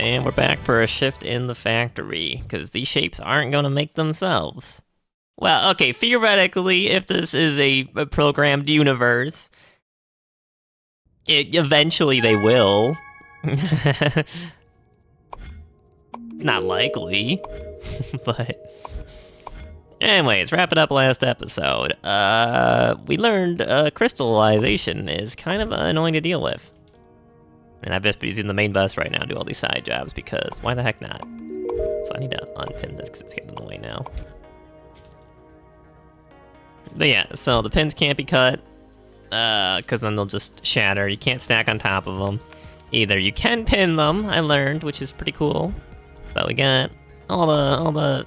And we're back for a shift in the factory, because these shapes aren't going to make themselves. Well, okay, theoretically, if this is a programmed universe, eventually they will. It's not likely, but... Anyways, wrapping up last episode. We learned crystallization is kind of annoying to deal with. And I've just been using the main bus right now to do all these side jobs because why the heck not? So I need to unpin this because it's getting in the way now. But yeah, so the pins can't be cut because then they'll just shatter. You can't stack on top of them. Either you can pin them, I learned, which is pretty cool. But we got all the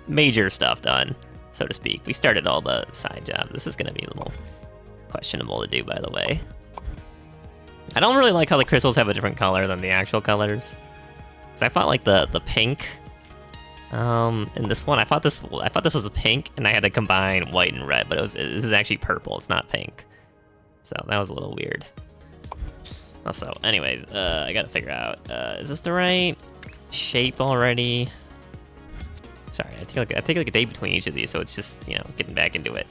major stuff done, so to speak. We started all the side jobs. This is going to be a little questionable to do, by the way. I don't really like how the crystals have a different color than the actual colors. Cause I thought like the pink, in this one, I thought this was a pink, and I had to combine white and red, but this is actually purple. It's not pink, so that was a little weird. Also, anyways, I gotta figure out is this the right shape already? Sorry, I take like a day between each of these, so it's just getting back into it.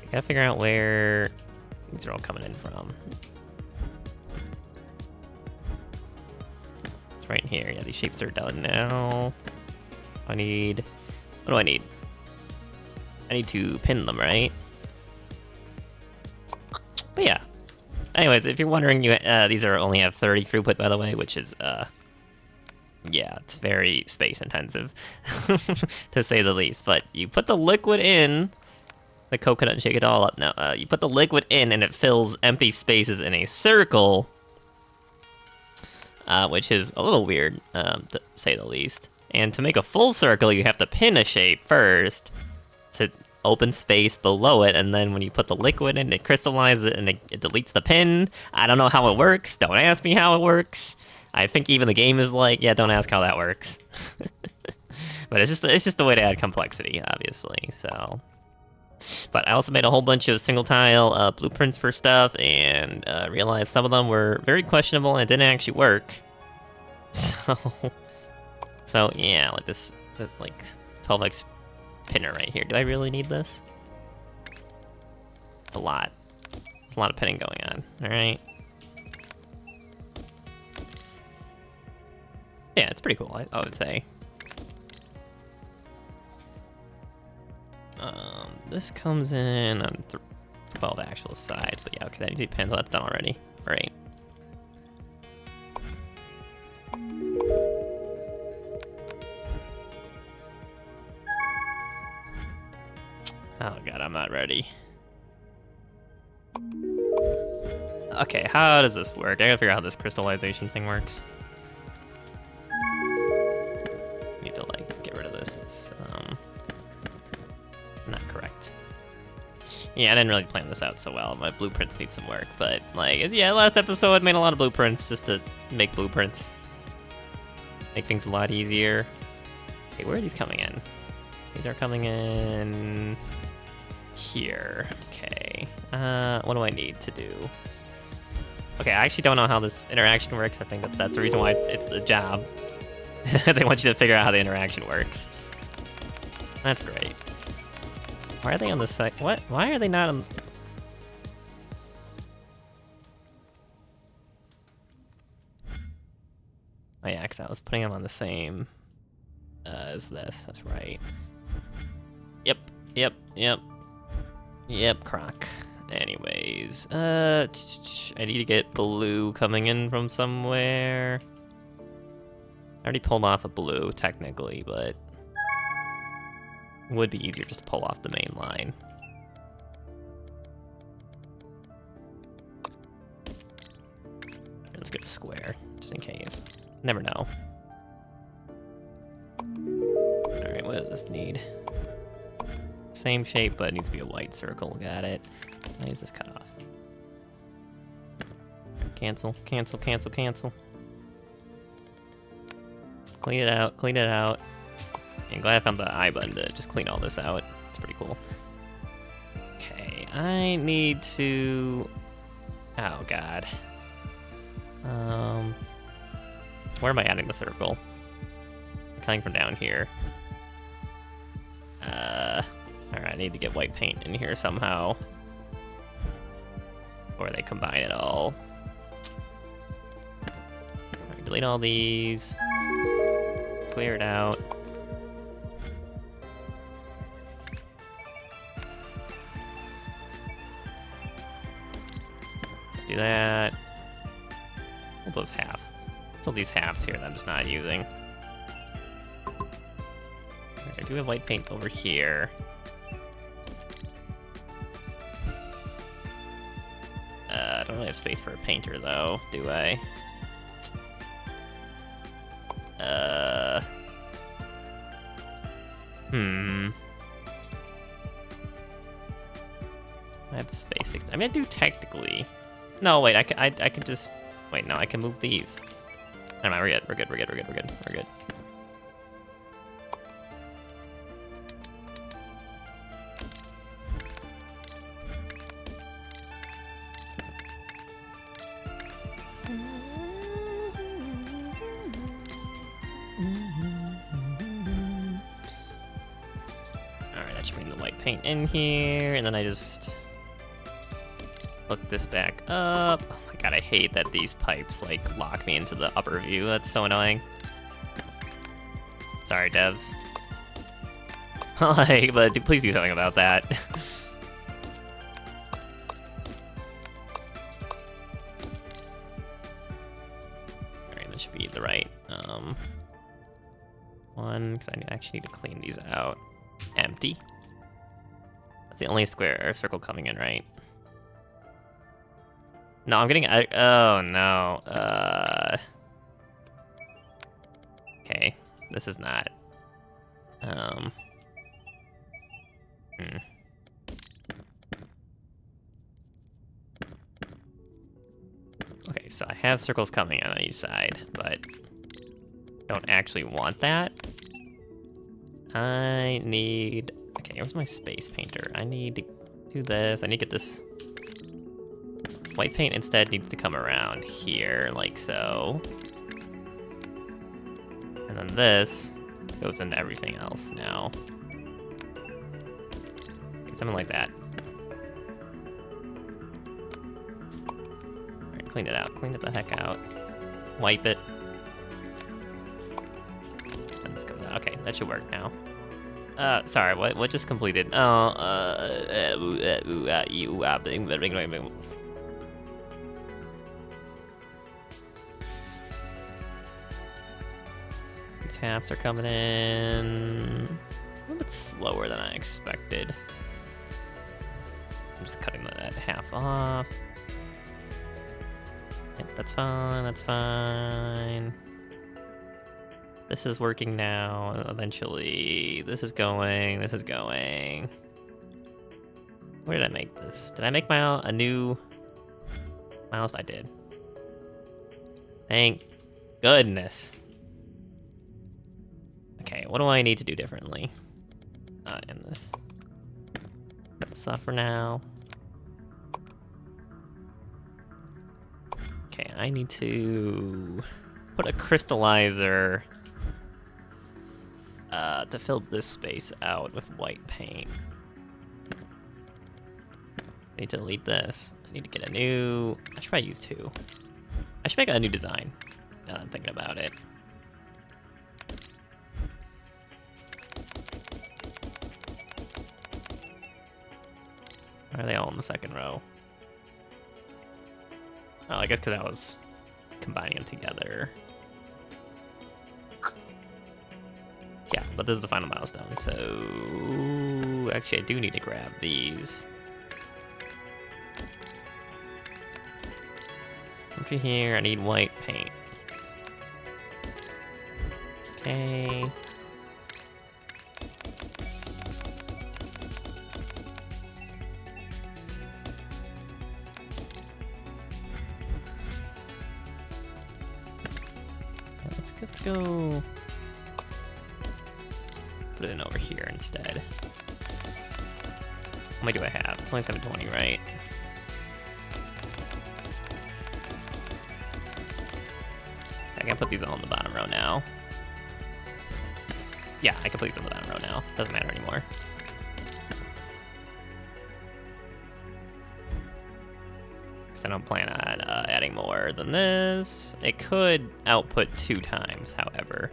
I gotta figure out where these are all coming in from. Right in here. Yeah, these shapes are done now. What do I need? I need to pin them, right? But yeah. Anyways, if you're wondering, these are only have 30 throughput, by the way, which is yeah, it's very space intensive, to say the least. But you put the liquid in the coconut and shake it all up. Now, you put the liquid in, and it fills empty spaces in a circle. Which is a little weird, to say the least. And to make a full circle, you have to pin a shape first to open space below it, and then when you put the liquid in, it crystallizes it and it deletes the pin. I don't know how it works. Don't ask me how it works. I think even the game is like, yeah, don't ask how that works. But it's just a way to add complexity, obviously, so... But I also made a whole bunch of single tile blueprints for stuff, and realized some of them were very questionable and didn't actually work. So yeah, like this, like 12x pinner right here. Do I really need this? It's a lot. It's a lot of pinning going on. All right. Yeah, it's pretty cool. I would say. This comes in on 12 actual sides, but yeah, okay, that needs to be pinned, so that's done already. Right. Oh god, I'm not ready. Okay, how does this work? I gotta figure out how this crystallization thing works. Need to like get rid of this. It's not correct. Yeah, I didn't really plan this out so well. My blueprints need some work, but like, yeah, last episode I made a lot of blueprints just to make blueprints. Make things a lot easier. Okay, where are these coming in? These are coming in here. Okay, what do I need to do? Okay, I actually don't know how this interaction works. I think that's the reason why it's the job. They want you to figure out how the interaction works. That's great. Why are they on this side? What? Why are they not on... Oh yeah, because I was putting them on the same as this. That's right. Yep, croc. Anyways, I need to get blue coming in from somewhere. I already pulled off a blue, technically, but... It would be easier just to pull off the main line. Let's go to square, just in case. Never know. Alright, what does this need? Same shape, but it needs to be a white circle. Got it. Why is this cut off? Cancel. Clean it out. I'm glad I found the I button to just clean all this out. It's pretty cool. Okay, I need to... Oh, God. Where am I adding the circle? I'm coming from down here. Alright, I need to get white paint in here somehow. Or they combine it all. Alright, delete all these. Clear it out. Let's do that. Hold those half. What's all these halves here that I'm just not using? Alright, I do have white paint over here. I don't really have space for a painter though, do I? I have space. I mean, I do technically. No, wait. I could just. Wait, no. I can move these. Never mind. We're good. We're good. We're good. We're good. We're good. We're good. Alright, that should bring the white paint in here, and then I just hook this back up. Oh my god, I hate that these pipes like lock me into the upper view. That's so annoying. Sorry, devs. Like, but please do something about that. Alright, that should be the right one, because I actually need to clean these out. Empty. That's the only square or circle coming in, right? No, I'm getting. Oh no. Okay, this is not. Okay, so I have circles coming in on each side, but don't actually want that. I need. Okay, where's my space painter? I need to do this. I need to get this. This white paint instead needs to come around here, like so. And then this goes into everything else now. Something like that. Alright, clean it out. Clean it the heck out. Wipe it. And this comes out. Okay, that should work now. Sorry, what just completed? These halves are coming in a little bit slower than I expected. I'm just cutting that half off. Yep, that's fine, that's fine. This is working now, eventually. This is going, this is going. Where did I make this? Did I make a new mouse? I did. Thank goodness. Okay, what do I need to do differently? In this. Cut this off for now. Okay, I need to put a crystallizer to fill this space out with white paint. I need to delete this. I need to get a new. I should probably use two. I should make a new design. Now that I'm thinking about it. Why are they all in the second row? Oh, I guess because I was combining them together. Yeah, but this is the final milestone, so actually I do need to grab these. Over here, I need white paint. Okay. Let's go. Put it in over here instead. How many do I have? It's only 720, right? I can put these all on the bottom row now. Yeah, I can put these on the bottom row now. Doesn't matter anymore. Because I don't plan on adding more than this. It could output 2 times, however.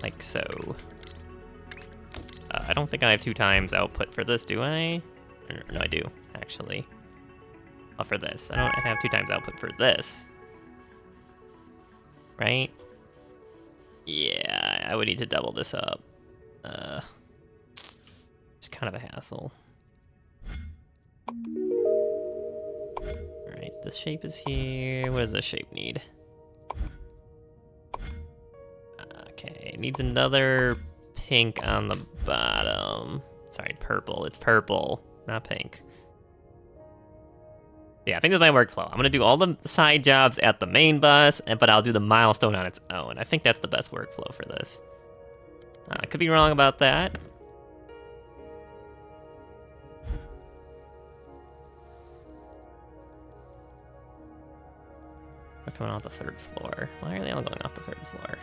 Like so. I don't think I have 2 times output for this, do I? No, I do, actually. Oh, for this. I don't have 2 times output for this. Right? Yeah, I would need to double this up. It's kind of a hassle. Alright, this shape is here. What does this shape need? Okay, it needs another pink on the bottom. Sorry, purple. It's purple, not pink. Yeah, I think that's my workflow. I'm gonna do all the side jobs at the main bus, but I'll do the milestone on its own. I think that's the best workflow for this. I could be wrong about that. We're coming off the 3rd floor. Why are they all going off the 3rd floor?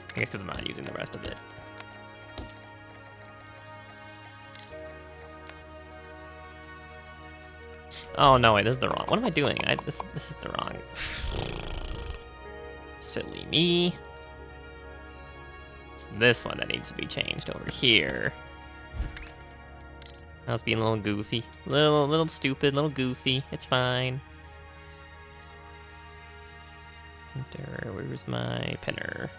I guess because I'm not using the rest of it. Oh no, wait, this is the wrong. What am I doing? This is the wrong. Silly me. It's this one that needs to be changed over here. I was being a little goofy, little stupid, little goofy. It's fine. Where's my pinner?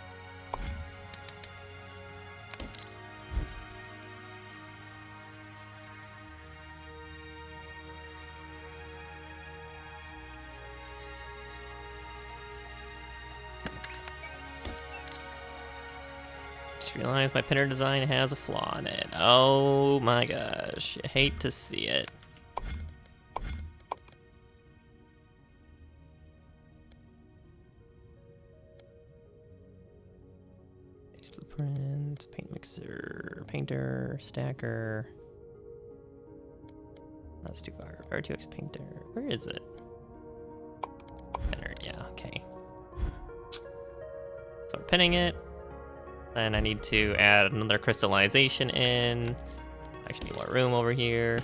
Realize my pinner design has a flaw in it. Oh my gosh, I hate to see it. Base blueprint, paint mixer, painter, stacker. That's too far. R2X painter. Where is it? Pinner, yeah, okay. So we're pinning it. Then I need to add another crystallization in. I actually need more room over here.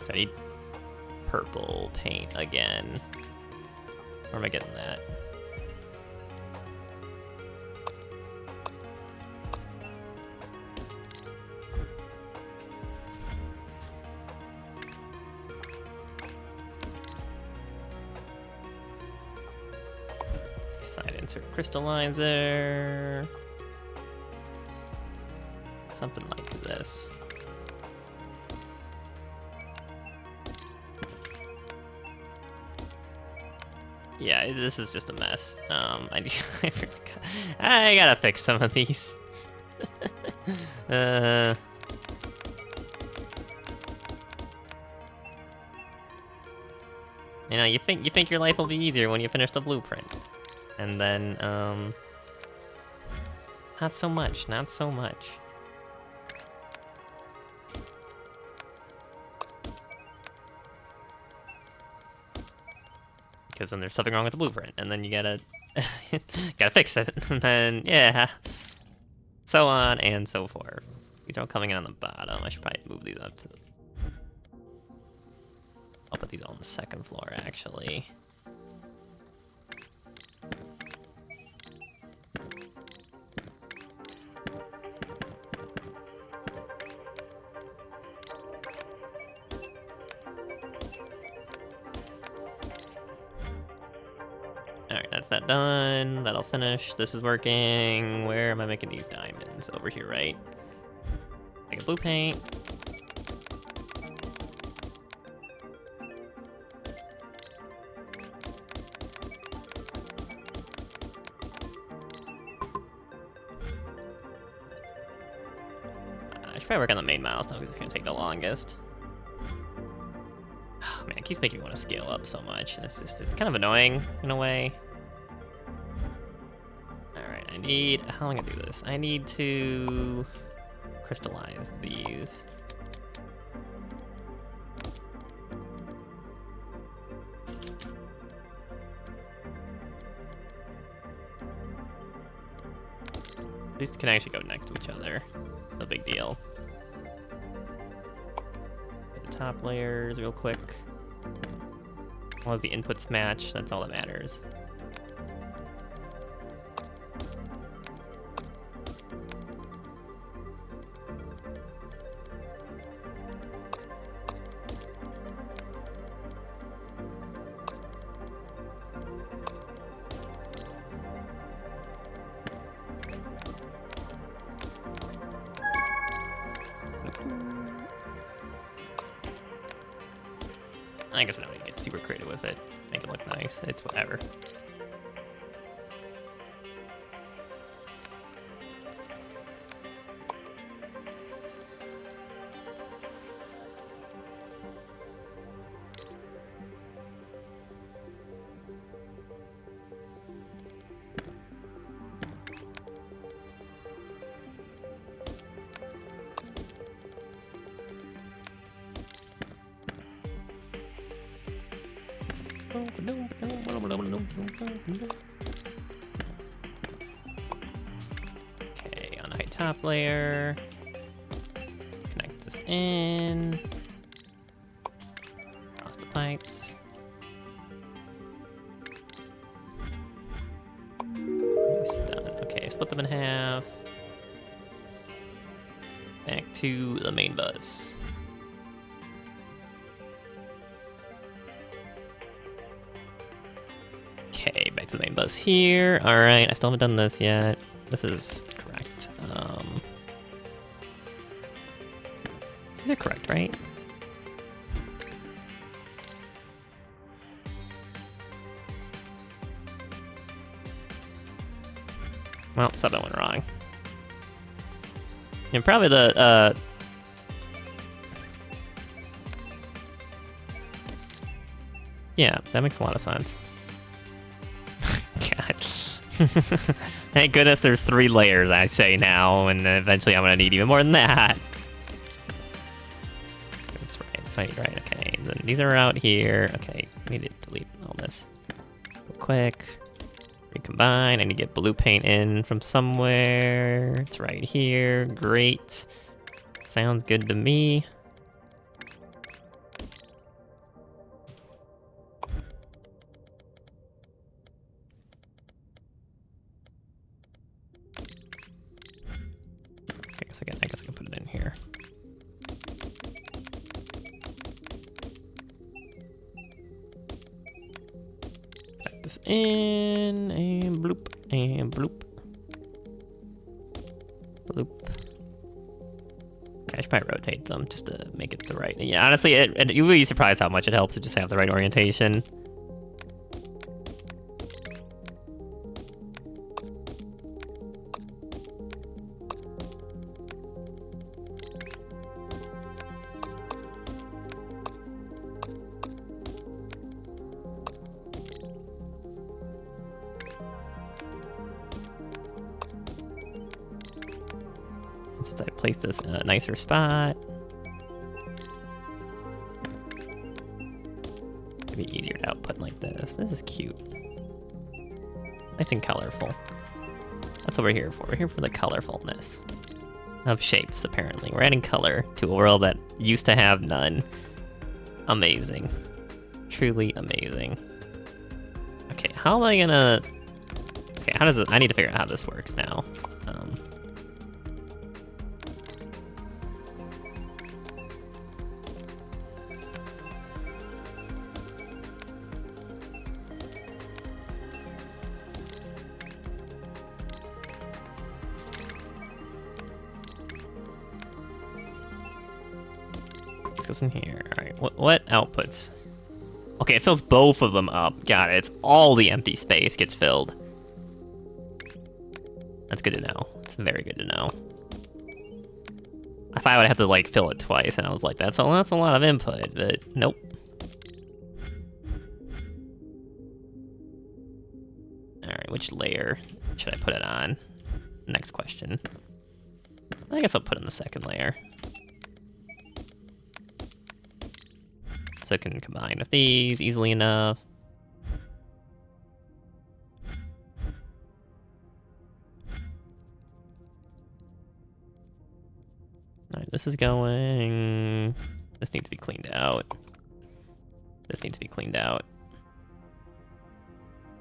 So I need purple paint again. Where am I getting that? Side insert crystallizer. Something like this. Yeah, this is just a mess. I gotta fix some of these. You know, you think your life will be easier when you finish the blueprint. And then, not so much, not so much. Because then there's something wrong with the blueprint, and then you gotta, gotta fix it, and then, yeah. So on and so forth. These are all coming in on the bottom. I should probably move these up to the... I'll put these all on the 2nd floor, actually. Alright, that's that done. That'll finish. This is working. Where am I making these diamonds? Over here, right? Make a blue paint. I should probably work on the main milestone because it's going to take the longest. Oh, man, it keeps making me want to scale up so much. It's kind of annoying in a way. Alright, I need, how am I gonna do this? I need to crystallize these. These can actually go next to each other. No big deal. Get the top layers real quick. As long as the inputs match, that's all that matters. I guess I don't need to get super creative with it. Make it look nice. It's whatever. Okay, on the high top layer, connect this in, across the pipes. It's done. Okay, split them in half. Back to the main bus. Okay, back to the main bus here. All right, I still haven't done this yet. This is correct. Is it correct, right? Well, something went wrong. And probably the, yeah, that makes a lot of sense. God. Thank goodness there's 3 layers, I say now, and eventually I'm gonna need even more than that. That's right, okay. Then these are out here. Okay, I need to delete all this real quick. Recombine, I need to get blue paint in from somewhere. It's right here, great. Sounds good to me. I guess I can put it in here. Back this in, and bloop, and bloop. Bloop. I should probably rotate them just to make it the right. Yeah, honestly, you would be surprised how much it helps to just have the right orientation. Since I placed this in a nicer spot, it'd be easier to output like this. This is cute. Nice and colorful. That's what we're here for. We're here for the colorfulness of shapes, apparently. We're adding color to a world that used to have none. Amazing. Truly amazing. Okay, how am I gonna... Okay, how does it... I need to figure out how this works now. Goes in here. All right, what outputs? Okay, it fills both of them up. Got it. It's all the empty space gets filled. That's good to know. It's very good to know. I thought I would have to like fill it twice, and I was like, that's a lot of input, but nope. All right, which layer should I put it on? Next question. I guess I'll put in the second layer. So it can combine with these easily enough. Alright, this is going... This needs to be cleaned out. This needs to be cleaned out.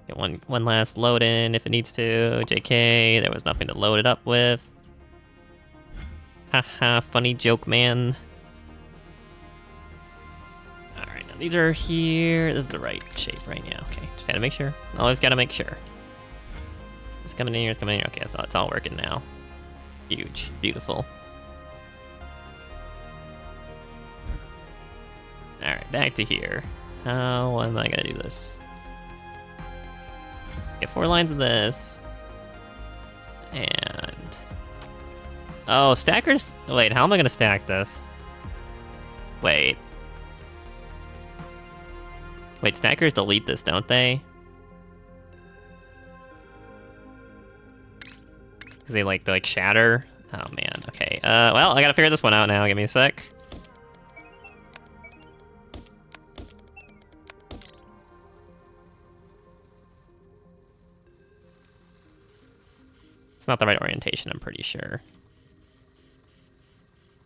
Get one last load in if it needs to. JK, there was nothing to load it up with. Haha, funny joke, man. Alright, now these are here. This is the right shape right now. Okay, just gotta make sure. Always gotta make sure. It's coming in here, it's coming in here. Okay, it's all working now. Huge, beautiful. Alright, back to here. How am I gonna do this? Get 4 lines of this. And... Oh, stackers? Wait, how am I gonna stack this? Wait. Wait, stackers delete this, don't they? Because they like shatter? Oh man, okay. Well, I gotta figure this one out now. Give me a sec. It's not the right orientation, I'm pretty sure.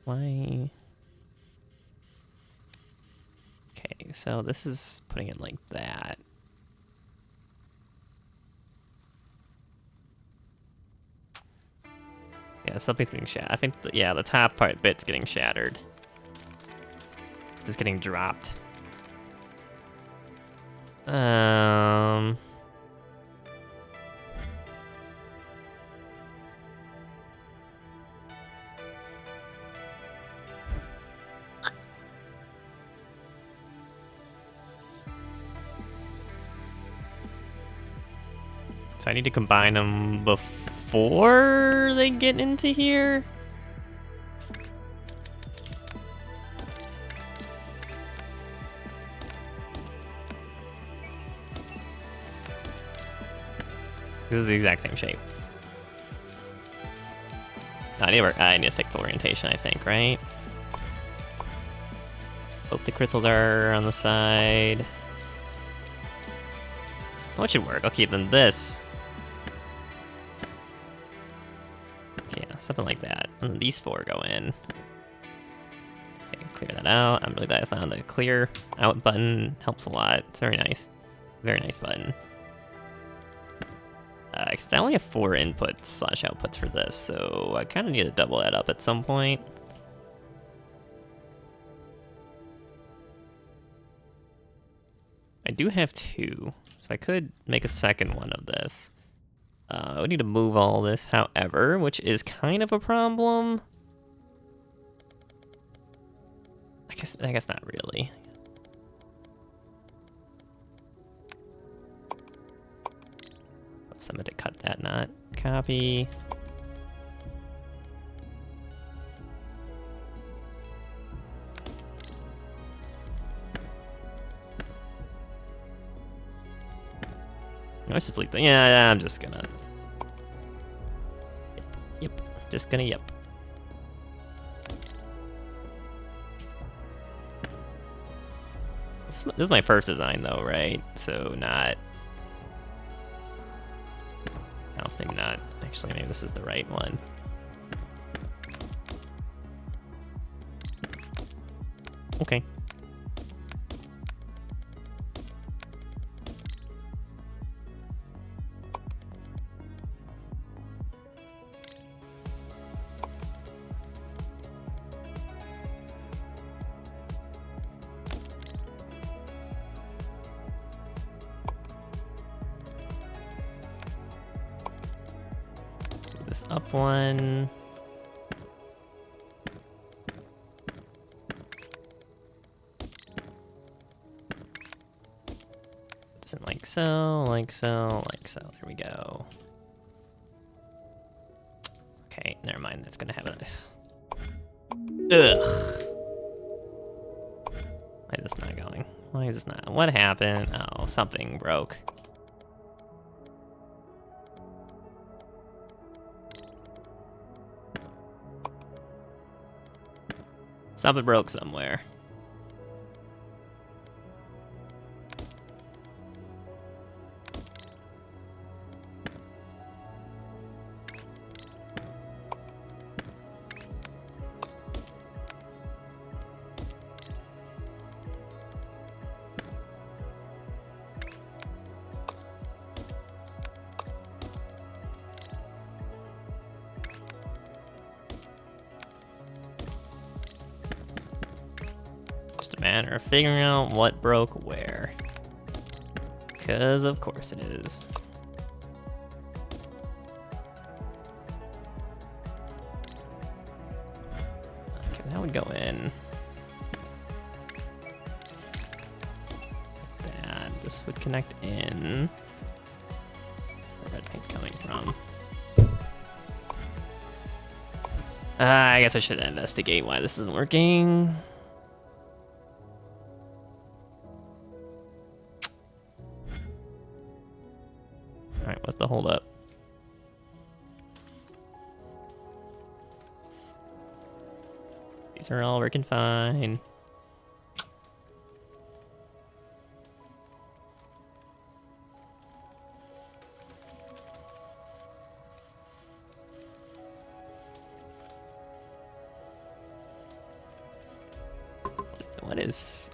Why? Okay, so this is putting it like that. Yeah, something's getting shattered. I think, yeah, the top part bit's getting shattered. It's getting dropped. So I need to combine them before they get into here? This is the exact same shape. I need to fix the orientation, I think, right? Hope the crystals are on the side. Oh, it should work. Okay, then this. Yeah, something like that. And then these 4 go in. Okay, clear that out. I'm really glad I found the clear out button. Helps a lot. It's very nice. Very nice button. I only have 4 inputs / outputs for this, so I kind of need to double that up at some point. I do have 2, so I could make a second one of this. I would need to move all this, however, which is kind of a problem. I guess not really. Oops, I meant to cut that, not copy. Let's just leave that. Yeah, I'm just gonna. Yep. Just gonna yep. This is my first design though, right? So not. No, maybe not. Actually, maybe this is the right one. Okay. This up one. Isn't like so, like so, like so. There we go. Okay, never mind. That's gonna have a. Ugh. Why is this not going? Why is this not? What happened? Oh, something broke. Something broke somewhere. Just a matter of figuring out what broke where. Because of course it is. Okay, that would go in. Like that. This would connect in. Where's red paint coming from? I guess I should investigate why this isn't working. Alright, what's the holdup? These are all working fine.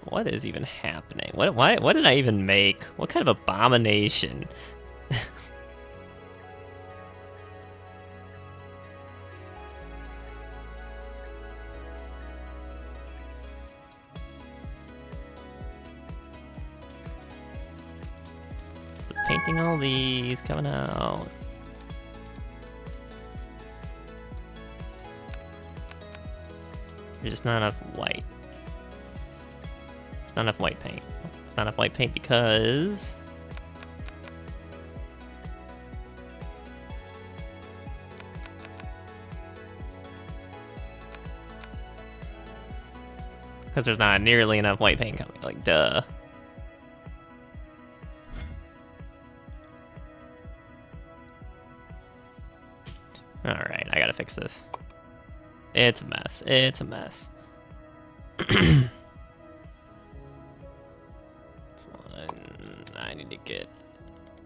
What is even happening? What did I even make? What kind of abomination? Painting all these, coming out. There's just not enough white. It's not enough white paint. It's not enough white paint because... there's not nearly enough white paint coming, like, duh. Alright, I gotta fix this. It's a mess. It's a mess. This one, I need to get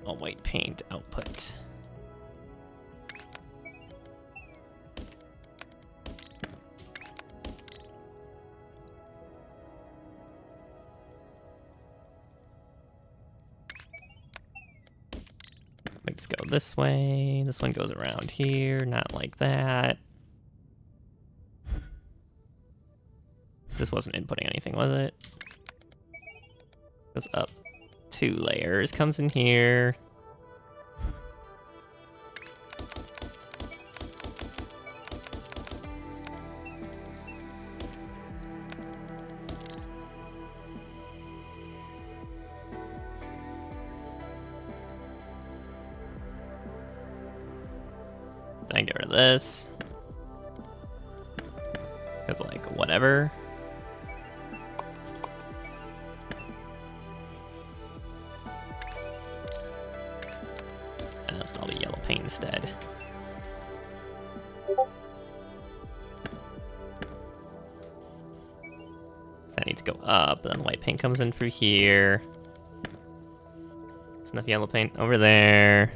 a white paint output. Let's go this way. This one goes around here, not like that. This wasn't inputting anything, was it? Goes up 2 layers, comes in here. Then get rid of this. Because, like, whatever. And I'll just all the yellow paint instead. That needs to go up, and then white paint comes in through here. There's enough yellow paint over there.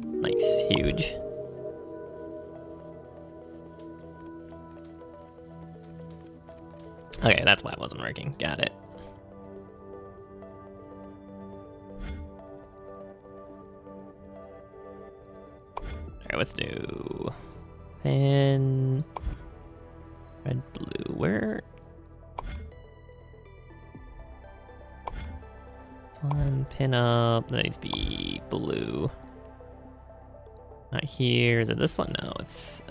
Nice, huge. Okay, that's why it wasn't working. Got it. Alright, what's new? Pen. Red, blue, where? One, pin up. That needs to be blue. Not here. Is it this one? No, it's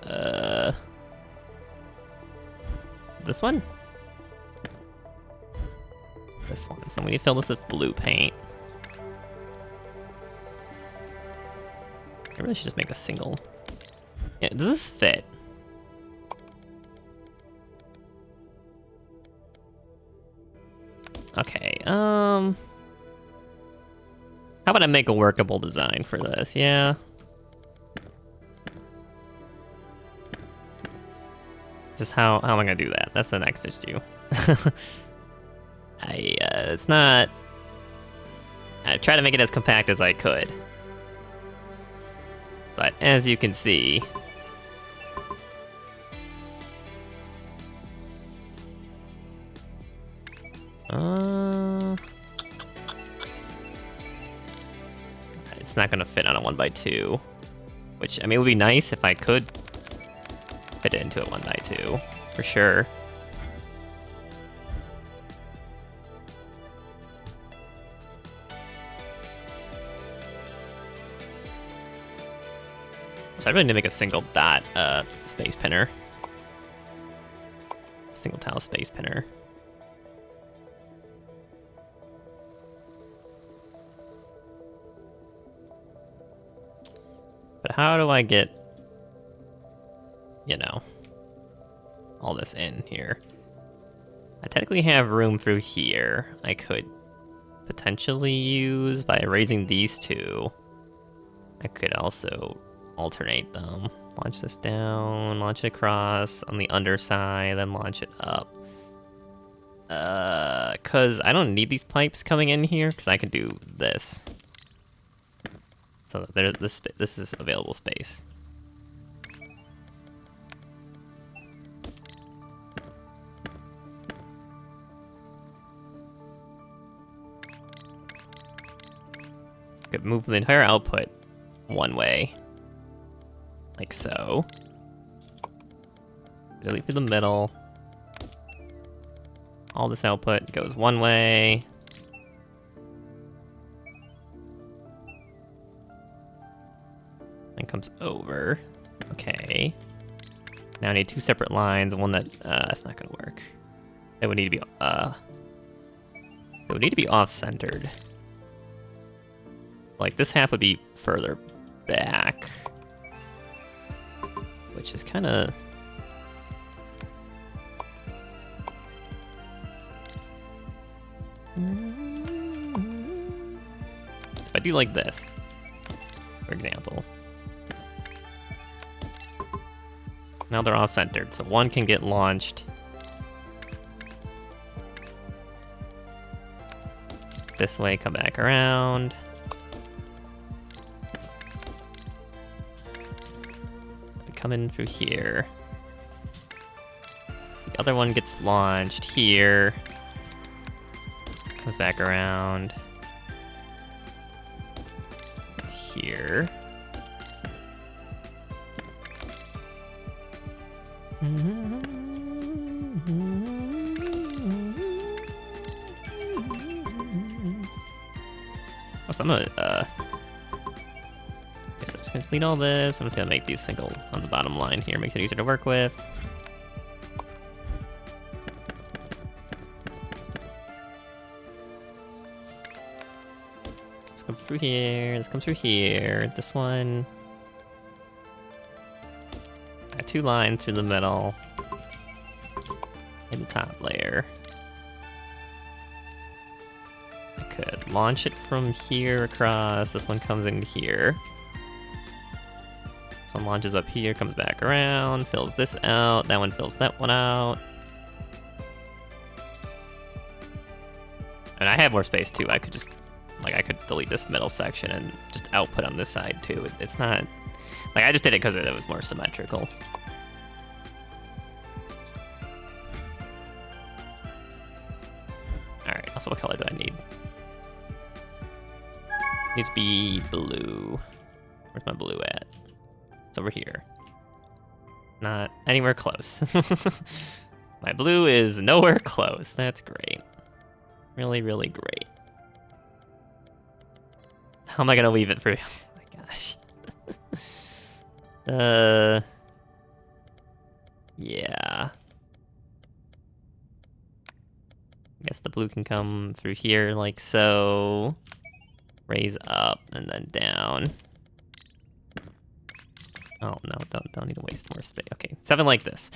this one? This one. So we need to fill this with blue paint. I really should just make a single. Yeah, does this fit? Okay, how about I make a workable design for this? Yeah. Just how am I gonna do that? That's the next issue. It's not. I try to make it as compact as I could, but as you can see, it's not gonna fit on a 1x2. Which, I mean, it would be nice if I could fit it into a 1x2, for sure. So I really need to make a single dot space pinner. Single tile space pinner. But how do I get, you know, all this in here? I technically have room through here. I could potentially use by raising these two. I could also alternate them. Launch this down, launch it across on the underside, then launch it up. Cause I don't need these pipes coming in here, cause I can do this. So this is available space. Could move the entire output one way, like so. Delete through the middle. All this output goes one way. And comes over. Okay. Now I need two separate lines. One that's not gonna work. It would need to be off-centered. Like this half would be further back, which is kind of. If I do like this, for example. Now they're off-centered, so one can get launched this way, come back around. Come in through here. The other one gets launched here. Comes back around. Here. So I'm gonna, guess I'm just gonna delete all this. I'm just gonna make these single on the bottom line here. Makes it easier to work with. This comes through here. This comes through here. This one. Got two lines through the middle. In the top layer. I could launch it from here across. This one comes in here. This one launches up here, comes back around, fills this out. That one fills that one out. And I have more space too. I could just, like, I could delete this middle section and just output on this side too. It's not, like, I just did it because it was more symmetrical. Alright, also what color do I need? It needs to be blue. Where's my blue at? It's over here. Not anywhere close. My blue is nowhere close. That's great. Really, really great. How am I gonna weave it through? Oh my gosh. Yeah. I guess the blue can come through here like so. Raise up and then down. Oh no, don't need to waste more space. Okay, 7 like this.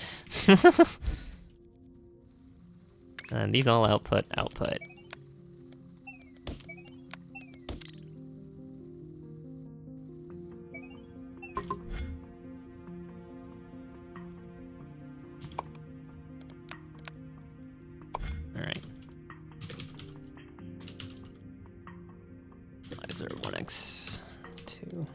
And these all output. Crystallizer 1x2.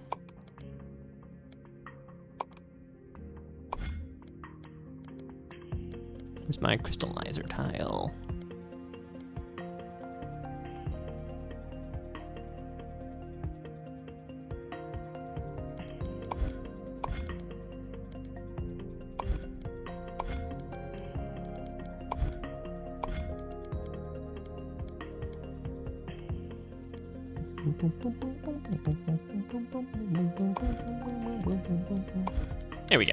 Where's my crystallizer tile? There we go.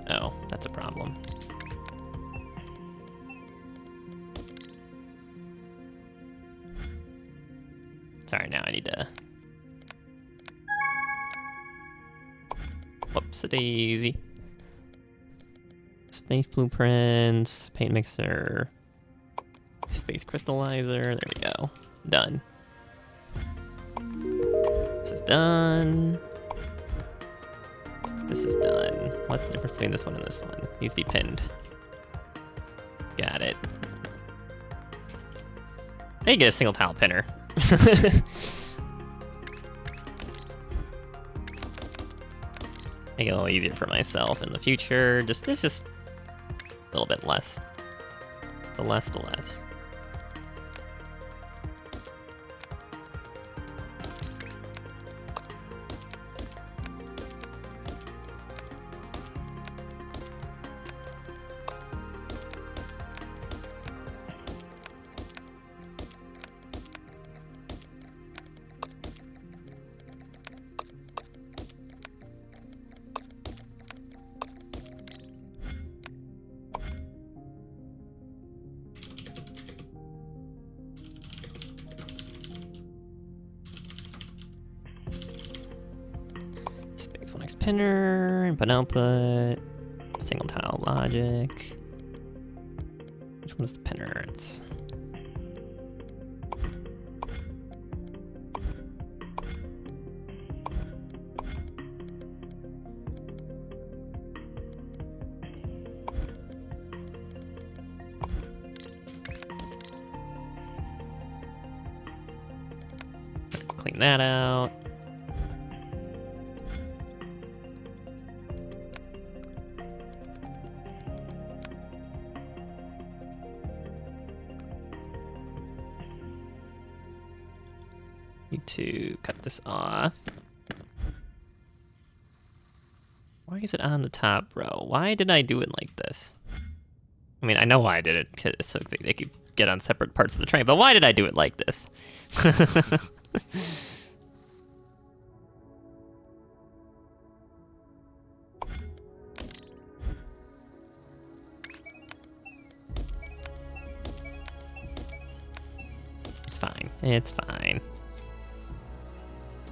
Oh, that's a problem. Sorry, now I need to... Whoops-a-daisy. Space blueprints, paint mixer, space crystallizer, there we go. Done. This is done. This is done. What's the difference between this one and this one? Needs to be pinned. Got it. I need to get a single tile pinner. Make it a little easier for myself in the future. It's just a little bit less. The less, the less. Space 1x pinner, input output, single tile logic. Which one is the pinner? It's clean that out. Need to cut this off. Why is it on the top row? Why did I do it like this? I mean, I know why I did it, so they could get on separate parts of the train, but why did I do it like this? It's fine. It's fine.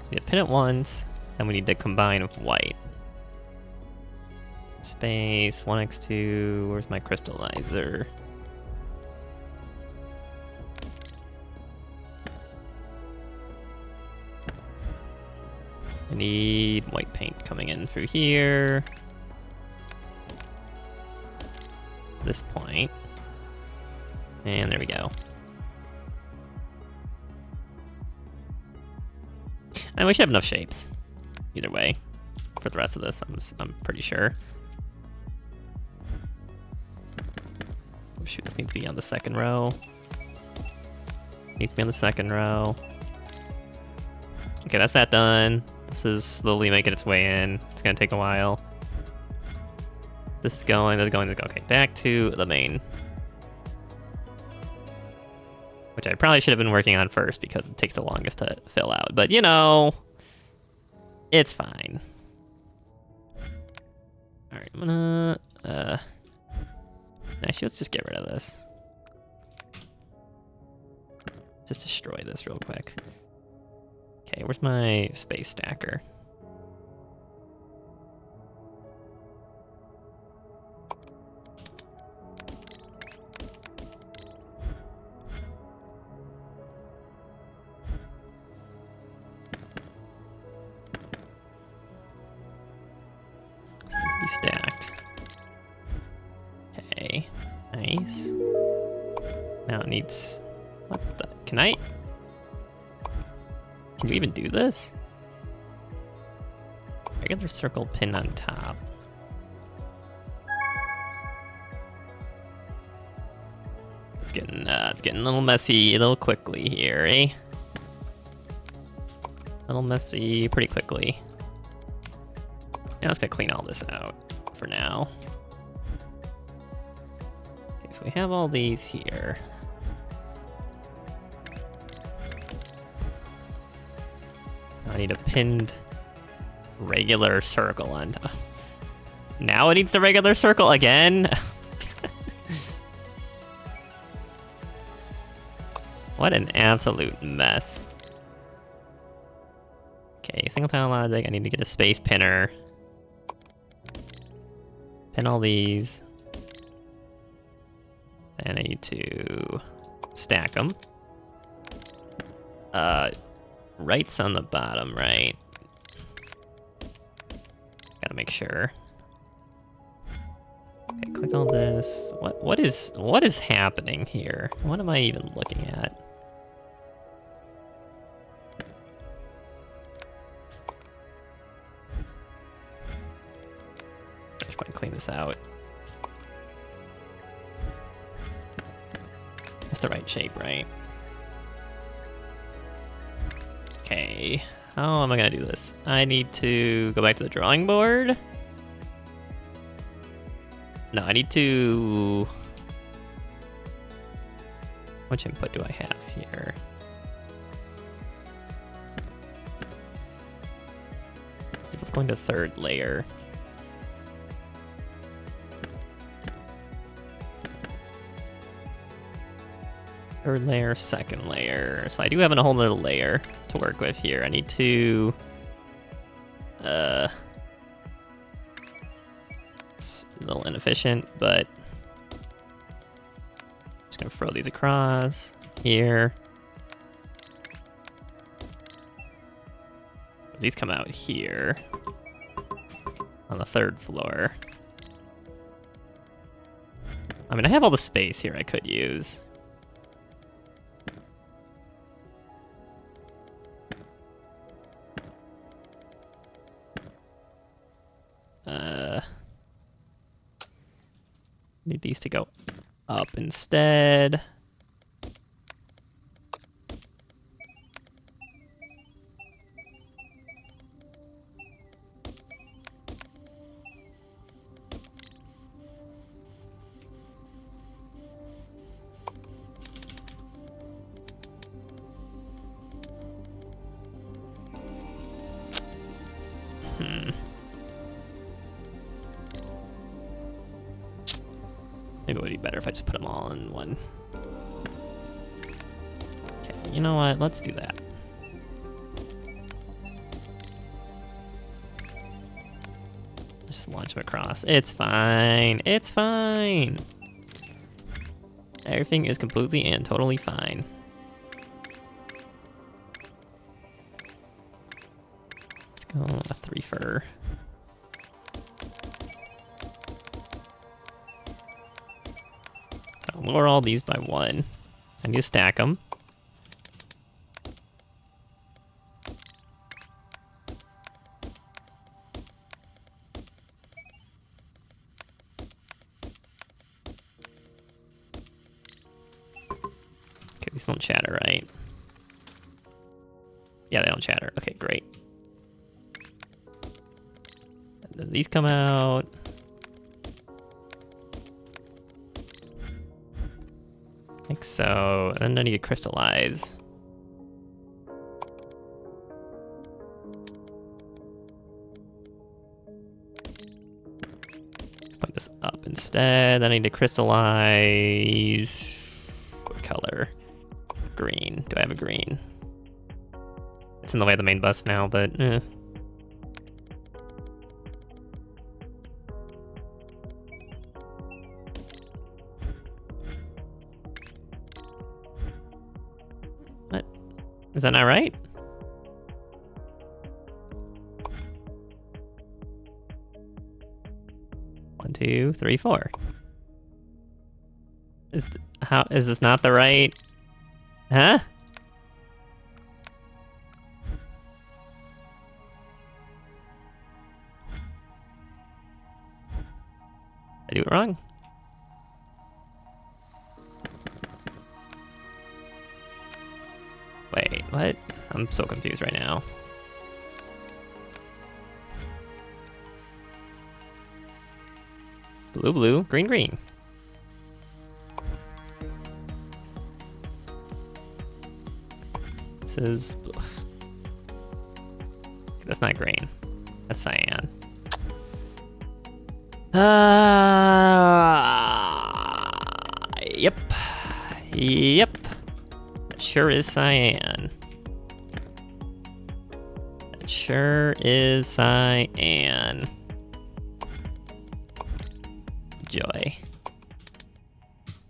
So we pin it once, then we need to combine with white. Space, 1x2, where's my crystallizer? I need white paint coming in through here. This point. And there we go. And we should have enough shapes, either way, for the rest of this, I'm pretty sure. Oh shoot, this needs to be on the second row. Needs to be on the second row. Okay, that's that done. This is slowly making its way in. It's gonna take a while. This is going, this is going, okay, back to the main. Which I probably should have been working on first because it takes the longest to fill out. But you know, it's fine. All right, I'm gonna, actually, let's just get rid of this. Just destroy this real quick. Okay, where's my space stacker? to be stacked. Okay, nice. Now it needs, what the, can you even do this? Regular circle pin on top. It's getting a little messy, a little quickly here, eh? A little messy pretty quickly. Now let's clean all this out for now. Okay, so we have all these here. I need a pinned regular circle on top. Now it needs the regular circle again? What an absolute mess. Okay, single tile logic. I need to get a space pinner. Pin all these. And I need to stack them. Right's on the bottom, right? Gotta make sure. Okay, click all this. What is happening here? What am I even looking at? I should probably clean this out. That's the right shape, right? Okay, how am I gonna do this? I need to go back to the drawing board. No, I need to... Which input do I have here? We're going to third layer. Third layer, second layer. So I do have a whole little layer to work with here. I need to... It's a little inefficient, but... I'm just gonna throw these across here. These come out here on the third floor. I mean, I have all the space here I could use. Need these to go up instead. Maybe it would be better if I just put them all in one. Okay, you know what? Let's do that. Just launch them across. It's fine. It's fine. Everything is completely and totally fine. Let's go a 3-fer. Lower all these by 1. I need to stack them. Okay, these don't chatter, right? Yeah, they don't chatter. Okay, great. And then these come out. Like so, and then I need to crystallize. Let's put this up instead. Then I need to crystallize. What color? Green. Do I have a green? It's in the way of the main bus now, but eh. Is that not right? 1, 2, 3, 4. Is this not the right? Huh? I do it wrong? Wait, what? I'm so confused right now. Blue, blue, green, green. This is blue. That's not green. That's cyan. Yep. Yep. That sure is cyan. That sure is cyan. Joy.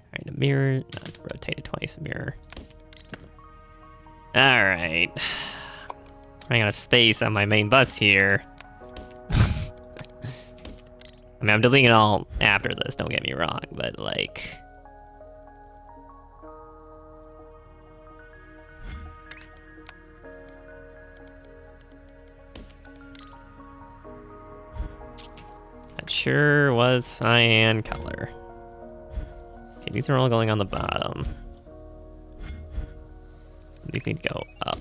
Alright, a mirror. Not rotate it twice, a mirror. Alright. Running out of space on my main bus here. I mean, I'm deleting it all after this, don't get me wrong, but like... That sure was cyan color. Okay, these are all going on the bottom. These need to go up.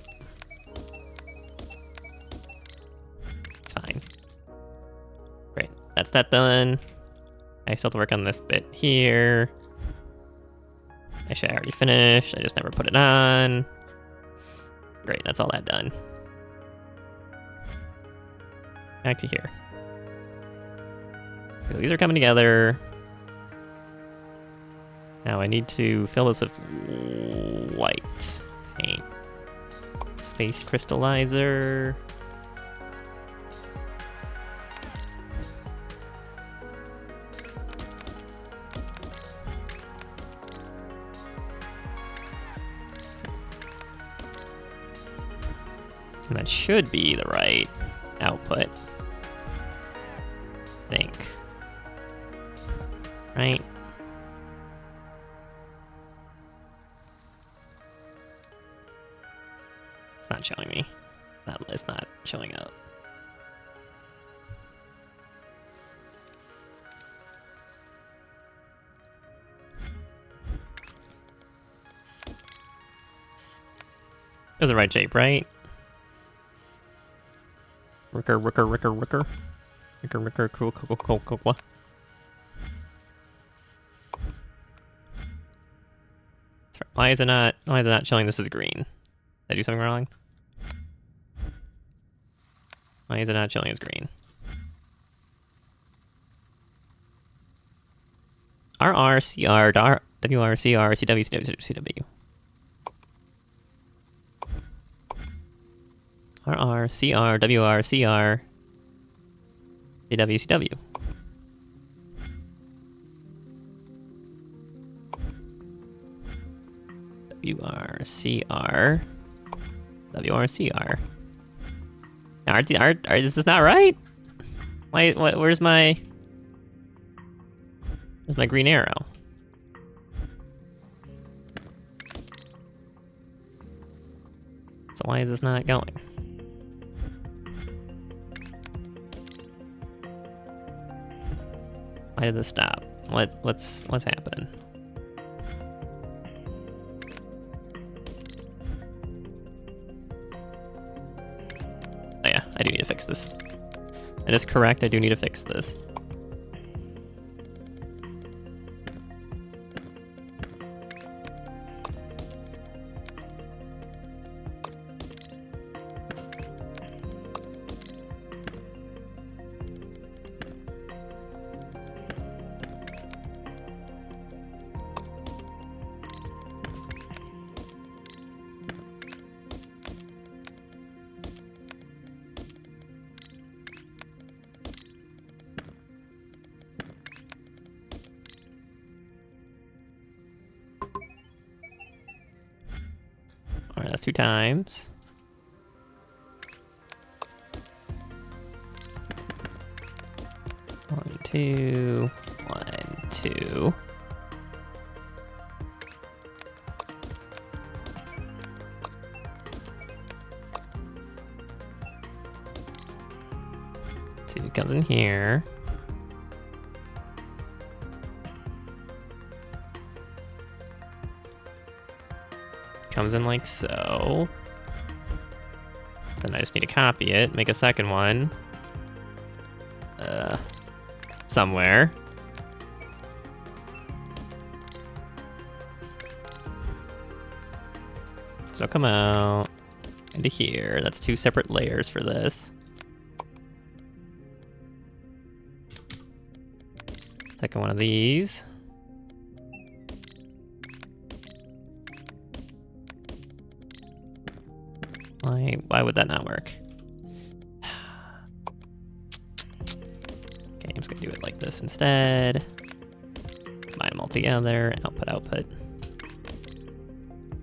It's fine. Great, that's that done. I still have to work on this bit here. Actually, I already finished. I just never put it on. Great, that's all that done. Back to here. So these are coming together. Now I need to fill this with white paint. Space crystallizer. And that should be the right output. I think. Right? It's not showing me. It's not showing up. It was the right shape, right? Ricker, ricker, ricker, ricker. Ricker, ricker, cool, cool, cool, cool, cool. Why is it not showing this as green? Did I do something wrong? Why is it not showing as green? RR, CR, WR, CR, CW, CW, CW. RR, CR, WR, CR, CW, CW. WRCR, WRCR. Is this not right? Where's my green arrow? So why is this not going? Why did this stop? What's happening? Oh yeah, I do need to fix this. That is correct, I do need to fix this. Alright, that's 2 times. 1, 2, 1, 2. Two comes in here. Comes in like so. Then I just need to copy it, make a second one. Somewhere. So come out into here. That's 2 separate layers for this. Second one of these. Why would that not work? Okay, I'm just gonna do it like this instead. Combine them all together, output.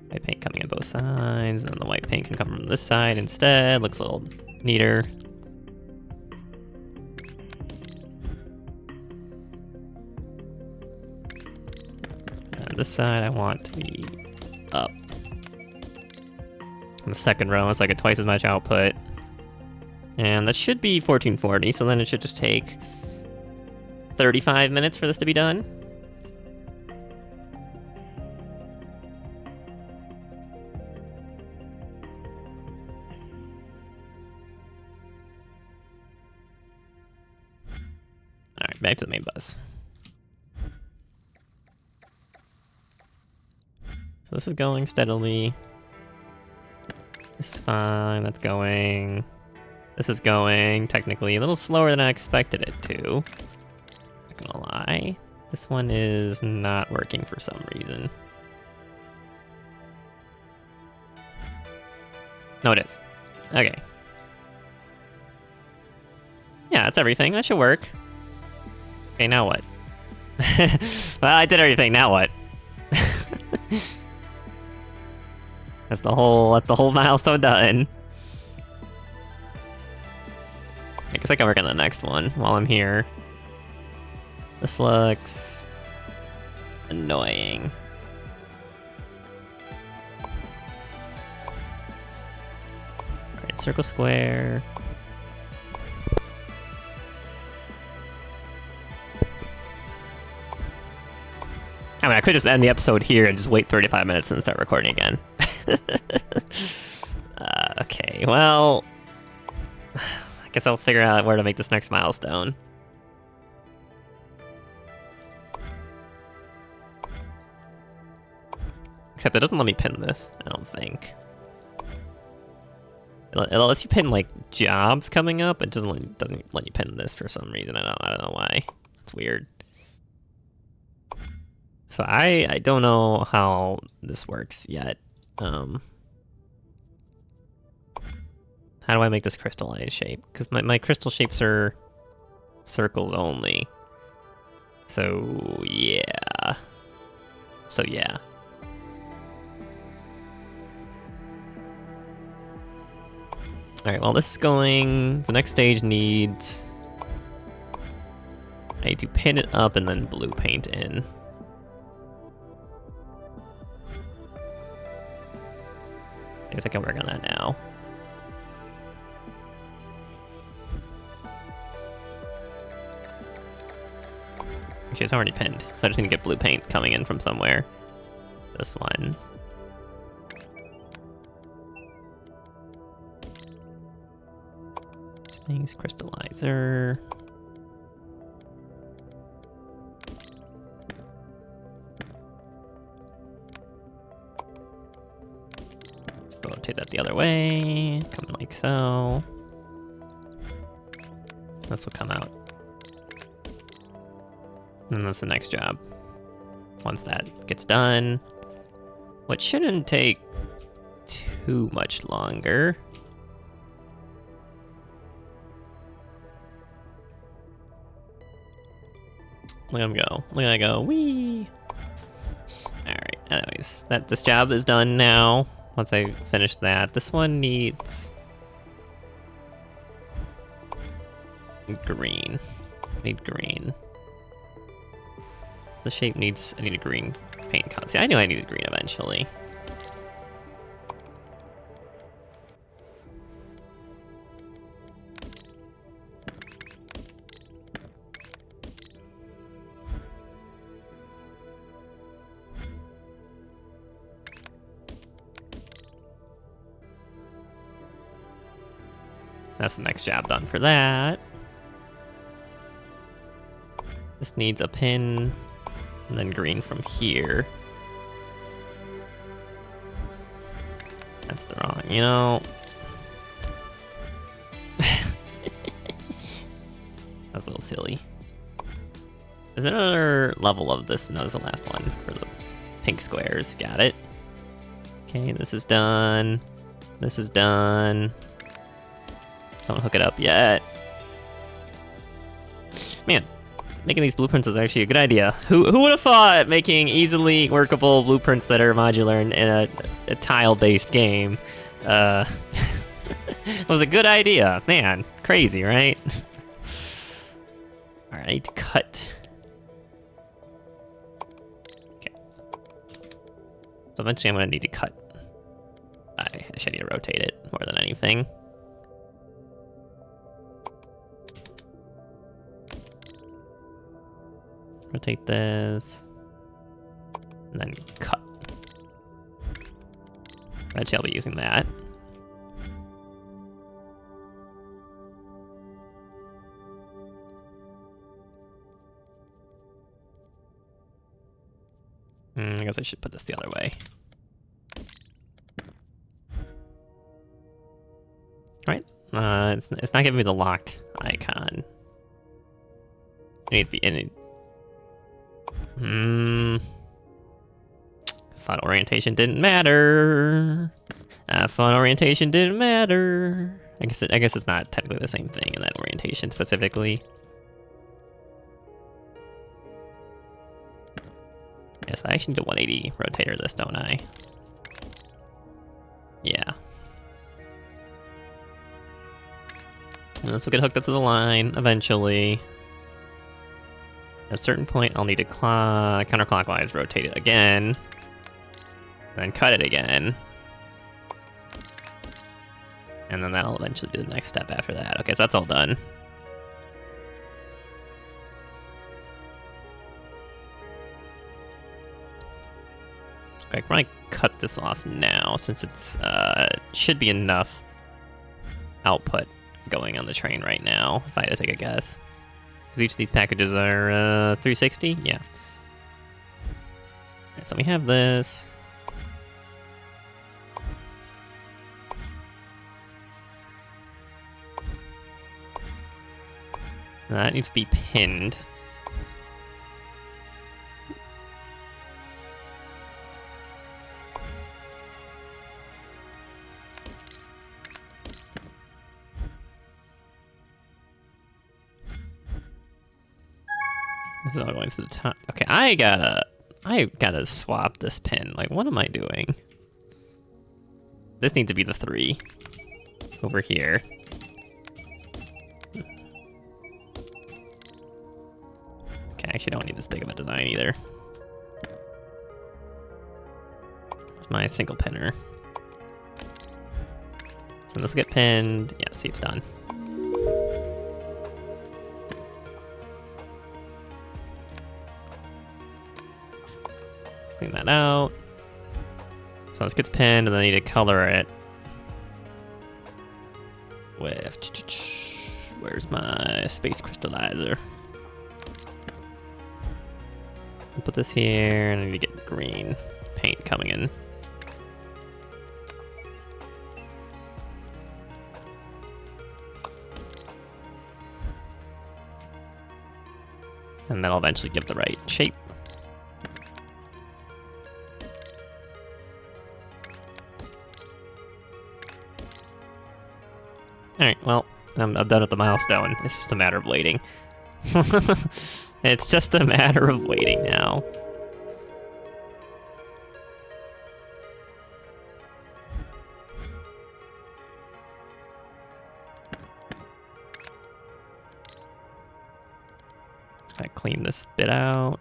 White paint coming in both sides, and then the white paint can come from this side instead. Looks a little neater. And this side I want to be up. On the second row, it's like a twice as much output. And that should be 1440, so then it should just take 35 minutes for this to be done. Alright, back to the main bus. So this is going steadily. This is fine, that's going. This is going, technically, a little slower than I expected it to. Not gonna lie. This one is not working for some reason. No, it is. Okay. Yeah, that's everything. That should work. Okay, now what? Well, I did everything, now what? That's the whole milestone done. I guess I can work on the next one while I'm here. This looks annoying. Alright, circle square. I mean, I could just end the episode here and just wait 35 minutes and start recording again. Okay, well, I guess I'll figure out where to make this next milestone. Except it doesn't let me pin this, I don't think. It lets you pin like jobs coming up. It doesn't let you pin this for some reason. I don't know why. It's weird. So I don't know how this works yet. How do I make this crystallized shape? Because my crystal shapes are circles only. So yeah. Alright, well this is going... The next stage needs... I need to pin it up and then blue paint in. I guess I can work on that now. Actually, it's already pinned, so I just need to get blue paint coming in from somewhere. This one. Space crystallizer. Rotate that the other way, come in like so. This will come out. And that's the next job. Once that gets done, which shouldn't take too much longer. Look at him go. Look at that go. Whee! Alright, anyways, this job is done now. Once I finish that, this one needs green. Need green. The shape needs... I need a green paint color. See, I knew I needed green eventually. That's the next job done for that. This needs a pin, and then green from here. That's the wrong, you know. That was a little silly. Is there another level of this? No, this is the last one for the pink squares. Got it. Okay, this is done. This is done. Don't hook it up yet. Man, making these blueprints is actually a good idea. Who would have thought making easily workable blueprints that are modular in a tile-based game was a good idea. Man, crazy, right? All right, I need to cut. Okay. So eventually I'm gonna need to cut. I should need to rotate it more than anything. Rotate this, and then cut. Eventually I'll be using that. I guess I should put this the other way. Right? It's not giving me the locked icon. It needs to be in. Font orientation didn't matter. Font orientation didn't matter. I guess it's not technically the same thing in that orientation specifically. Yes, I actually need a 180 rotator this, don't I? Yeah. And this will get hooked up to the line eventually. At a certain point, I'll need to counterclockwise rotate it again, then cut it again, and then that'll eventually be the next step after that. Okay, so that's all done. Okay, I'm gonna cut this off now since it's should be enough output going on the train right now, if I had to take a guess. Because each of these packages are 360? Yeah. Alright, so we have this. That needs to be pinned. This is all going to the top. Okay, I gotta swap this pin. Like, what am I doing? This needs to be the 3 over here. Okay, I actually don't need this big of a design either. Where's my single pinner? So this will get pinned. Yeah, see, it's done. Clean that out. So this gets pinned, and then I need to color it with... Where's my space crystallizer? I'll put this here, and I need to get green paint coming in. And that'll eventually give the right shape. Alright, well, I'm done with the milestone. It's just a matter of waiting. It's just a matter of waiting now. I clean this bit out.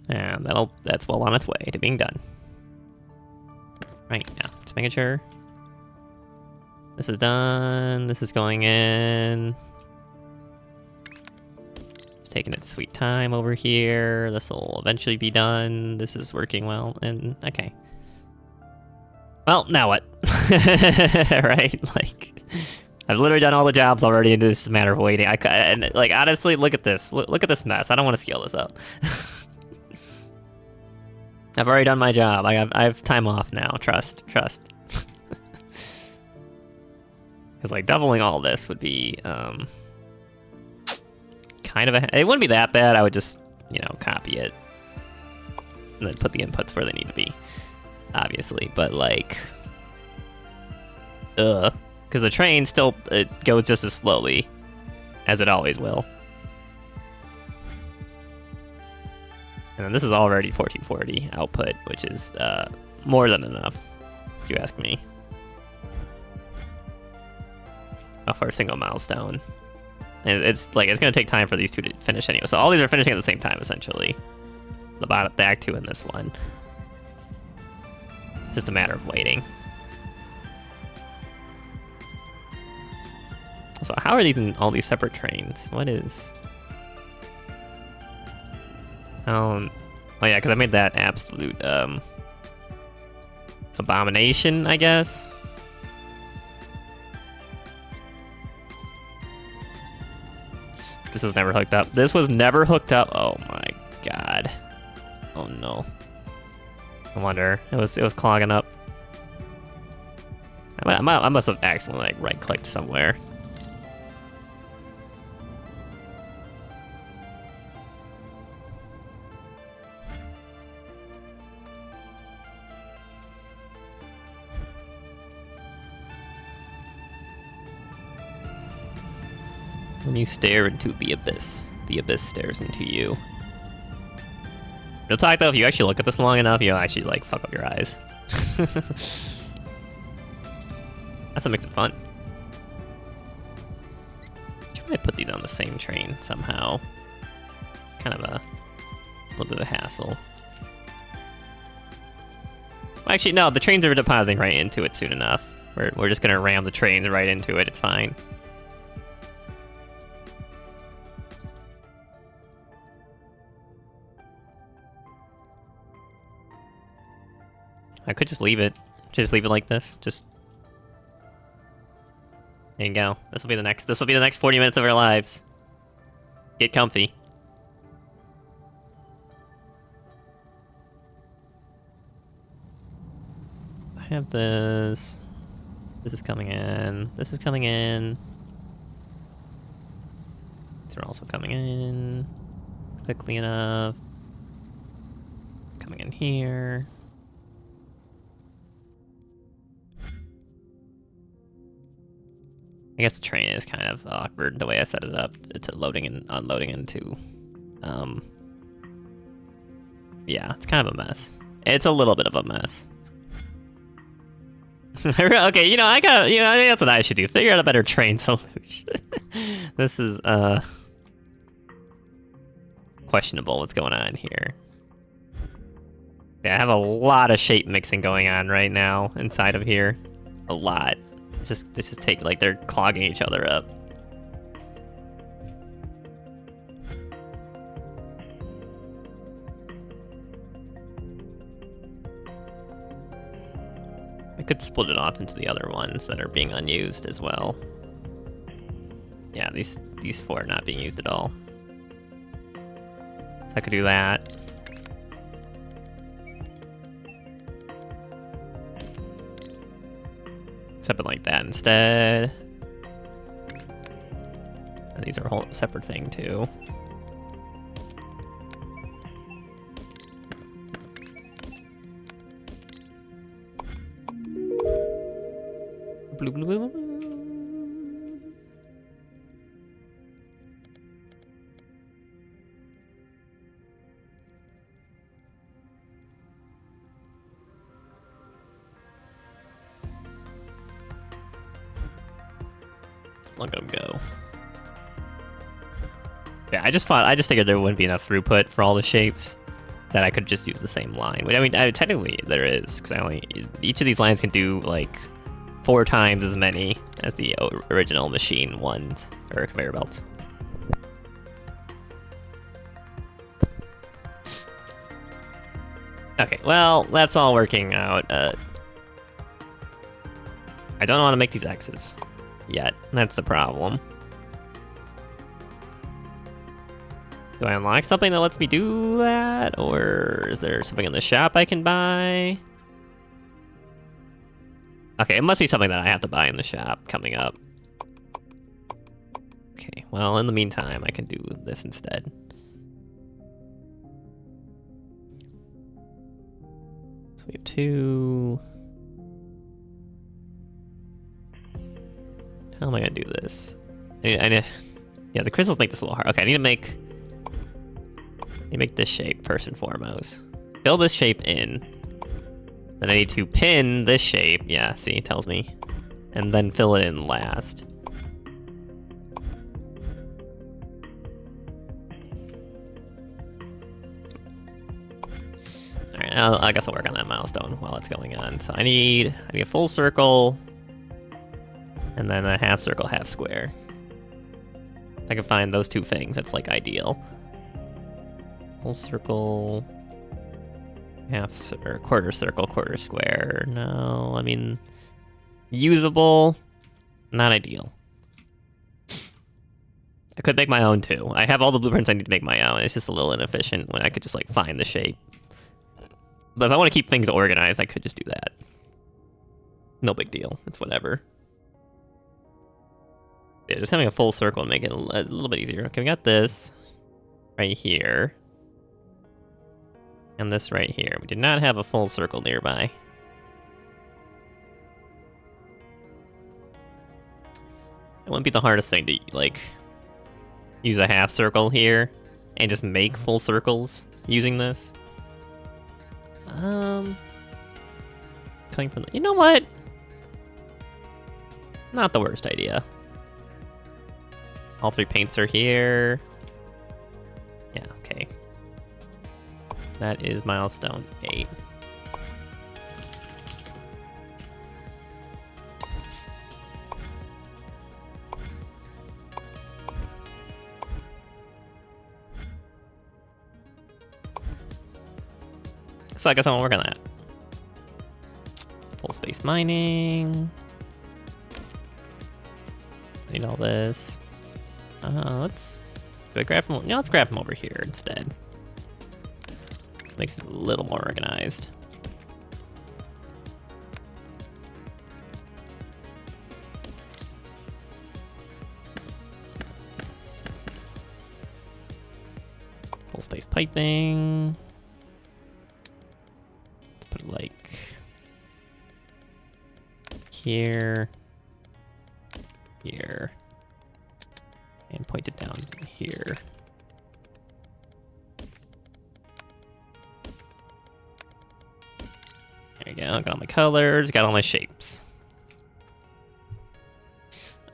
And that's well on its way to being done. Right, yeah, just making sure. This is done, this is going in. It's taking its sweet time over here. This will eventually be done. This is working well, and okay. Well, now what? Right, like, I've literally done all the jobs already, and it's just a matter of waiting. And like, honestly, look at this. Look at this mess. I don't want to scale this up. I've already done my job. I have time off now. Trust. Because like doubling all this would be kind of it wouldn't be that bad. I would just, you know, copy it and then put the inputs where they need to be, obviously. But like, because the train still it goes just as slowly as it always will. And then this is already 1440 output, which is more than enough, if you ask me. For a single milestone. And it's like, it's gonna take time for these two to finish anyway. So all these are finishing at the same time, essentially. The back two and this one. It's just a matter of waiting. So how are these in all these separate trains? What is... oh yeah, because I made that absolute abomination, I guess. This was never hooked up. This was never hooked up. Oh my god. Oh no. I wonder. It was clogging up. I must have accidentally like right-clicked somewhere. When you stare into the abyss stares into you. Real talk though, if you actually look at this long enough, you'll actually like fuck up your eyes. That's what makes it fun. Should I put these on the same train somehow? Kind of a little bit of a hassle. Well, actually, no, the trains are depositing right into it soon enough. We're just gonna ram the trains right into it, it's fine. I could just leave it. Just leave it like this. Just there you go. This will be the next 40 minutes of our lives. Get comfy. I have this. This is coming in. This is coming in. These are also coming in quickly enough. Coming in here. I guess the train is kind of awkward the way I set it up to loading and unloading into. Yeah, it's kind of a mess. It's a little bit of a mess. Okay, you know, I think that's what I should do. Figure out a better train solution. This is, questionable what's going on here. Yeah, I have a lot of shape mixing going on right now inside of here. A lot. It's just take, like, they're clogging each other up. I could split it off into the other ones that are being unused as well. Yeah, these four are not being used at all. So I could do that. Something like that instead. And these are a whole separate thing too. Blue, blue, blue, blue. Look at him go. Yeah, I just figured there wouldn't be enough throughput for all the shapes that I could just use the same line. I mean, technically there is, because each of these lines can do like 4 times as many as the original machine ones, or conveyor belts. Okay, well, that's all working out. I don't want to make these X's yet. That's the problem. Do I unlock something that lets me do that? Or is there something in the shop I can buy? Okay, it must be something that I have to buy in the shop coming up. Okay, well, in the meantime, I can do this instead. So we have 2... How am I gonna do this? Yeah, the crystals make this a little hard. Okay, I need to make this shape first and foremost. Fill this shape in. Then I need to pin this shape. Yeah, see, it tells me. And then fill it in last. Alright, I guess I'll work on that milestone while it's going on. So I need a full circle. And then a half circle, half square. If I can find those 2 things, that's like ideal. Full circle, or quarter circle, quarter square. No, I mean, usable, not ideal. I could make my own too. I have all the blueprints I need to make my own. It's just a little inefficient when I could just like find the shape. But if I want to keep things organized, I could just do that. No big deal. It's whatever. Yeah, just having a full circle and make it a little bit easier. Okay, we got this right here. And this right here. We did not have a full circle nearby. It wouldn't be the hardest thing to, like, use a half circle here and just make full circles using this. Coming from the... You know what? Not the worst idea. All 3 paints are here. Yeah, okay. That is milestone 8. So I guess I'm gonna work on that. Full space mining. Need all this. Do I grab them? Yeah, let's grab them over here instead. Makes it a little more organized. Full space piping. Let's put it like here, here, and point it down here. There you go, got all my colors, got all my shapes.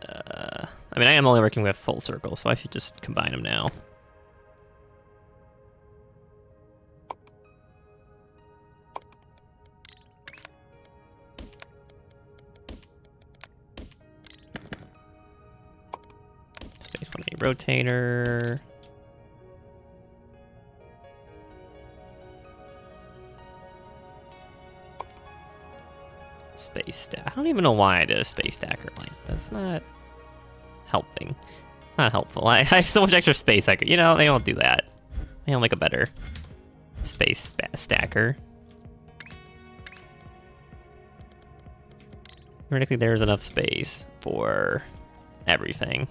I mean, I am only working with full circle, so I should just combine them now. Space 180 rotator. Space stack. I don't even know why I did a space stacker. Like, that's not helping. Not helpful. I have so much extra space. I could, you know, they don't do that. They don't make a better space stacker. Theoretically, there's enough space for everything.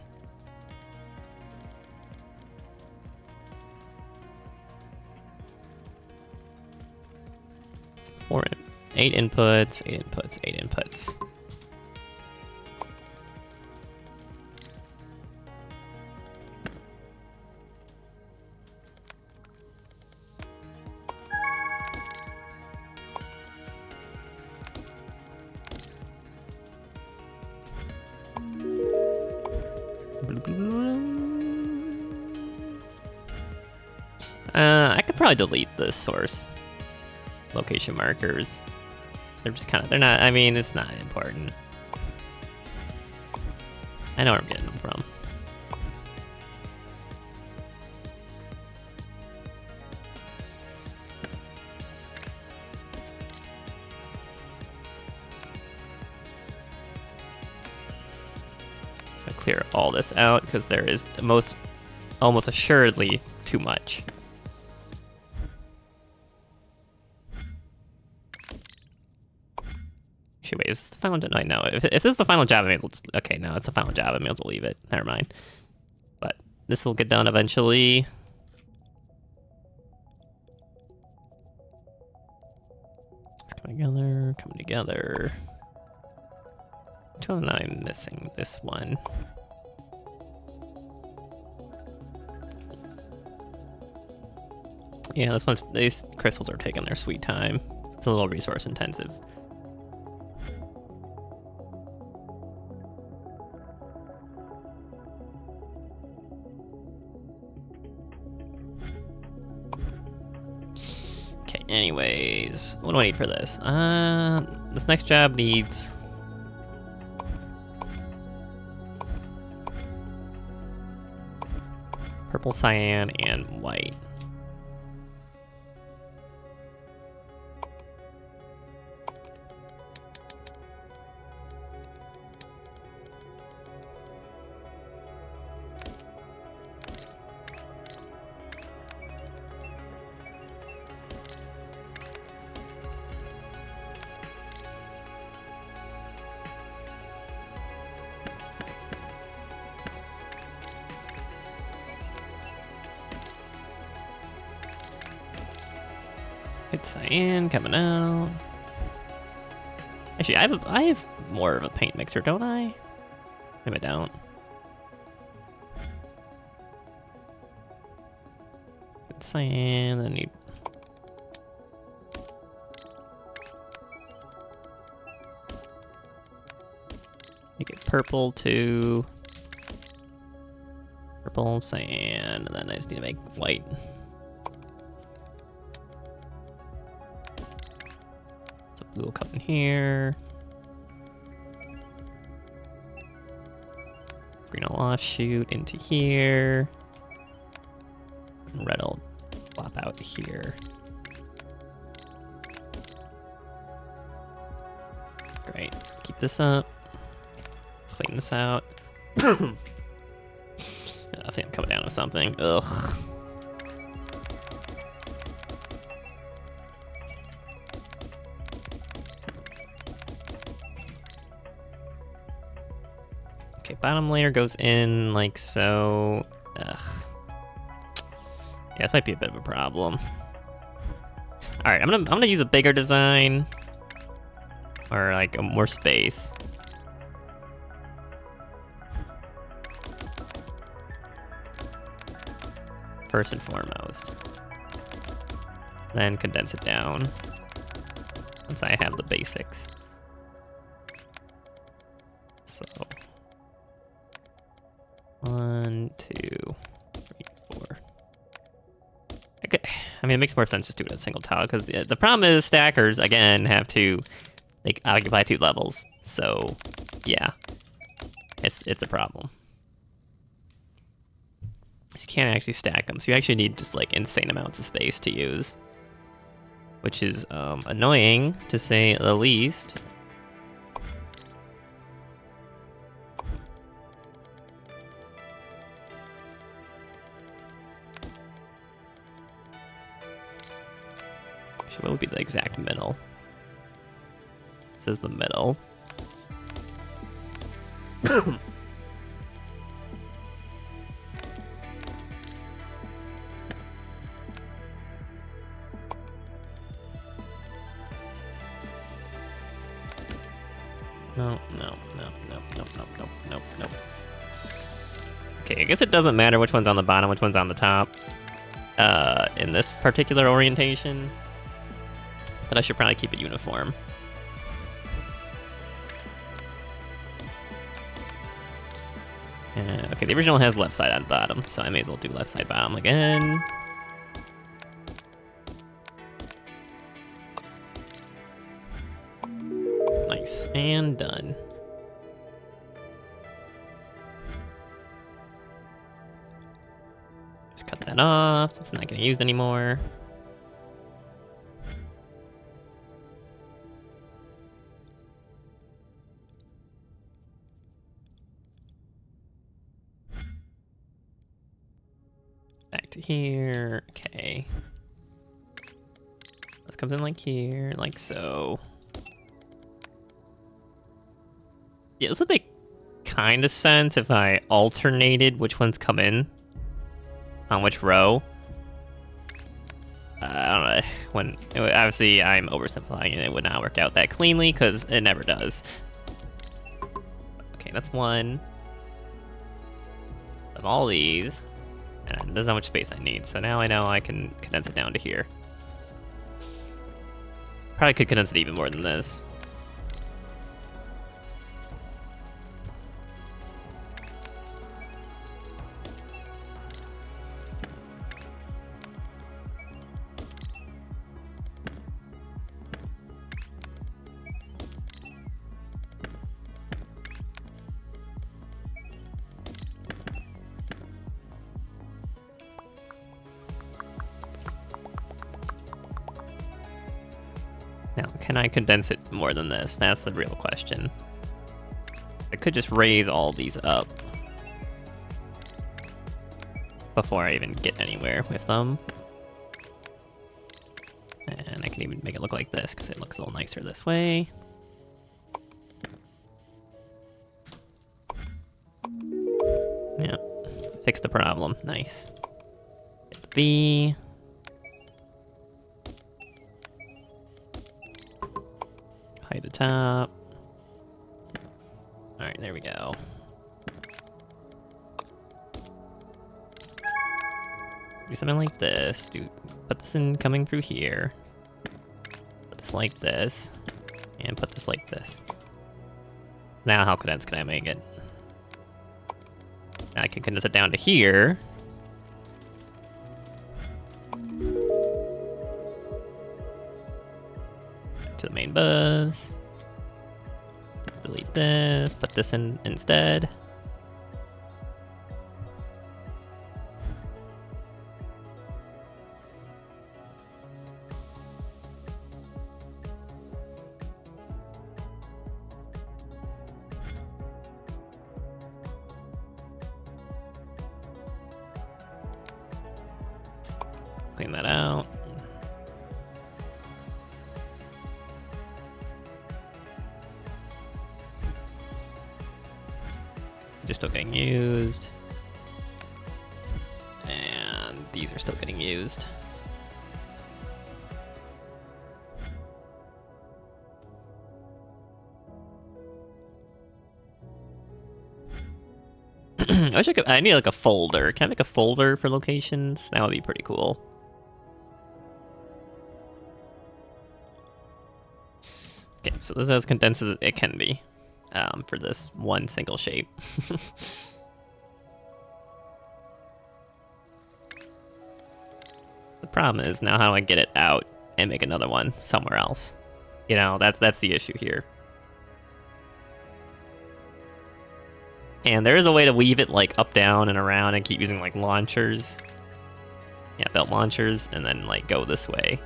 For it. 8 inputs, 8 inputs, 8 inputs. I could probably delete the source location markers. They're just kind of, they're not, I mean, it's not important. I know where I'm getting them from. So clear all this out because there is almost assuredly too much. Wait, is this the final job? I know. If this is the final job, I may as well just... Okay, no, it's the final job. I may as well leave it. Never mind. But this will get done eventually. It's coming together, coming together. Which one am I missing? This one. Yeah, this one's... These crystals are taking their sweet time. It's a little resource intensive. Anyways, what do I need for this? This next job needs... purple, cyan, and white. Good cyan coming out. Actually, I have more of a paint mixer, don't I? Maybe I don't. Good cyan, then you... You get purple too. Purple, cyan, and then I just need to make white. Blue will come in here. Green will offshoot into here. And red will flop out here. Great. Keep this up. Clean this out. I think I'm coming down with something. Ugh. Okay, bottom layer goes in like so. Ugh. Yeah, this might be a bit of a problem. All right, I'm gonna use a bigger design or like a more space. First and foremost. Then condense it down once I have the basics. So 1, 2, 3, 4. Okay. I mean, it makes more sense just to do it as a single tile because the problem is stackers again have to like occupy 2 levels. So yeah, it's a problem. You can't actually stack them, so you actually need just like insane amounts of space to use, which is annoying to say the least. Actually, what would be the exact middle? This is the middle. No. Okay, I guess it doesn't matter which one's on the bottom, which one's on the top in this particular orientation, but I should probably keep it uniform. Okay, the original has left side on bottom, so I may as well do left side bottom again. Nice, and done. Just cut that off, so it's not getting used anymore. Back to here, okay. This comes in like here, like so. Yeah, this would make kind of sense if I alternated which ones come in on which row. I don't know, when, obviously I'm oversimplifying and it would not work out that cleanly because it never does. Okay, that's one of all these, and this is how much space I need. So now I know I can condense it down to here. Probably could condense it even more than this. Now, can I condense it more than this? That's the real question. I could just raise all these up before I even get anywhere with them. And I can even make it look like this because it looks a little nicer this way. Yeah, fix the problem. Nice. Hit V. Hide the top. All right, there we go. Do something like this. Put this in coming through here. Put this like this. And put this like this. Now how condensed can I make it? Now I can condense it down to here. To the main bus. Delete this, put this in instead. Clean that out. They're still getting used. And these are still getting used. I wish I could. I need like a folder. Can I make a folder for locations? That would be pretty cool. Okay, so this is as condensed as it can be. For this one single shape. The problem is now how do I get it out and make another one somewhere else? You know, that's the issue here. And there is a way to weave it like up, down, and around and keep using like launchers. Yeah, belt launchers, and then like go this way.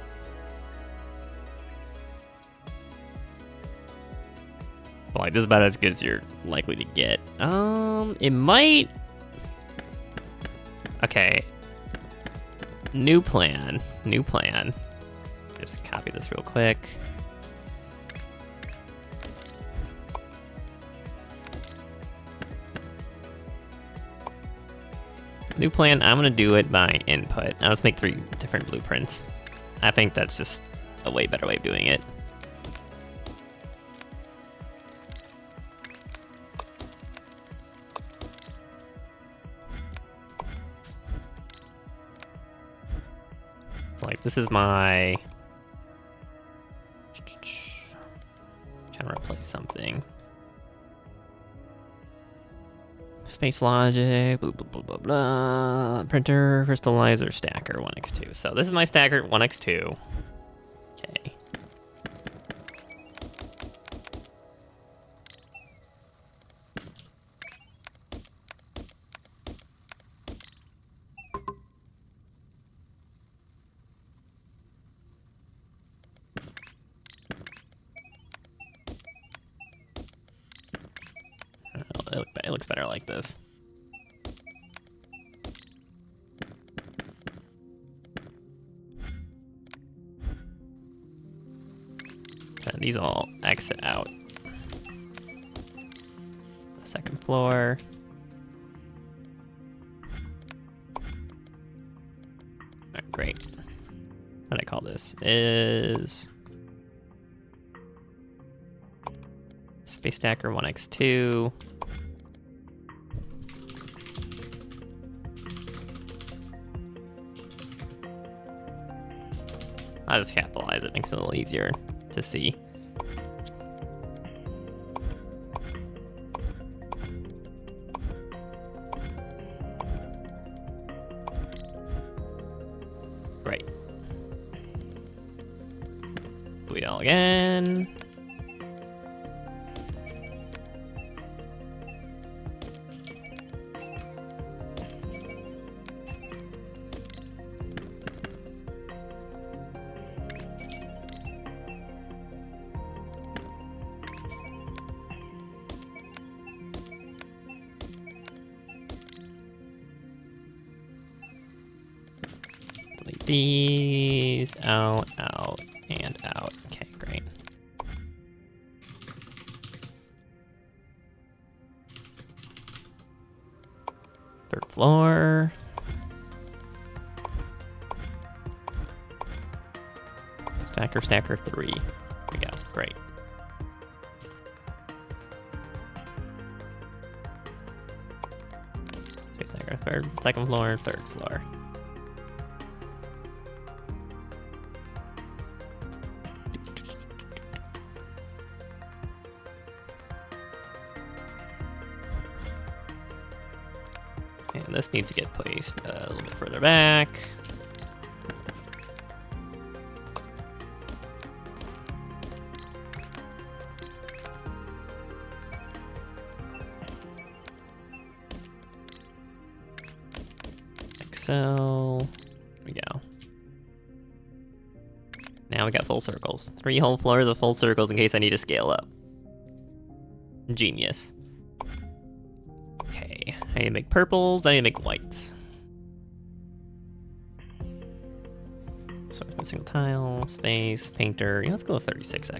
Like, this is about as good as you're likely to get. It might... Okay. New plan. New plan. Just copy this real quick. New plan, I'm gonna do it by input. Now let's make 3 different blueprints. I think that's just a way better way of doing it. Like, this is my... Trying to replace something. Space logic, blah, blah, blah, blah, blah. Printer, crystallizer, stacker, 1x2. So this is my stacker, 1x2. Okay. It looks better like this. And these all exit out. Second floor. Alright, great. What do I call this? Is Space Stacker 1x2. I'll just capitalize it, makes it a little easier to see. Great. Do it all again. These out, out, and out. Okay, great. Third floor. Stacker, stacker 3. There we go, great. Space stacker, second floor, third floor. And this needs to get placed a little bit further back. Like so. There we go. Now we got full circles. 3 whole floors of full circles in case I need to scale up. Genius. I need to make purples, I need to make whites. So a single tile, space, painter. You know, let's go with 36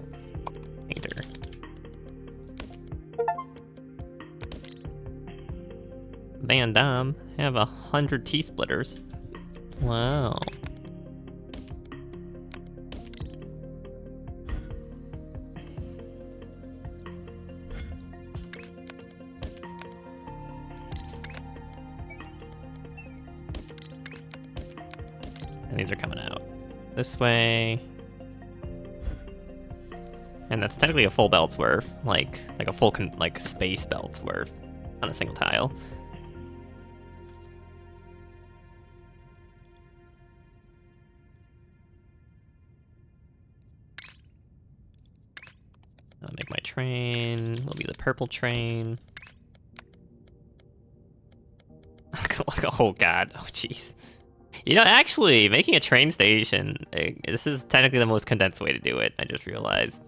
painter. Van Damme, have 100 T-splitters. Wow. And these are coming out this way. And that's technically a full belt's worth, like a full space belt's worth on a single tile. I'll make my train, will be the purple train. Oh god, oh jeez. You know, actually, making a train station, this is technically the most condensed way to do it, I just realized.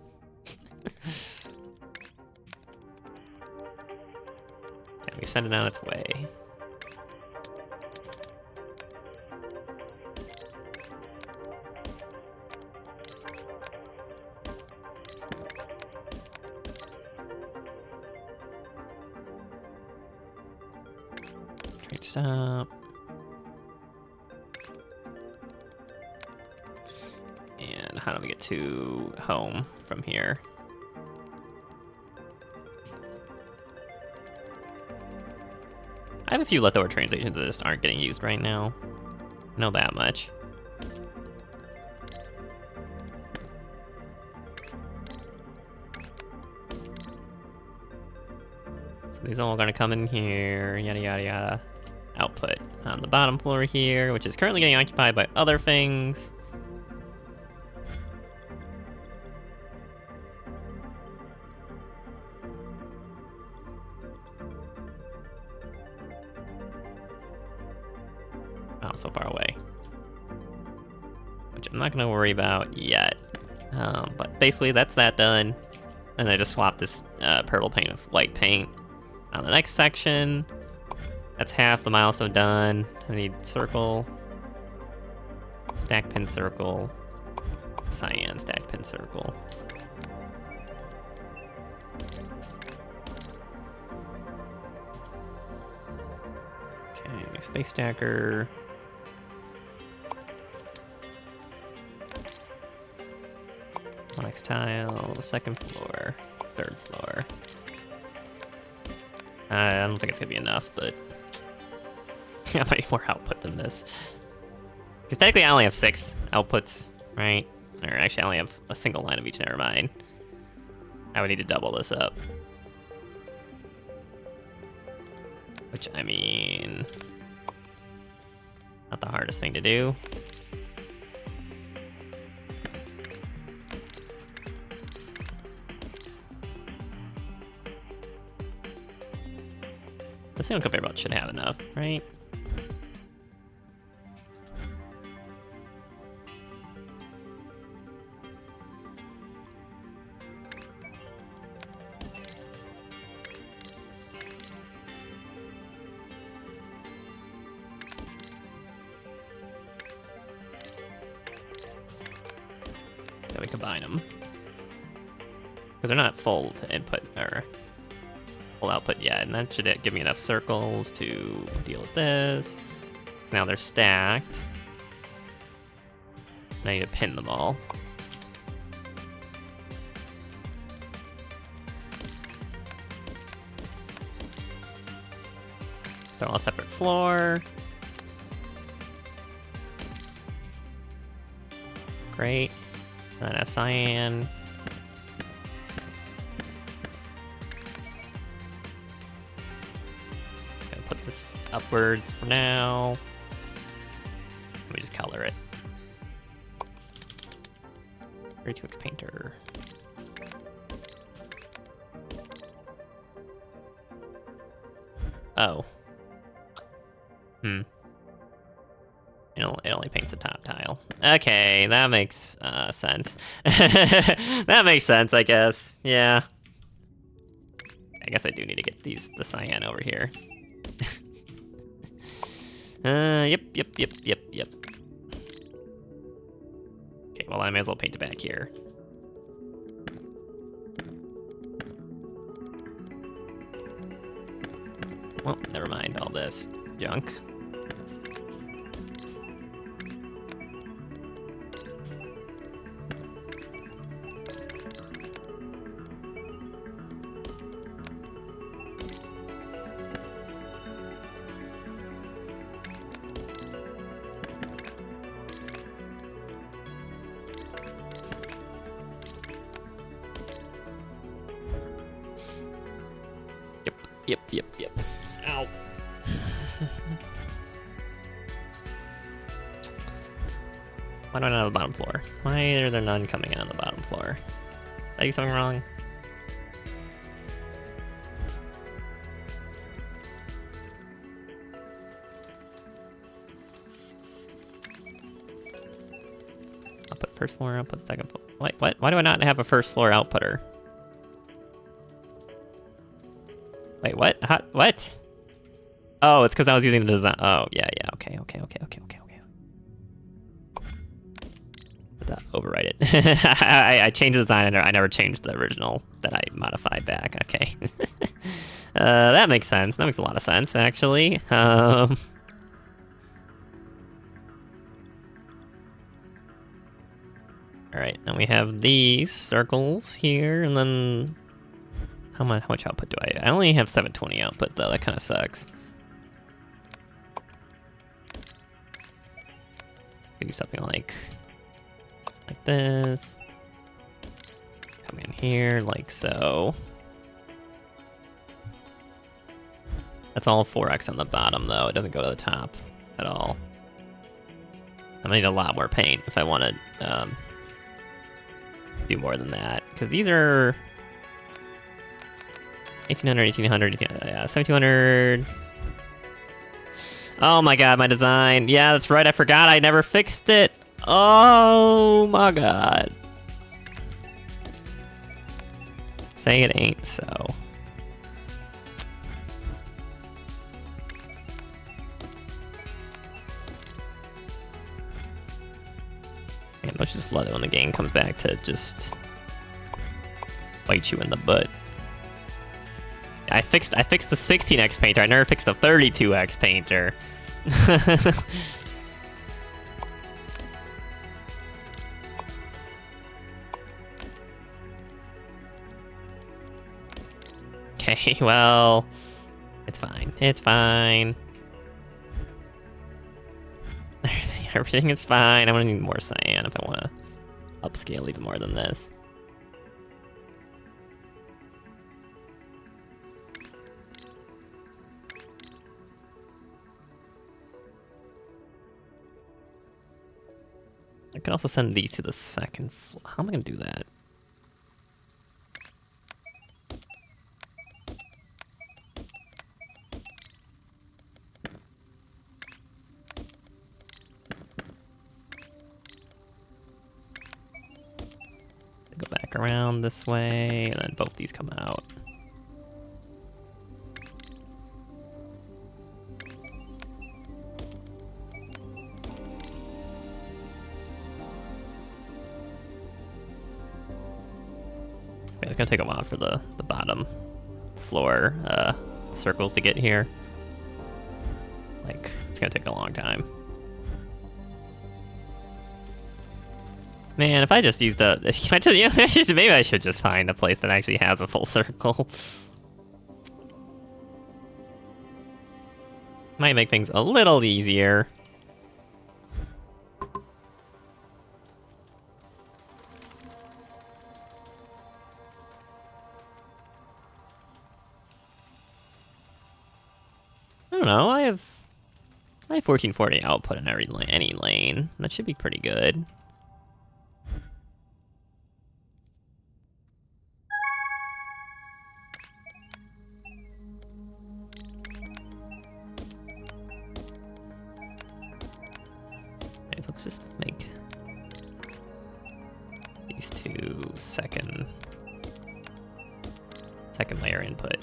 Okay, we send it on its way. Train stop. And how do we get to home from here? I have a few leftover train stations that just aren't getting used right now. I know that much. So these are all gonna come in here, yada yada yada. Output on the bottom floor here, which is currently getting occupied by other things. Oh, so far away. Which I'm not gonna worry about yet. But basically that's that done. And I just swapped this purple paint with white paint. On the next section, that's half the milestone done. I need circle, stack pin circle, cyan stack pin circle. Okay, space stacker. Next tile, second floor, third floor. I don't think it's gonna be enough, but I might need more output than this. Because technically I only have 6 outputs, right? Or actually I only have a single line of each, never mind. I would need to double this up. Which, I mean, not the hardest thing to do. The single conveyor belt should have enough, right? Then we combine them. Because they're not full to input, or full output yet, and that should give me enough circles to deal with this. Now they're stacked. Now I need to pin them all. They're all a separate floor. Great. And then a cyan. Put this upwards for now. Let me just color it. 32x painter. Oh. It only paints the top tile. Okay, that makes sense. That makes sense, I guess. Yeah. I guess I do need to get the cyan over here. Yep. Okay, well, I may as well paint it back here. Well, never mind all this junk. Yep. Ow. Why do I not have a bottom floor? Why are there none coming in on the bottom floor? Did I do something wrong? I'll put first floor, I'll put second floor. What? Why do I not have a first floor outputter? Wait, what? What? Oh, it's because I was using the design. Oh, yeah. Okay. Overwrite it. I changed the design, and I never changed the original that I modified back. Okay. That makes sense. That makes a lot of sense, actually. All right, now we have these circles here, and then how much output do I? I only have 720 output though. That kind of sucks. Do something like this. Come in here like so. That's all 4x on the bottom, though. It doesn't go to the top at all. I'm gonna need a lot more paint if I want to do more than that. Because these are 1800, 1800, yeah, 1700. Oh my god, my design. Yeah, that's right. I forgot. I never fixed it. Oh my god. Say it ain't so. Man, let's just love it when the game comes back to just bite you in the butt. I fixed the 16x painter. I never fixed the 32x painter. Okay, well, it's fine. It's fine. Everything is fine. I'm gonna need more cyan if I want to upscale even more than this. I can also send these to the second floor. How am I gonna do that? Go back around this way, and then both these come out. Okay, it's gonna take a while for the bottom floor circles to get here. Like, it's gonna take a long time. Man, if I just use the, maybe I should just find a place that actually has a full circle. Might make things a little easier. I don't know. I have 1440 output in any lane. That should be pretty good. Let's just make these two second layer input.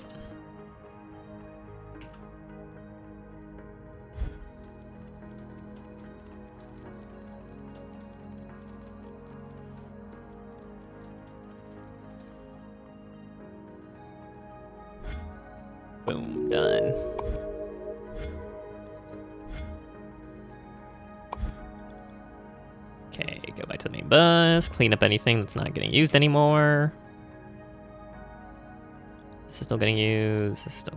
Boom, done. Okay, go back to the main bus, clean up anything that's not getting used anymore. This is still getting used, this is still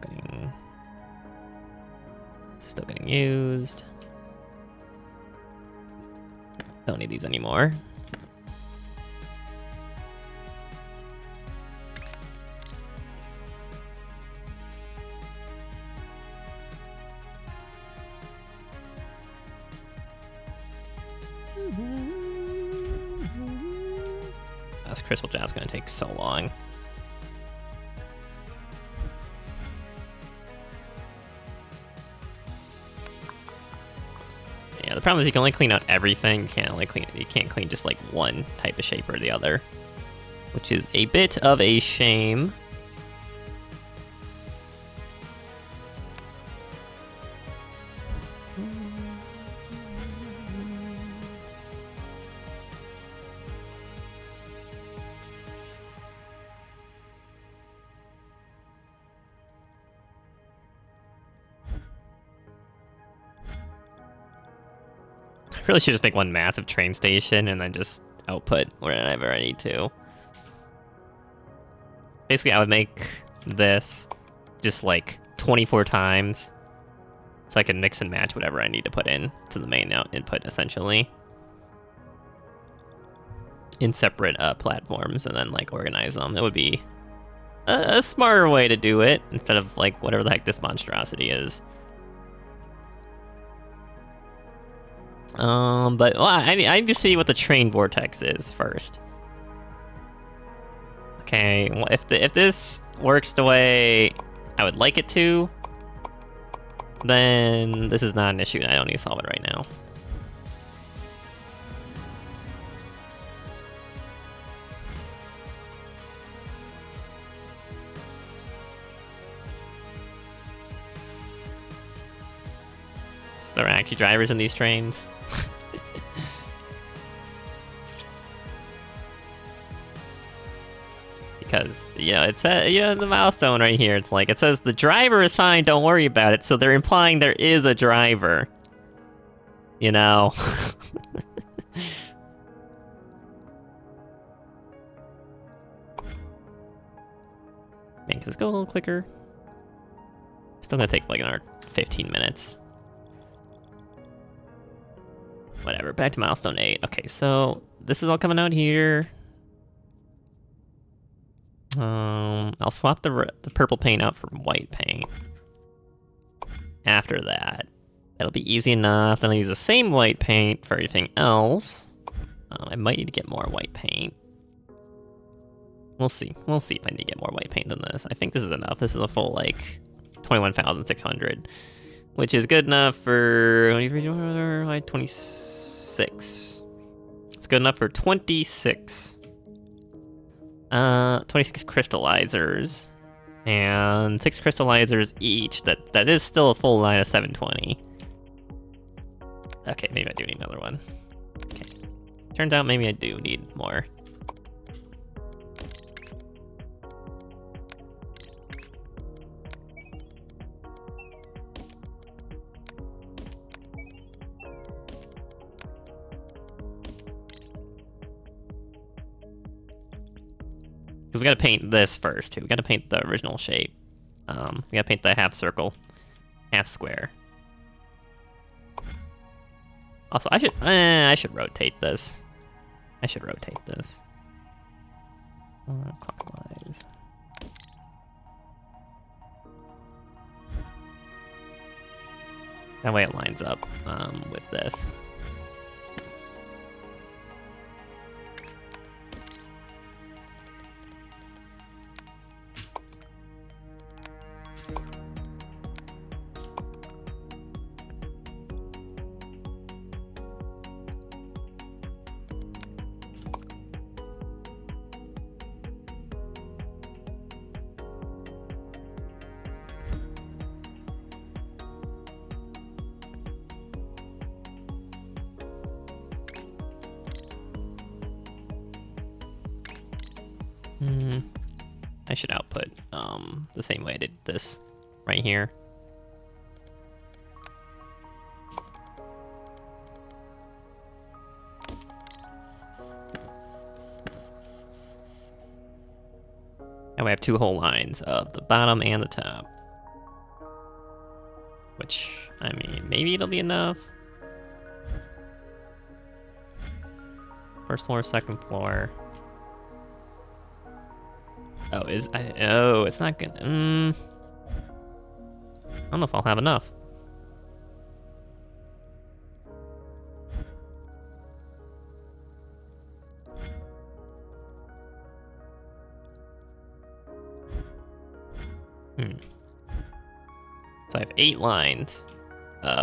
getting used. Don't need these anymore. This crystal job's gonna take so long. Yeah, the problem is you can only clean out everything. You can't clean just like one type of shape or the other, which is a bit of a shame. I really should just make one massive train station and then just output whenever I need to. Basically, I would make this just like 24 times so I can mix and match whatever I need to put in to the main input, essentially. In separate platforms, and then like organize them. It would be a smarter way to do it instead of like whatever the heck this monstrosity is. But well, I need to see what the train vortex is first. Okay, well, if this works the way I would like it to, then this is not an issue and I don't need to solve it right now. So there are actually drivers in these trains. Because, you know, it says, you know, the milestone right here, it's like, it says the driver is fine, don't worry about it. So they're implying there is a driver. You know? Man, can this go a little quicker? Still gonna take like another 15 minutes. Whatever, back to milestone 8. Okay, so this is all coming out here. I'll swap the purple paint out for white paint. After that, that'll be easy enough. Then I'll use the same white paint for everything else. I might need to get more white paint. We'll see. We'll see if I need to get more white paint than this. I think this is enough. This is a full, like, 21,600. Which is good enough for... 26. It's good enough for 26. 26 crystallizers. And 6 crystallizers each. That is still a full line of 720. Okay, maybe I do need another one. Okay. Turns out maybe I do need more. Because we gotta paint this first, too. We gotta paint the original shape. We gotta paint the half circle, half square. Also, I should rotate this. I should rotate this. Clockwise. That way it lines up with this. I should output the same way I did this right here. And we have 2 whole lines of the bottom and the top. Which, I mean, maybe it'll be enough. First floor, second floor. Oh, it's not good. I don't know if I'll have enough. So I have 8 lines,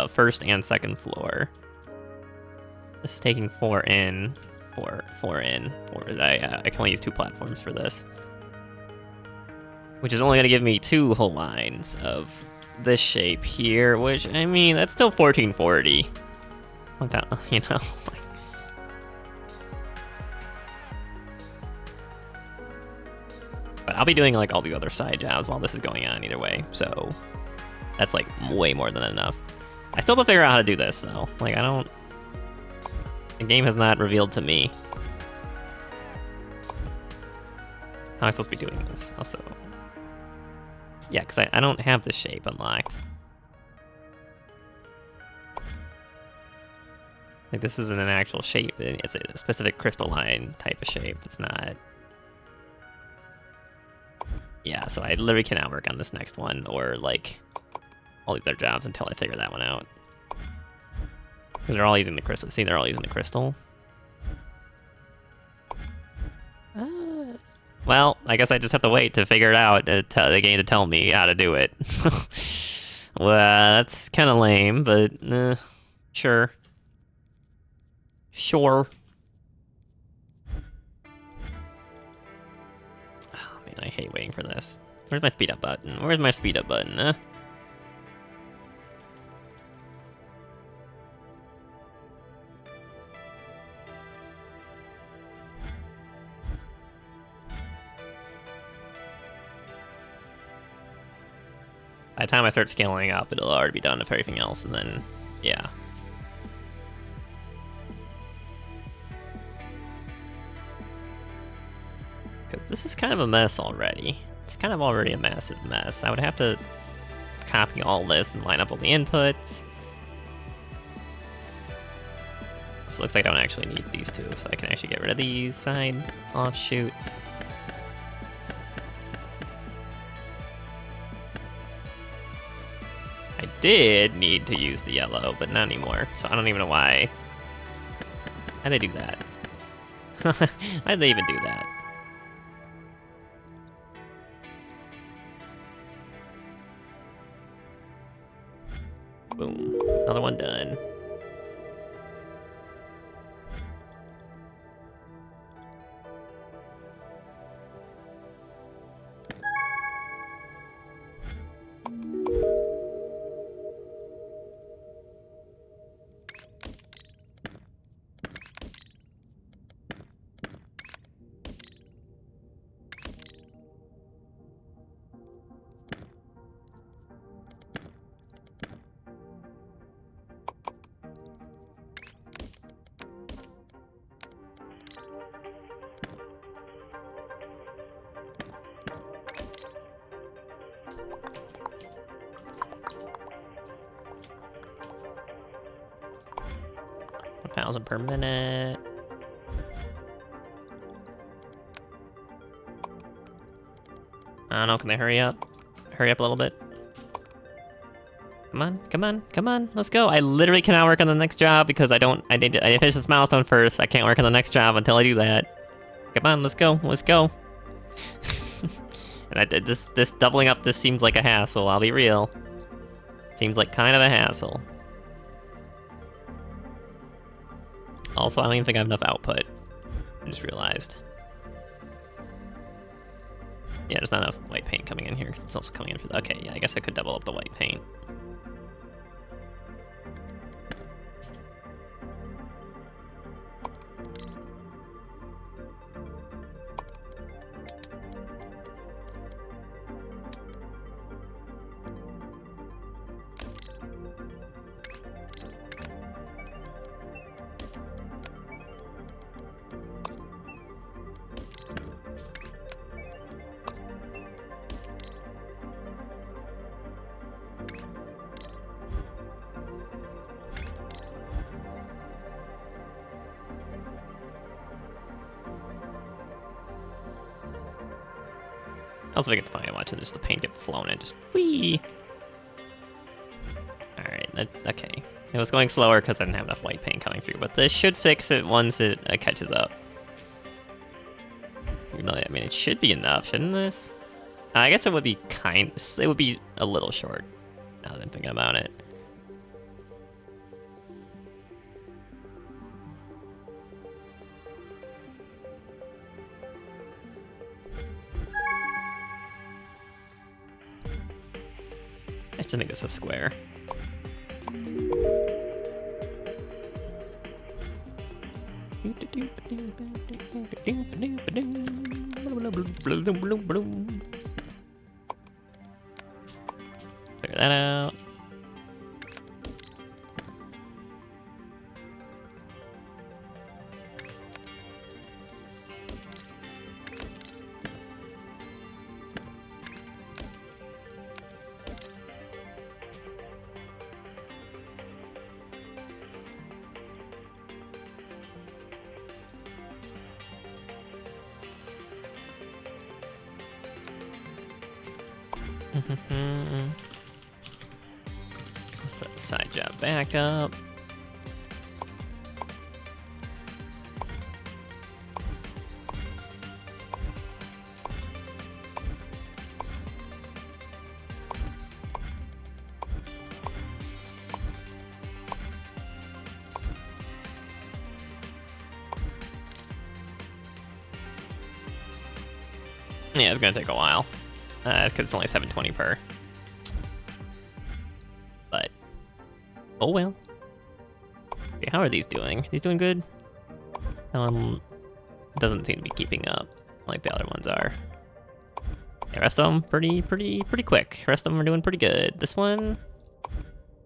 first and second floor. This is taking 4 in, 4 in. I can only use 2 platforms for this. Which is only going to give me 2 whole lines of this shape here, which, I mean, that's still 1440. You know? But I'll be doing, like, all the other side jobs while this is going on either way, so that's, like, way more than enough. I still have to figure out how to do this, though. Like, the game has not revealed to me how I'm supposed to be doing this, also. Yeah, because I don't have the shape unlocked. Like, this isn't an actual shape. It's a specific crystalline type of shape. It's not... Yeah, so I literally cannot work on this next one or like all these other jobs until I figure that one out. Because they're all using the crystal. See, they're all using the crystal. Well, I guess I just have to wait to figure it out. The game to tell me how to do it. Well, that's kind of lame, but sure. Sure. Oh man, I hate waiting for this. Where's my speed up button? Where's my speed up button? By the time I start scaling up, it'll already be done with everything else, and then, yeah. Because this is kind of a mess already. It's kind of already a massive mess. I would have to copy all this and line up all the inputs. So it looks like I don't actually need these two, so I can actually get rid of these side offshoots. I did need to use the yellow, but not anymore, so I don't even know why. Why'd they do that? Why'd they even do that? Boom. Another one done. $1,000 per minute. I don't know, can they hurry up? Hurry up a little bit. Come on, come on, come on, let's go. I literally cannot work on the next job because I need to finish this milestone first. I can't work on the next job until I do that. Come on, let's go, let's go. And this doubling up, this seems like a hassle, I'll be real. Seems like kind of a hassle. Also, I don't even think I have enough output. I just realized. Yeah, there's not enough white paint coming in here because it's also coming in for the... Okay, yeah, I guess I could double up the white paint. I also think it's funny watching just the paint get flown in, just whee! Alright, okay. It was going slower because I didn't have enough white paint coming through, but this should fix it once it catches up. Even though, I mean, it should be enough, shouldn't this? I guess it would be it would be a little short, now that I'm thinking about it. I just think it's a square. Figure that out. Set the side jab back up. Yeah, it's gonna take a while, because it's only 720 per. But, oh well. Okay, how are these doing? Are these doing good? Doesn't seem to be keeping up like the other ones are. The rest of them pretty quick. The rest of them are doing pretty good. This one,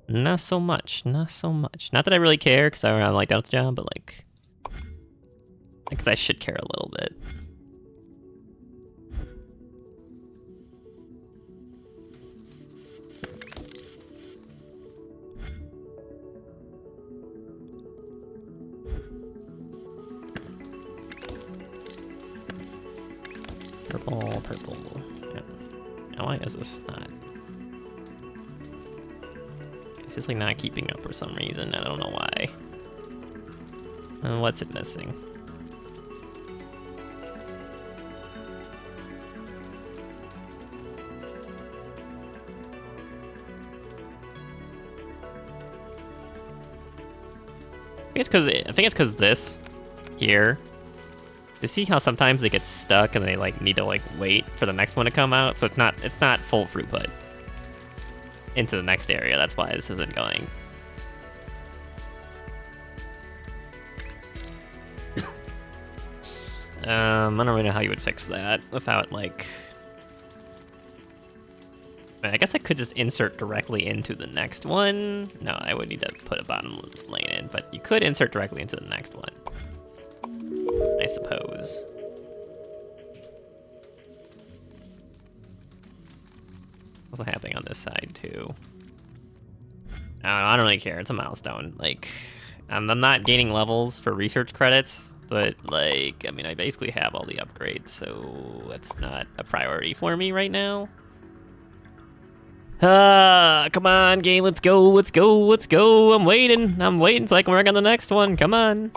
not so much, not so much. Not that I really care, because I'm like, that's the job, but like, because I should care a little bit. Purple. Yep. Now why is this not? It's just like not keeping up for some reason. I don't know why. What's it missing? I think it's because this here. You see how sometimes they get stuck and they like need to like wait for the next one to come out, so it's not full throughput into the next area. That's why this isn't going. I don't really know how you would fix that without like. I guess I could just insert directly into the next one. No, I would need to put a bottom lane in, but you could insert directly into the next one, I suppose. What's happening on this side too? I don't really care. It's a milestone. Like, I'm not gaining levels for research credits, but like, I mean, I basically have all the upgrades, so that's not a priority for me right now. Come on, game. Let's go. I'm waiting so I can work on the next one. Come on.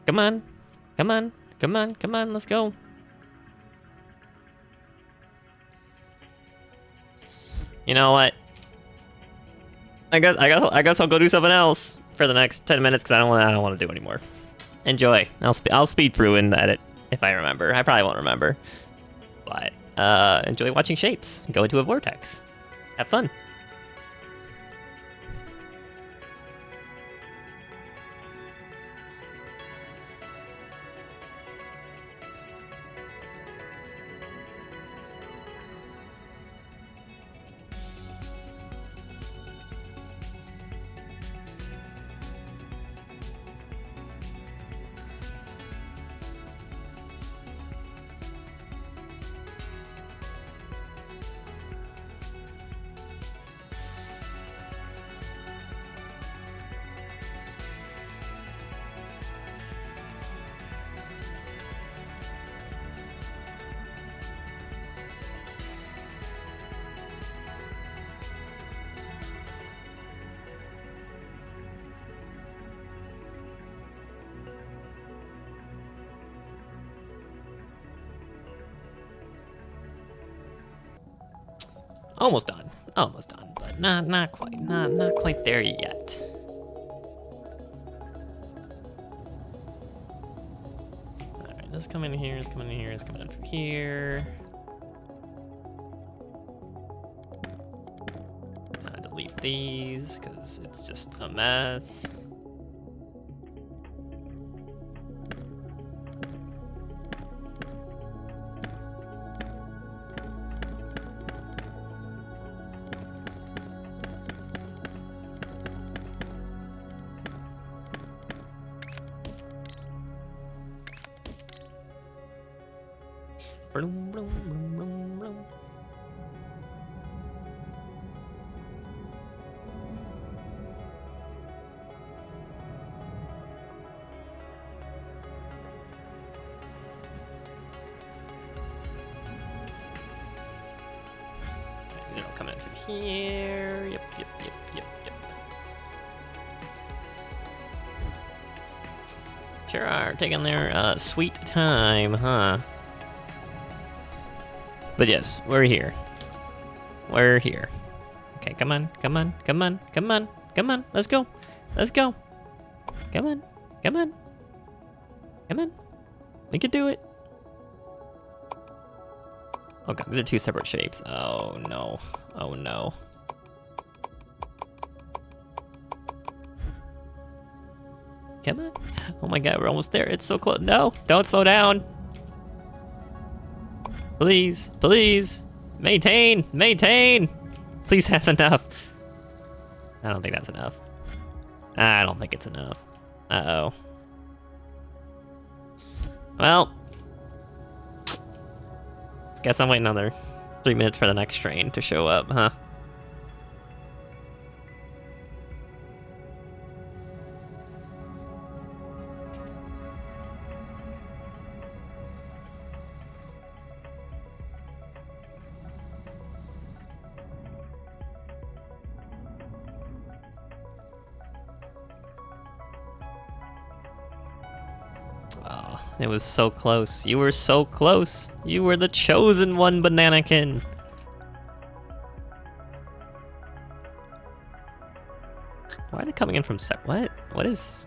Come on, let's go. You know what? I guess I'll go do something else for the next 10 minutes because I don't want to do anymore. Enjoy. I'll speed through and edit if I remember. I probably won't remember. But enjoy watching shapes. Go into a vortex. Have fun. Almost done, but not quite there yet. All right, this is coming in here, it's coming in here, it's coming in from here. Delete these because it's just a mess. Brum, brum, brum, brum, brum. It'll come in through here. Yep. Sure are taking their sweet time, huh? But yes, we're here. We're here. Okay, come on. Let's go. Come on. We can do it. Oh god, these are two separate shapes. Oh no. Come on. Oh my god, we're almost there. It's so close. No, don't slow down. Please. Maintain. Please have enough. I don't think that's enough. I don't think it's enough. Uh-oh. Well. Guess I'm waiting another 3 minutes for the next train to show up, huh? It was so close. You were so close. You were the chosen one, Bananakin. Why are they coming in from what? What is...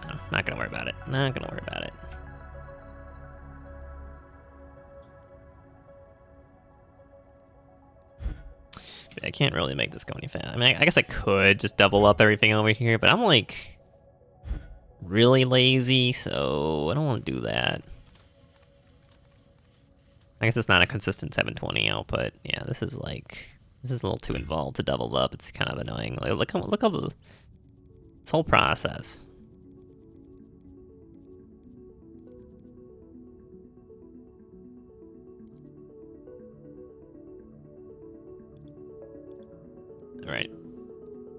Oh, not gonna worry about it. I can't really make this go any fast. I mean, I guess I could just double up everything over here, but I'm like... really lazy, so I don't want to do that. I guess it's not a consistent 720 output. Yeah, this is a little too involved to double up. It's kind of annoying. Like, look how this whole process. All right,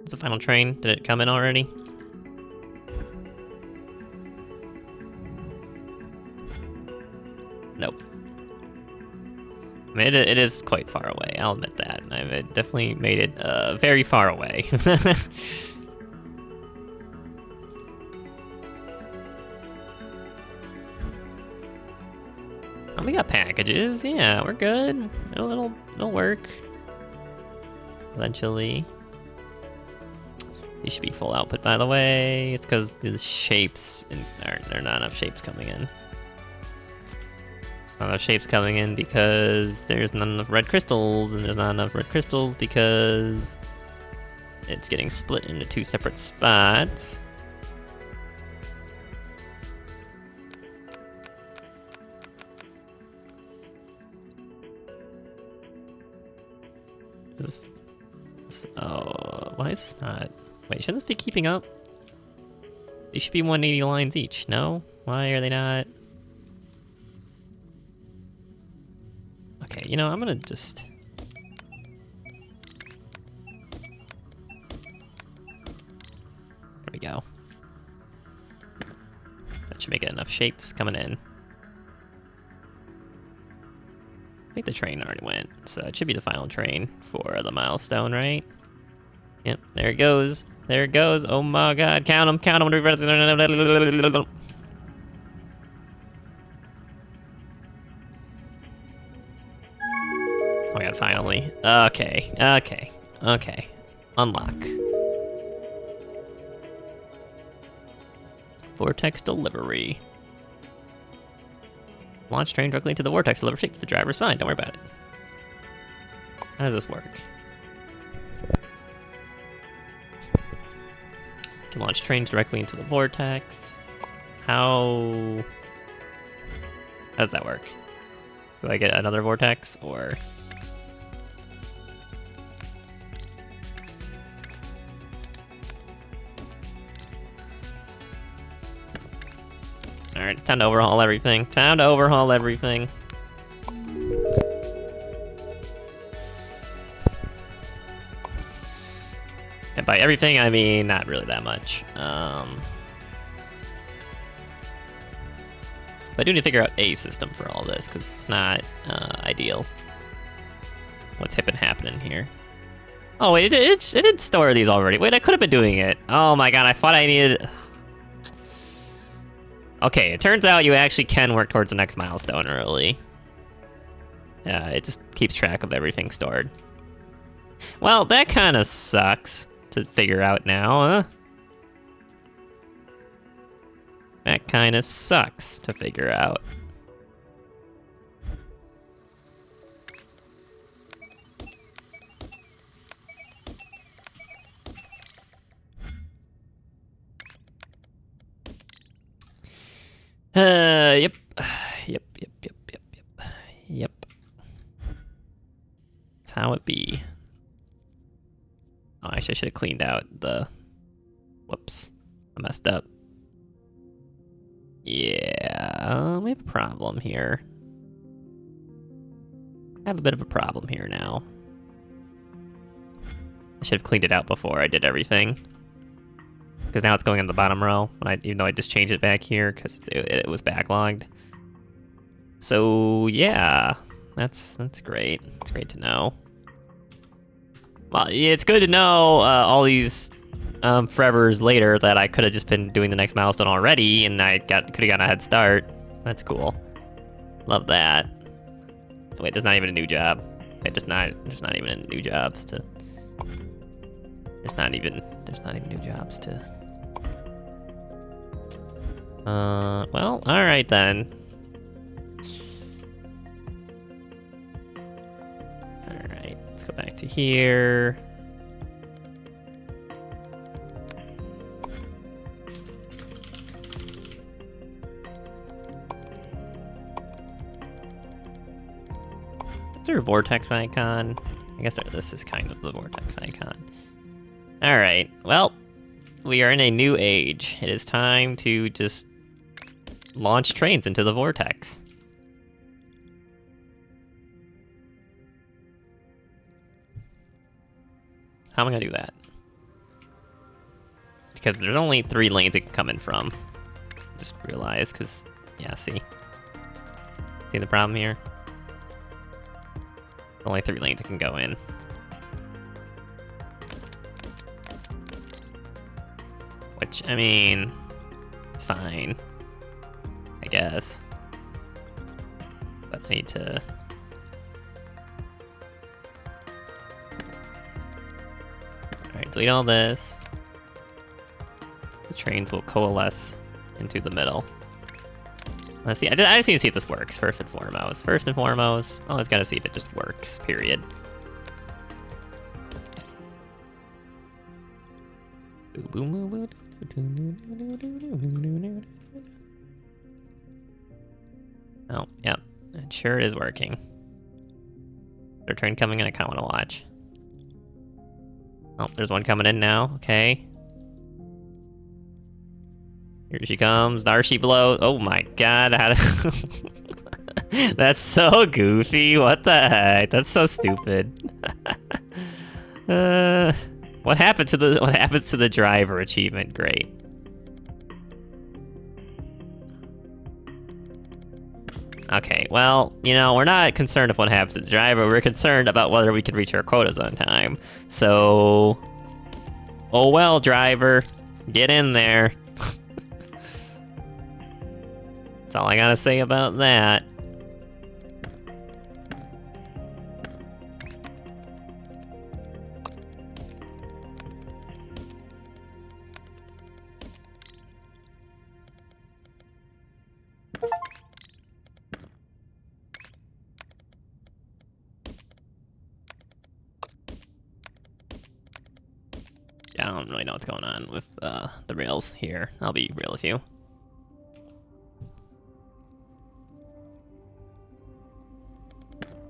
it's the final train. Did it come in already? Nope. I mean, it is quite far away, I'll admit that. I've definitely made it very far away. Oh, we got packages, yeah, we're good. It'll work. Eventually. These should be full output, by the way. It's because the shapes, there are not enough shapes coming in. Not enough shapes coming in because there's not enough red crystals, and there's not enough red crystals because it's getting split into two separate spots. Oh, why is this not? Wait, shouldn't this be keeping up? These should be 180 lines each, no? Why are they not? Okay, you know, I'm gonna just... There we go. That should make it enough shapes coming in. I think the train already went, so it should be the final train for the milestone, right? Yep, there it goes. There it goes. Oh my god, count them, count them. Oh my god, finally. Okay. Unlock. Vortex delivery. Launch train directly into the vortex, deliver shapes. The driver's fine, don't worry about it. How does this work? Can launch trains directly into the vortex. How does that work? Do I get another vortex, or? Alright, time to overhaul everything. And by everything, I mean not really that much. But I do need to figure out a system for all this, because it's not ideal. What's been happening here? Oh, wait, it did store these already. Wait, I could have been doing it. Oh my god, I thought I needed... Okay, it turns out you actually can work towards the next milestone early. Yeah, it just keeps track of everything stored. Well, that kind of sucks to figure out now, huh? That kind of sucks to figure out. Yep. Yep. That's how it be. Oh, actually, I should have cleaned out the... Whoops. I messed up. Yeah, we have a problem here. I have a bit of a problem here now. I should have cleaned it out before I did everything. Because now it's going in the bottom row, even though I just changed it back here because it was backlogged. So yeah, that's great. It's great to know. Well, yeah, it's good to know all these forevers later that I could have just been doing the next milestone already, and I could have gotten a head start. That's cool. Love that. Wait, there's not even a new job. Wait, there's not even a new jobs to. There's not even new jobs to. Well, all right then. All right, let's go back to here. Is there a vortex icon? I guess this is kind of the vortex icon. All right, well, we are in a new age. It is time to just launch trains into the vortex. How am I gonna do that? Because there's only 3 lanes it can come in from. Just realized, because, yeah, see the problem here? Only 3 lanes it can go in. Which, I mean, it's fine, I guess. But I need to... Alright, delete all this. The trains will coalesce into the middle. Let's see, I just need to see if this works, first and foremost. First and foremost, I just gotta see if it just works, period. Oh, yep. It sure is working. There's a train coming in, I kinda wanna watch. Oh, there's one coming in now, okay. Here she comes, there she blows. Oh my god, That's so goofy, what the heck? That's so stupid. What happens to the driver achievement? Great. Okay, well, you know, we're not concerned with what happens to the driver, we're concerned about whether we can reach our quotas on time. So, oh well, driver, get in there. That's all I gotta say about that. Yeah, I don't really know what's going on with the rails here. I'll be real with you.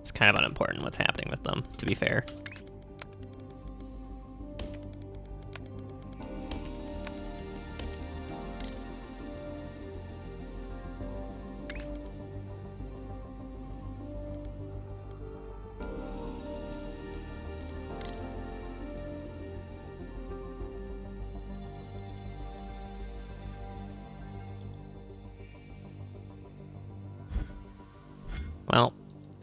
It's kind of unimportant what's happening with them, to be fair.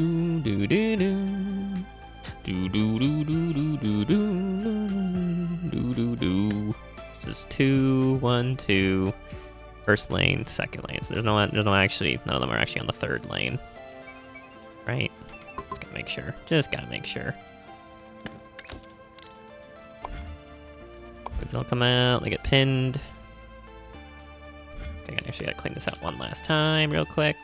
do do do do. Do do do do do do do do do. This is 2, 1, 2. First lane, second lane. So there's no actually, none of them are actually on the third lane. Right? Just gotta make sure. Just gotta make sure. They'll come out, they get pinned. I think I actually gotta clean this out one last time, real quick.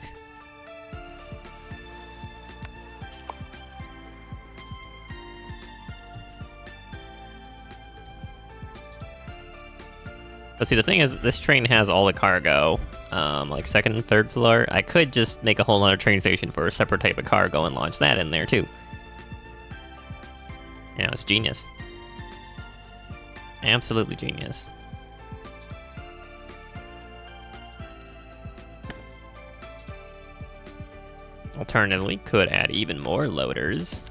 But see, the thing is, this train has all the cargo, like second and third floor. I could just make a whole other train station for a separate type of cargo and launch that in there, too. You know, it's genius. Absolutely genius. Alternatively, could add even more loaders.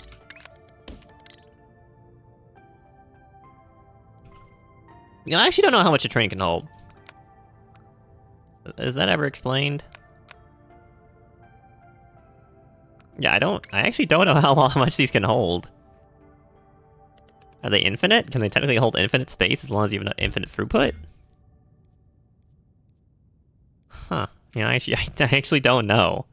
You know, I actually don't know how much a train can hold. Is that ever explained? Yeah, I actually don't know how much these can hold. Are they infinite? Can they technically hold infinite space as long as you have infinite throughput? Huh. Yeah, I actually don't know.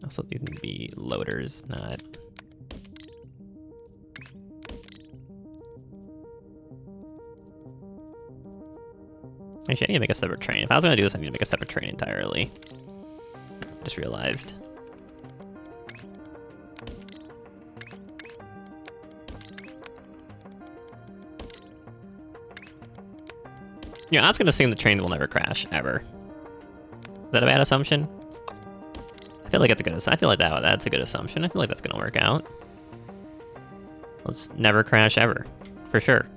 Also, these need to be loaders, not... Actually, I need to make a separate train. If I was gonna do this, I need to make a separate train entirely. Just realized. Yeah, I was gonna assume the trains will never crash, ever. Is that a bad assumption? I feel like it's a good. I feel like that's a good assumption. I feel like that's gonna work out. Let's never crash ever, for sure.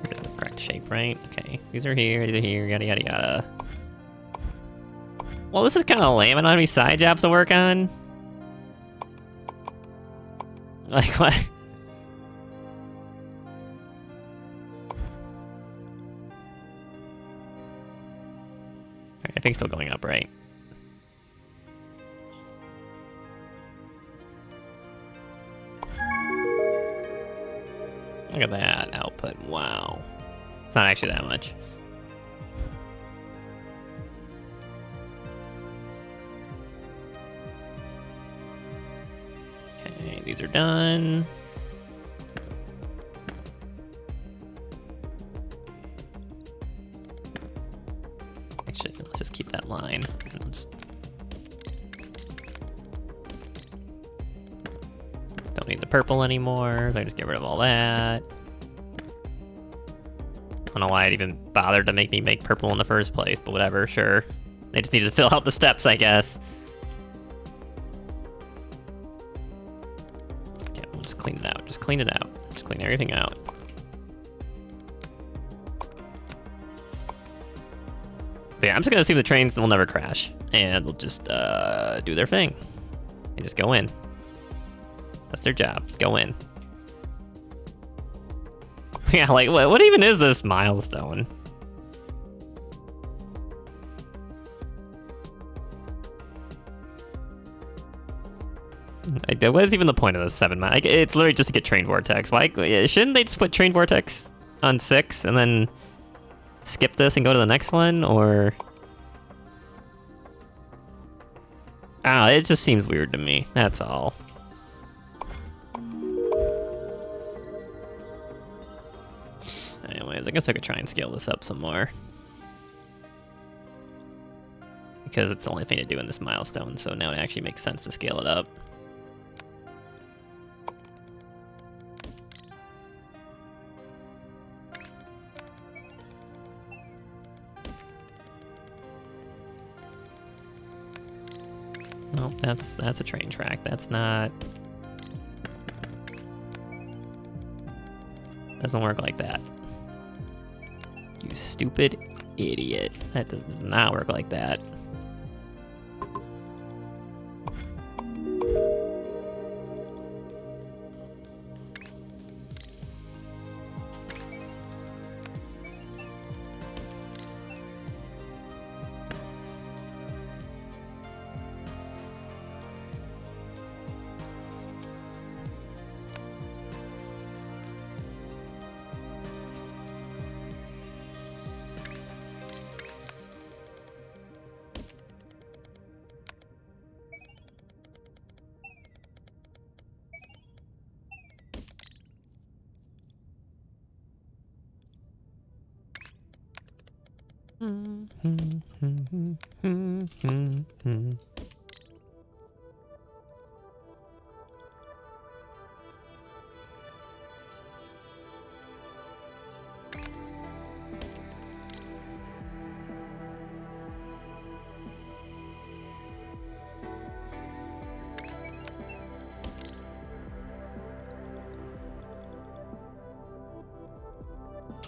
Is it the correct shape, right? Okay, these are here, yada yada yada. Well, this is kind of lame. I don't have any side jobs to work on. Like, what? Alright, I think it's still going up, right? Look at that output. Wow. It's not actually that much. Okay, these are done. Actually, let's just keep that line. Don't need the purple anymore. So I just get rid of all that. I don't know why it even bothered to make me make purple in the first place, but whatever, sure. They just needed to fill out the steps, I guess. Okay, we'll just clean it out. Just clean it out. Just clean everything out. But yeah, I'm just gonna assume the trains will never crash, and they'll just do their thing and just go in. That's their job. Go in. Yeah, like what even is this milestone? What is even the point of this 7 mile? Like, it's literally just to get train vortex. Why shouldn't they just put train vortex on 6 and then skip this and go to the next one? Or I don't know, it just seems weird to me. That's all. Anyways, I guess I could try and scale this up some more. Because it's the only thing to do in this milestone, so now it actually makes sense to scale it up. Oh, that's a train track. That's not... Doesn't work like that. You stupid idiot. That does not work like that.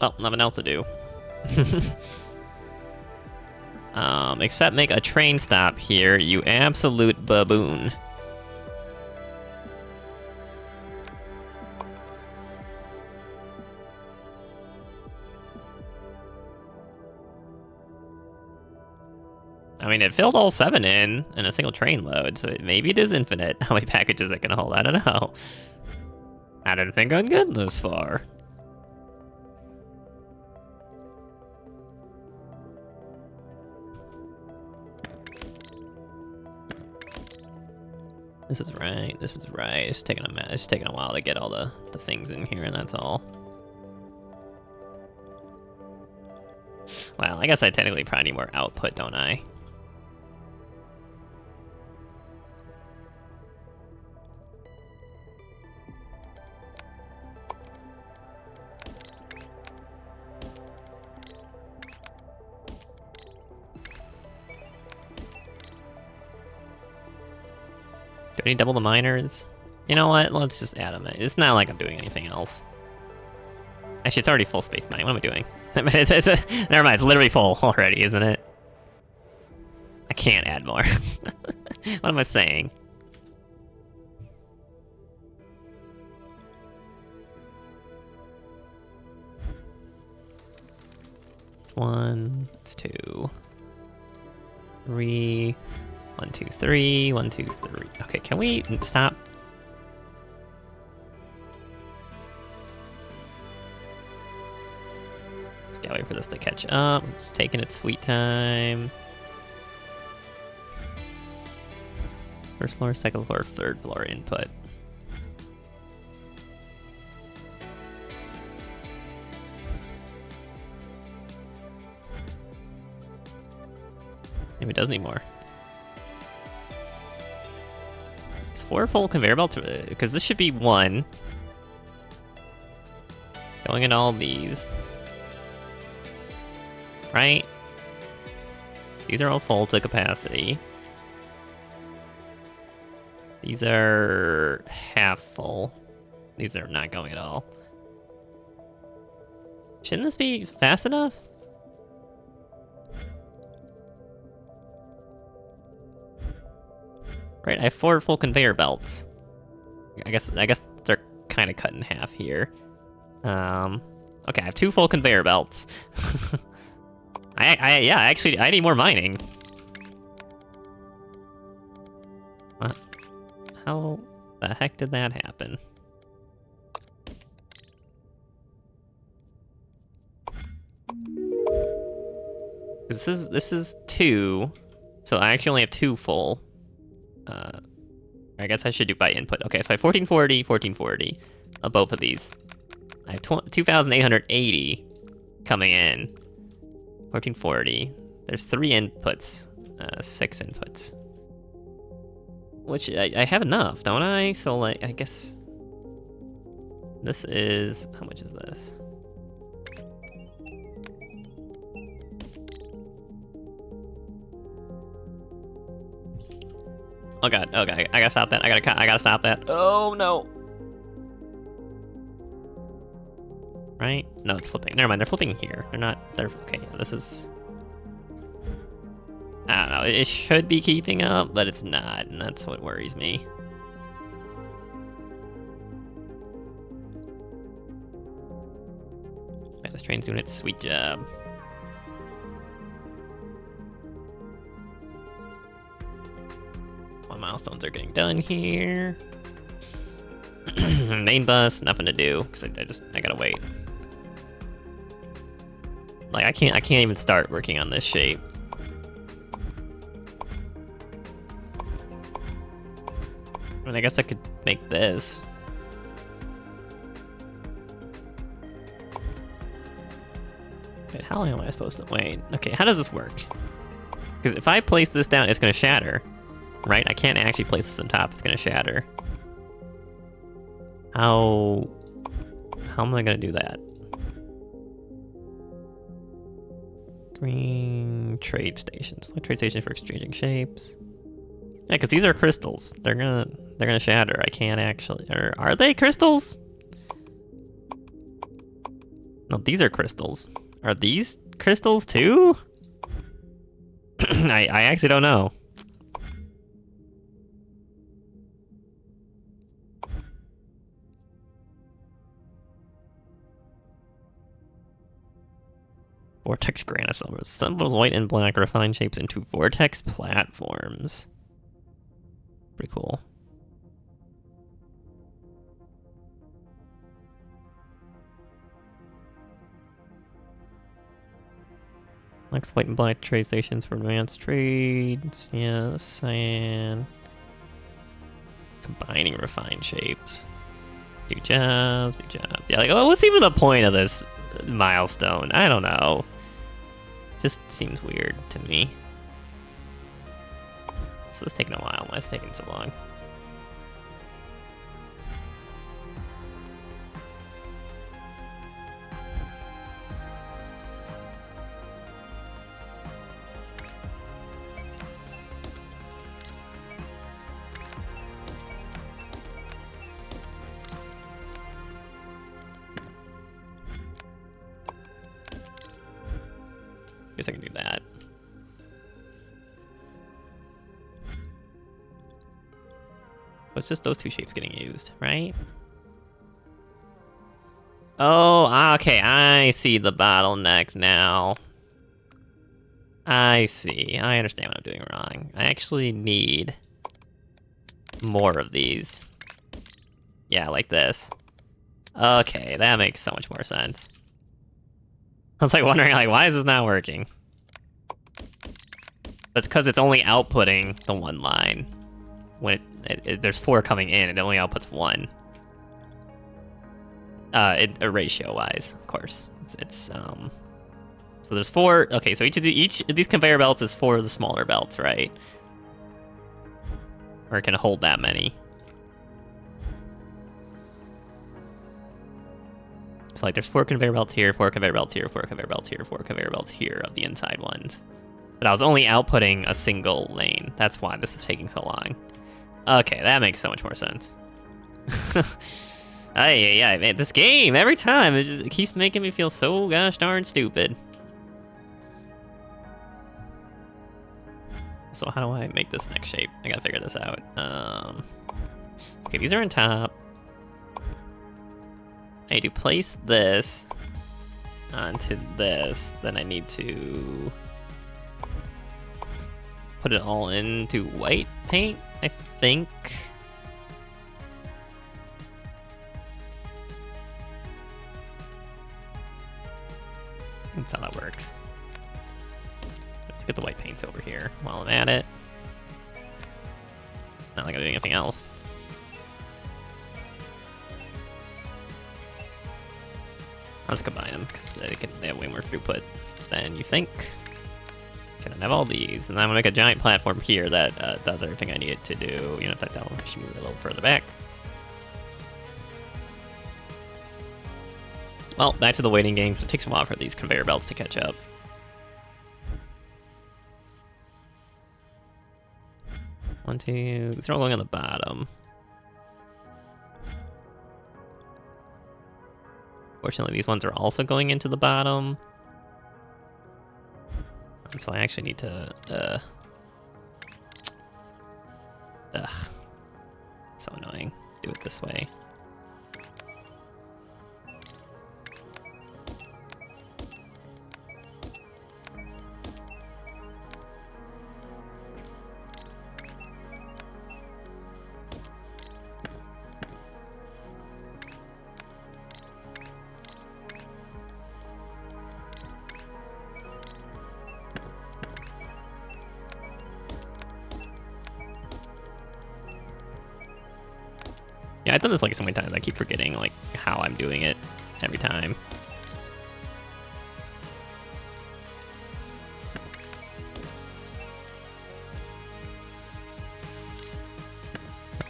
Oh, nothing else to do. Except make a train stop here, you absolute baboon. I mean, it filled all 7 in a single train load, so maybe it is infinite how many packages it can hold. I don't know. I didn't think I'd get this far. This is right. This is right. It's taking a while to get all the things in here, and that's all. Well, I guess I technically probably need more output, don't I? Do I need double the miners? You know what? Let's just add them. It's not like I'm doing anything else. Actually, it's already full space mining. What am I doing? Never mind, it's literally full already, isn't it? I can't add more. What am I saying? It's 1, it's 2, 3. 1, 2, 3. 1, 2, 3. Okay, can we stop? Gotta wait for this to catch up. It's taking its sweet time. First floor, second floor, third floor input. Maybe it does need more. It's 4 full conveyor belts, because this should be 1. Going in all these. Right? These are all full to capacity. These are half full. These are not going at all. Shouldn't this be fast enough? Right, I have 4 full conveyor belts. I guess they're kind of cut in half here. Okay, I have 2 full conveyor belts. Yeah, actually, I need more mining. What? How the heck did that happen? This is 2, so I actually only have 2 full. I guess I should do by input. Okay, so I have 1440, 1440 of both of these. I have 2,880 coming in. 1440. There's 3 inputs, 6 inputs. Which I have enough, don't I? So like, I guess this is, how much is this? Oh god, okay, I gotta stop that. I gotta stop that. Oh no. Right? No, it's flipping. Never mind, they're flipping here. They're okay, yeah, this is, I don't know, it should be keeping up, but it's not, and that's what worries me. Yeah, this train's doing its sweet job. My milestones are getting done here. Main bus, nothing to do, because I gotta wait. Like, I can't even start working on this shape. I mean, I guess I could make this. Wait, how long am I supposed to wait? Okay, how does this work? Because if I place this down, it's gonna shatter. Right? I can't actually place this on top, it's gonna shatter. How am I gonna do that? Green trade stations. Like trade station for exchanging shapes. Yeah, because these are crystals. They're gonna shatter. I can't actually. Or are they crystals? No, these are crystals. Are these crystals too? I actually don't know. Vortex granite assembles white and black refined shapes into vortex platforms. Pretty cool. Next, white and black trade stations for advanced trades. Yes, and combining refined shapes. New jobs, new jobs. Yeah, like, oh, what's even the point of this milestone? I don't know. Just seems weird to me. So it's taking a while. Why is it taking so long? Guess I can do that. But it's just those 2 shapes getting used, right? Oh, okay, I see the bottleneck now. I see. I understand what I'm doing wrong. I actually need more of these. Yeah, like this. Okay, that makes so much more sense. was like wondering, like, why is this not working? That's because it's only outputting the one line. When there's 4 coming in, it only outputs 1. Ratio-wise, of course. So there's 4. Okay, so each of these conveyor belts is 4 of the smaller belts, right? Or it can hold that many. So like, there's 4 conveyor belts here, 4 conveyor belts here, 4 conveyor belts here, 4 conveyor belts here of the inside ones. But I was only outputting a single lane. That's why this is taking so long. Okay, that makes so much more sense. Yeah, man, this game, every time, it keeps making me feel so gosh darn stupid. So how do I make this next shape? I gotta figure this out. Okay, these are on top. I need to place this onto this. Then I need to put it all into white paint, I think. That's how that works. Let's get the white paints over here while I'm at it. Not like I'm doing anything else. I'll just combine them because they have way more throughput than you think. Okay, then I have all these, and then I'm gonna make a giant platform here that does everything I need it to do. You know, in fact, I'll actually move it a little further back. Well, back to the waiting game, because it takes a while for these conveyor belts to catch up. One, two, these are all going on the bottom. Fortunately, these ones are also going into the bottom. So I actually need to, so annoying. Do it this way. Yeah, I've done this like so many times, I keep forgetting like how I'm doing it every time.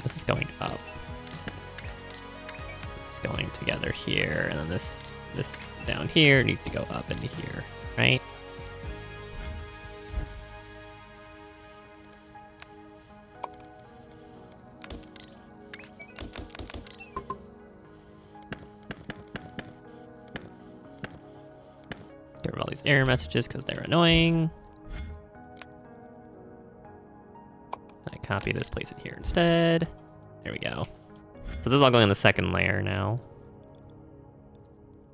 This is going up. This is going together here, and then this down here needs to go up into here, right? Get rid of all these error messages because they're annoying. I copy this, place it here instead. There we go. So this is all going on the second layer now.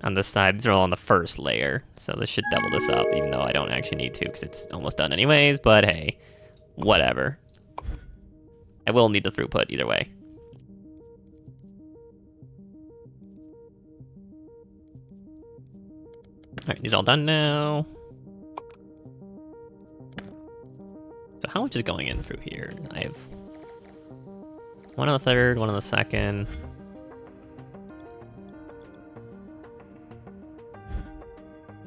On this side, these are all on the first layer. So this should double this up, even though I don't actually need to because it's almost done anyways, but hey, whatever. I will need the throughput either way. Alright, these all done now. So how much is going in through here? I have one on the third, one on the second.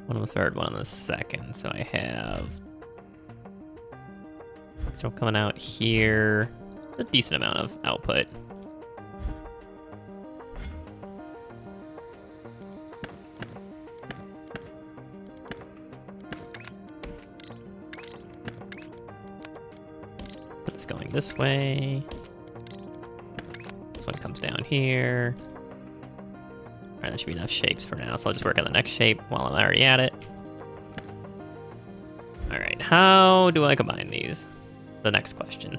One on the third, one on the second. So I have... So coming out here. A decent amount of output. It's going this way. This one comes down here. Alright, that should be enough shapes for now, so I'll just work on the next shape while I'm already at it. Alright, how do I combine these? The next question.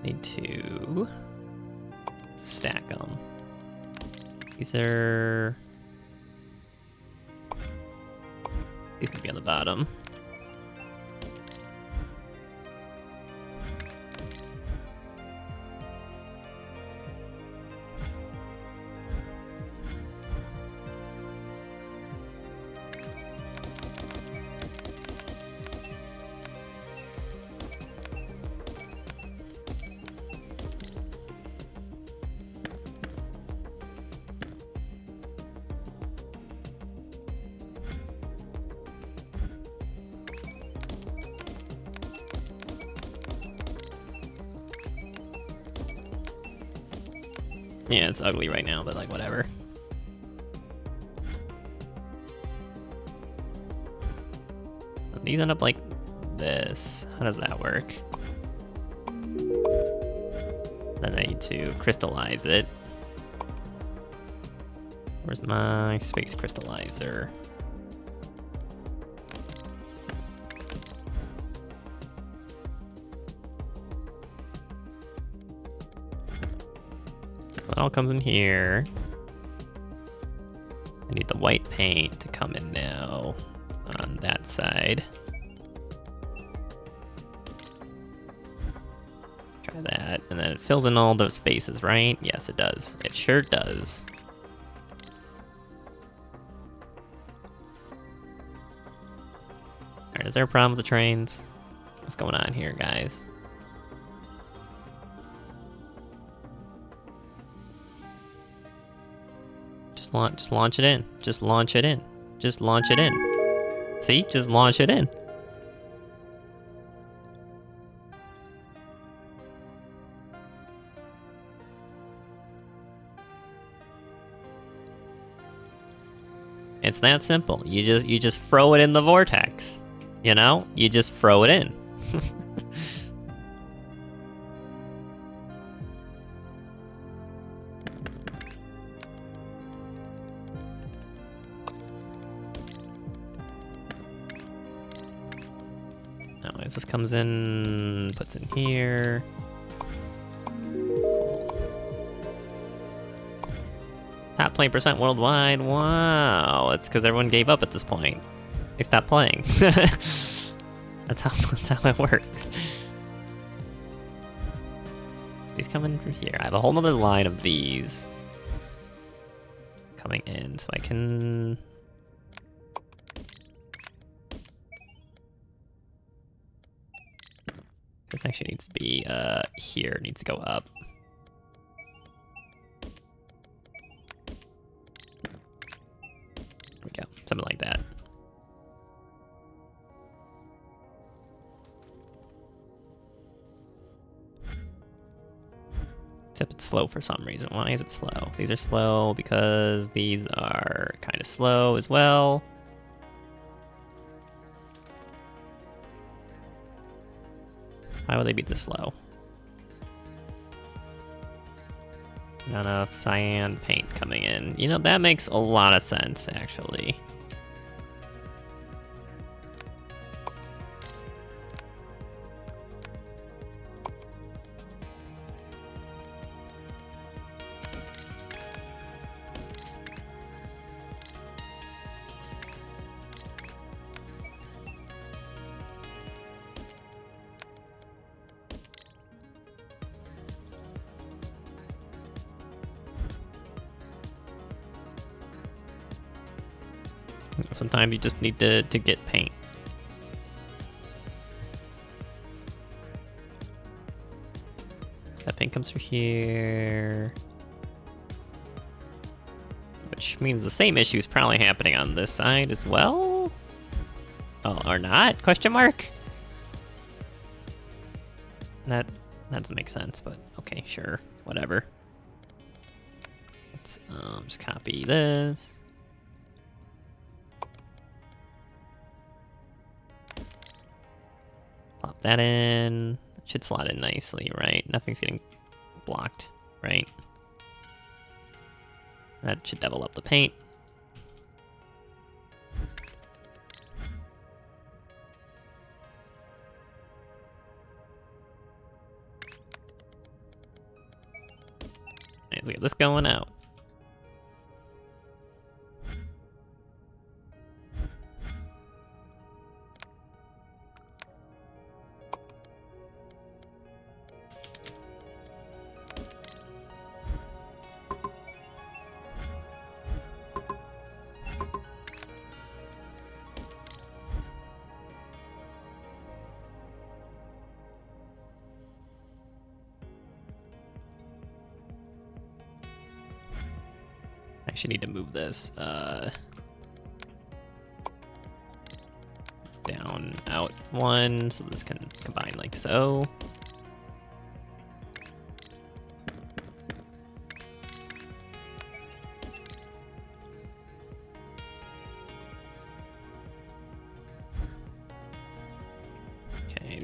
Need to stack them. These can be on the bottom. Yeah, it's ugly right now, but like whatever. These end up like this. How does that work? Then I need to crystallize it. Where's my space crystallizer? So it all comes in here. I need the white paint to come in now on that side. Try that, and then it fills in all those spaces, right? Yes, it does. It sure does. Alright, is there a problem with the trains? What's going on here, guys? Just launch it in. Just launch it in. Just launch it in. See? Just launch it in. It's that simple. You just throw it in the vortex. You know? You just throw it in. Now, as this comes in, puts in here. Top 20% worldwide. Wow, it's because everyone gave up at this point. They stopped playing. That's how it works. These come in from here. I have a whole nother line of these coming in, so I can. This actually needs to be here. It needs to go up. There we go. Something like that. Except it's slow for some reason. Why is it slow? These are slow because these are kind of slow as well. Why would they be this slow? Not enough cyan paint coming in. You know, that makes a lot of sense, actually. Sometimes you just need to get paint. That paint comes through here. Which means the same issue is probably happening on this side as well? Oh, or not? Question mark? That doesn't make sense, but okay, sure. Whatever. Let's just copy this. Plop that in. It should slot in nicely, right? Nothing's getting blocked, right? That should double up the paint. Let's get this going out. I actually need to move this down, out one, so this can combine like so.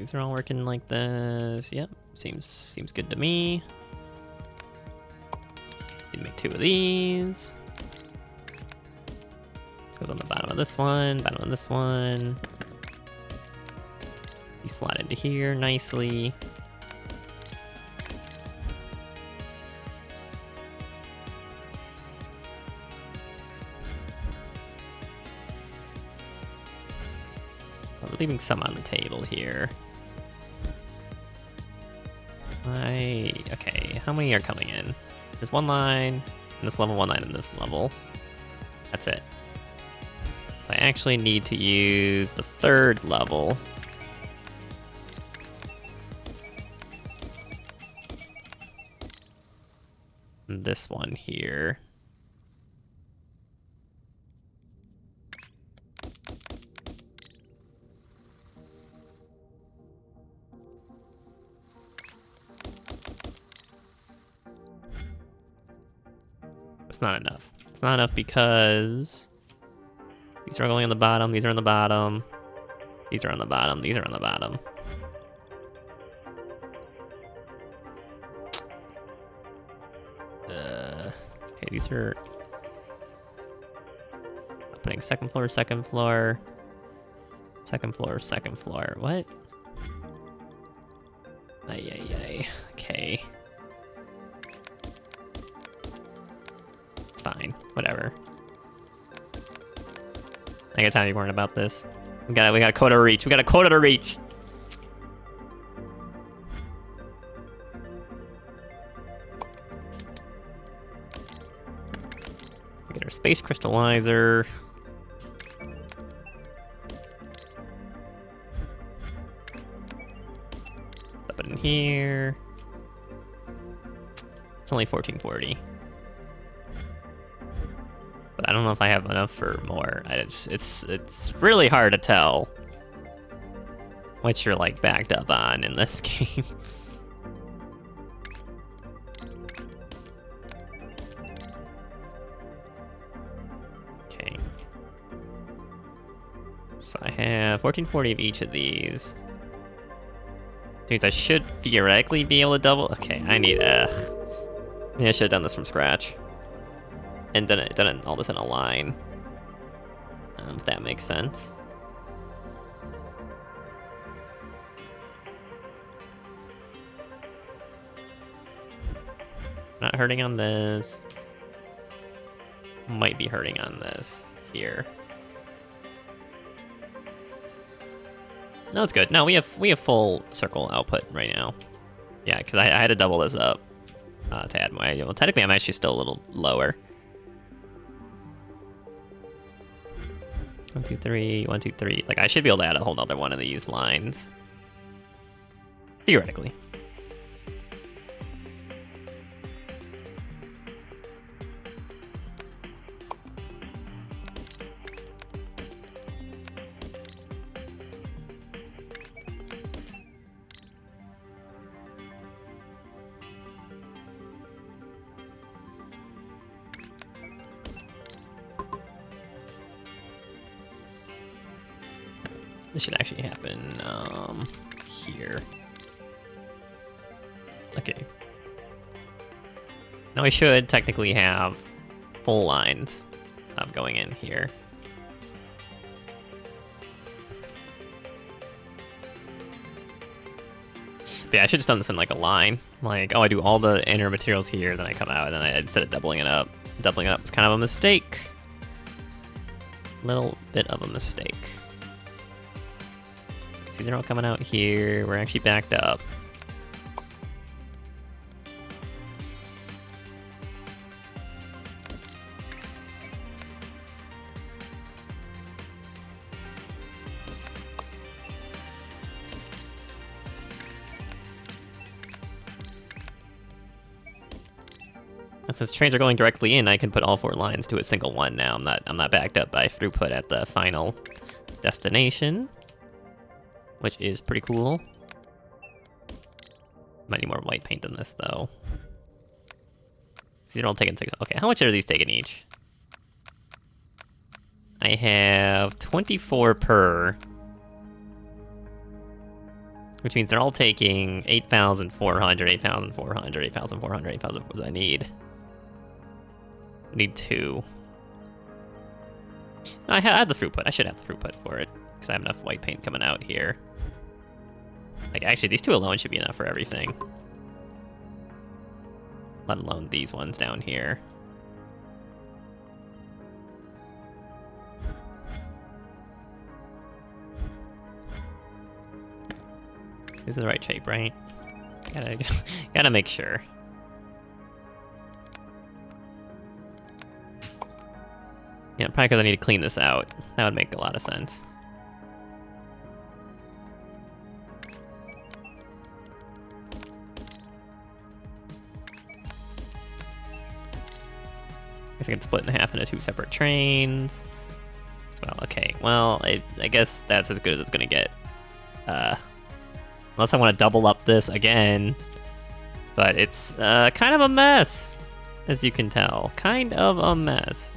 these are all working like this. Yep, seems good to me. Need to make 2 of these. This goes on the bottom of this one, bottom of this one. You slide into here nicely. We're leaving some on the table here. Okay, how many are coming in? There's 1 line, in this level, 1 line in this level. That's it. So I actually need to use the 3rd level. And this one here. It's not enough. It's not enough because these are going on the bottom, these are on the bottom, these are on the bottom, these are on the bottom. Okay, these are putting second floor, second floor, second floor, second floor. What? Ay. Okay. Fine, whatever. I got time to be worrying about this. We got a quota to reach. We got a quota to reach. We get our space crystallizer. Up in here. It's only 1440. But I don't know if I have enough for more. It's really hard to tell what you're like backed up on in this game. Okay. So I have 1440 of each of these. Dudes, I should theoretically be able to double. Okay, I need. Yeah, I should have done this from scratch. And done all this in a line. If that makes sense. Not hurting on this. Might be hurting on this here. No, it's good. No, we have full circle output right now. Yeah, because I had to double this up to add more. Well, technically, I'm actually still a little lower. 1, 2, 3, 1, 2, 3. Like, I should be able to add a whole nother one of these lines. Theoretically. This should actually happen here. Okay. Now I should technically have full lines going in here. But yeah, I should have just done this in like a line. Like, oh, I do all the inner materials here, then I come out, and then instead of doubling it up is kind of a mistake. Little bit of a mistake. These are all coming out here. We're actually backed up. And since trains are going directly in, I can put all 4 lines to a single one now. I'm not backed up by throughput at the final destination, which is pretty cool. Might need more white paint than this, though. These are all taking 6. Okay, how much are these taking each? I have 24 per. Which means they're all taking 8,400, 8,400, 8,400, 8,000. What does I need? I need 2. I had the throughput. I should have the throughput for it, because I have enough white paint coming out here. Like, actually, these 2 alone should be enough for everything. Let alone these ones down here. This is the right shape, right? Gotta make sure. Yeah, probably because I need to clean this out. That would make a lot of sense. Guess I can split in half into 2 separate trains. As well, okay. Well, I guess that's as good as it's gonna get. Unless I want to double up this again. But it's kind of a mess, as you can tell. Kind of a mess.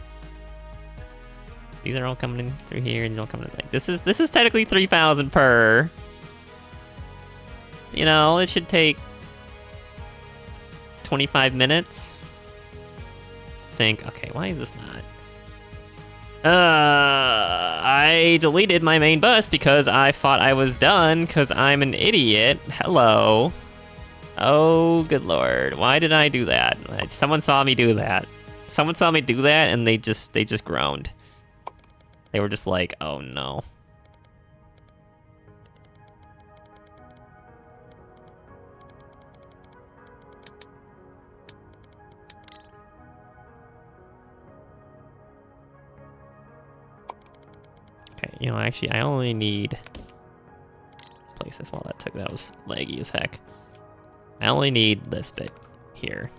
These are all coming in through here, and these are all coming in. Like, this is technically 3,000 per. You know, it should take 25 minutes. Think, okay, why is this not? I deleted my main bus because I thought I was done because I'm an idiot. Hello. Oh, good lord. Why did I do that? Someone saw me do that. Someone saw me do that and they just groaned. They were just like, oh no. You know, actually, I only need... Let's place this while that was laggy as heck. I only need this bit here.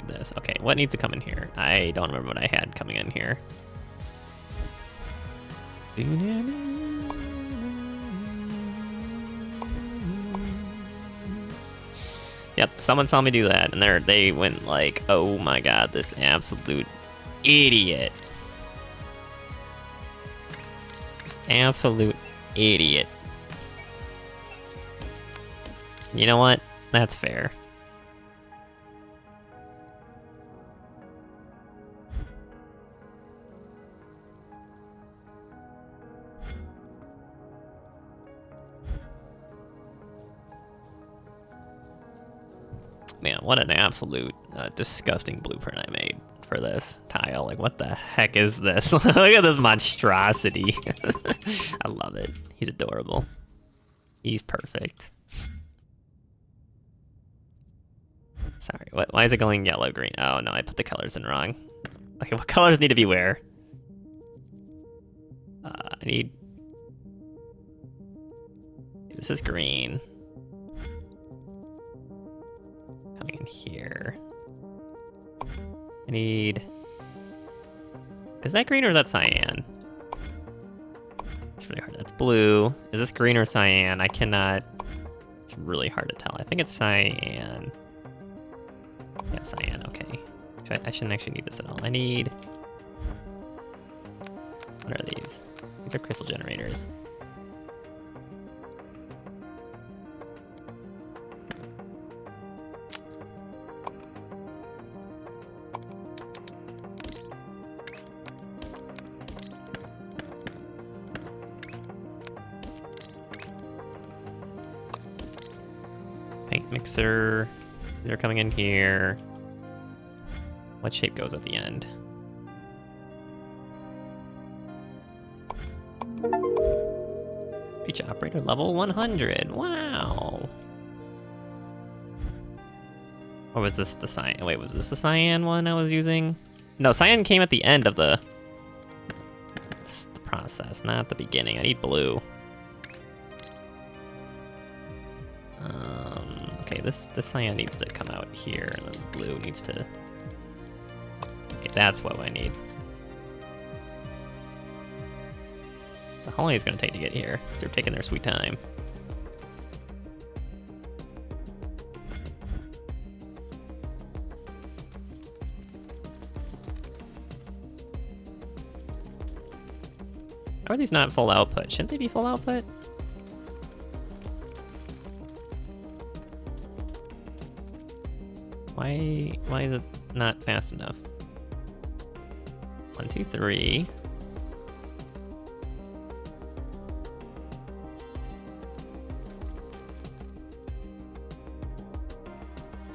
This. Okay, what needs to come in here? I don't remember what I had coming in here. Yep, someone saw me do that, and they went like, oh my god, this absolute idiot. This absolute idiot. You know what? That's fair. Man, what an absolute disgusting blueprint I made for this tile. Like, what the heck is this? Look at this monstrosity. I love it. He's adorable. He's perfect. Sorry, why is it going yellow, green? Oh, no, I put the colors in wrong. Okay, what colors need to be where? I need... This is green. Coming in here. I need... Is that green or is that cyan? It's really hard. That's blue. Is this green or cyan? I cannot... It's really hard to tell. I think it's cyan. Yeah, cyan, okay. I shouldn't actually need this at all. I need... What are these? These are crystal generators. Paint mixer. These are coming in here. What shape goes at the end? Reach operator level 100. Wow. Or was this the cyan? Wait, was this the cyan one I was using? No, cyan came at the end of the process, not the beginning. I need blue. Okay, this cyan needs to come out here, and then blue needs to... Okay, that's what I need. So how long is it gonna take to get here? 'Cause they're taking their sweet time. How are these not full output? Shouldn't they be full output? Why is it not fast enough? 1, 2, 3.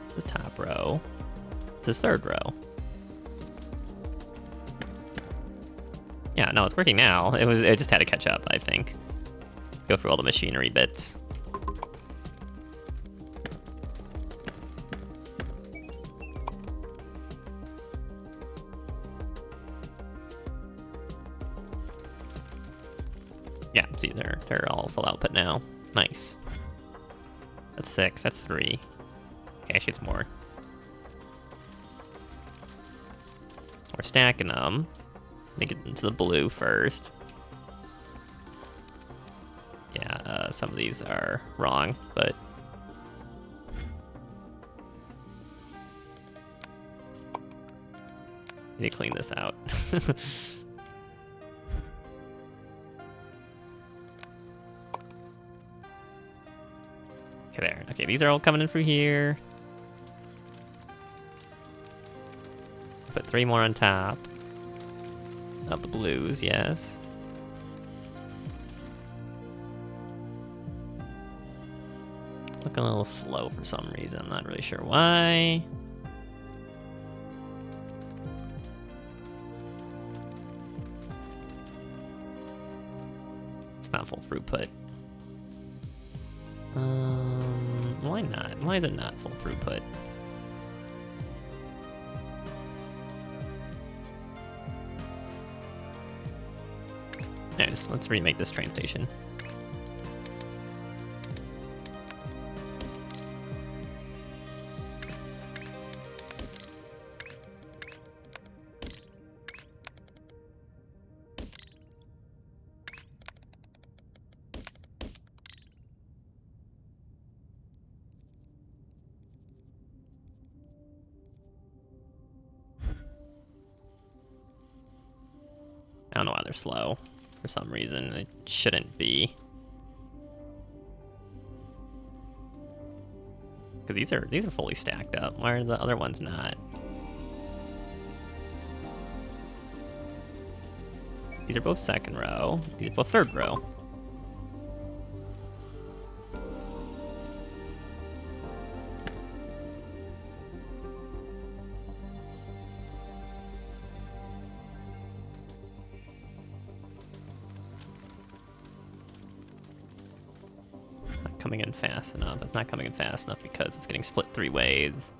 This is top row. This is third row. Yeah, no, it's working now. It just had to catch up, I think. Go through all the machinery bits. Yeah, see, they're all full output now. Nice. That's 6. That's 3. Okay, actually, it's more. We're stacking them. Make it into the blue first. Yeah, some of these are wrong, but need to clean this out. Okay, there. Okay, these are all coming in through here. Put 3 more on top of the blues, yes. Looking a little slow for some reason. I'm not really sure why. It's not full throughput. Why not? Why is it not full throughput? Anyways, let's remake this train station. I don't know why they're slow. For some reason, it shouldn't be. Because these are fully stacked up. Why are the other ones not? These are both second row. These are both third row. Coming in fast enough. It's not coming in fast enough because it's getting split 3 ways.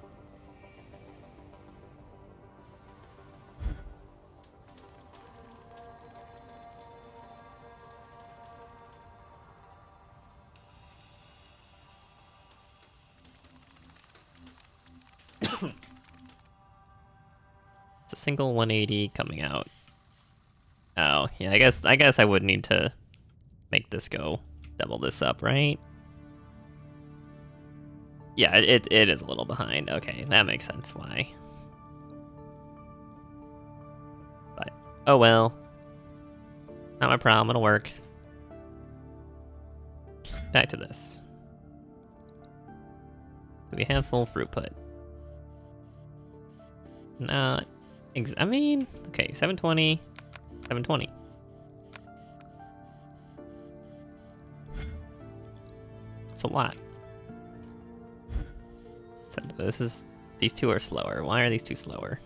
It's a single 180 coming out. Oh, yeah, I guess I would need to make this go double this up, right? Yeah, it is a little behind. Okay, that makes sense why. But, oh well. Not my problem, it'll work. Back to this. Do we have full throughput? Not I mean, okay, 720, 720. It's a lot. These two are slower. Why are these two slower?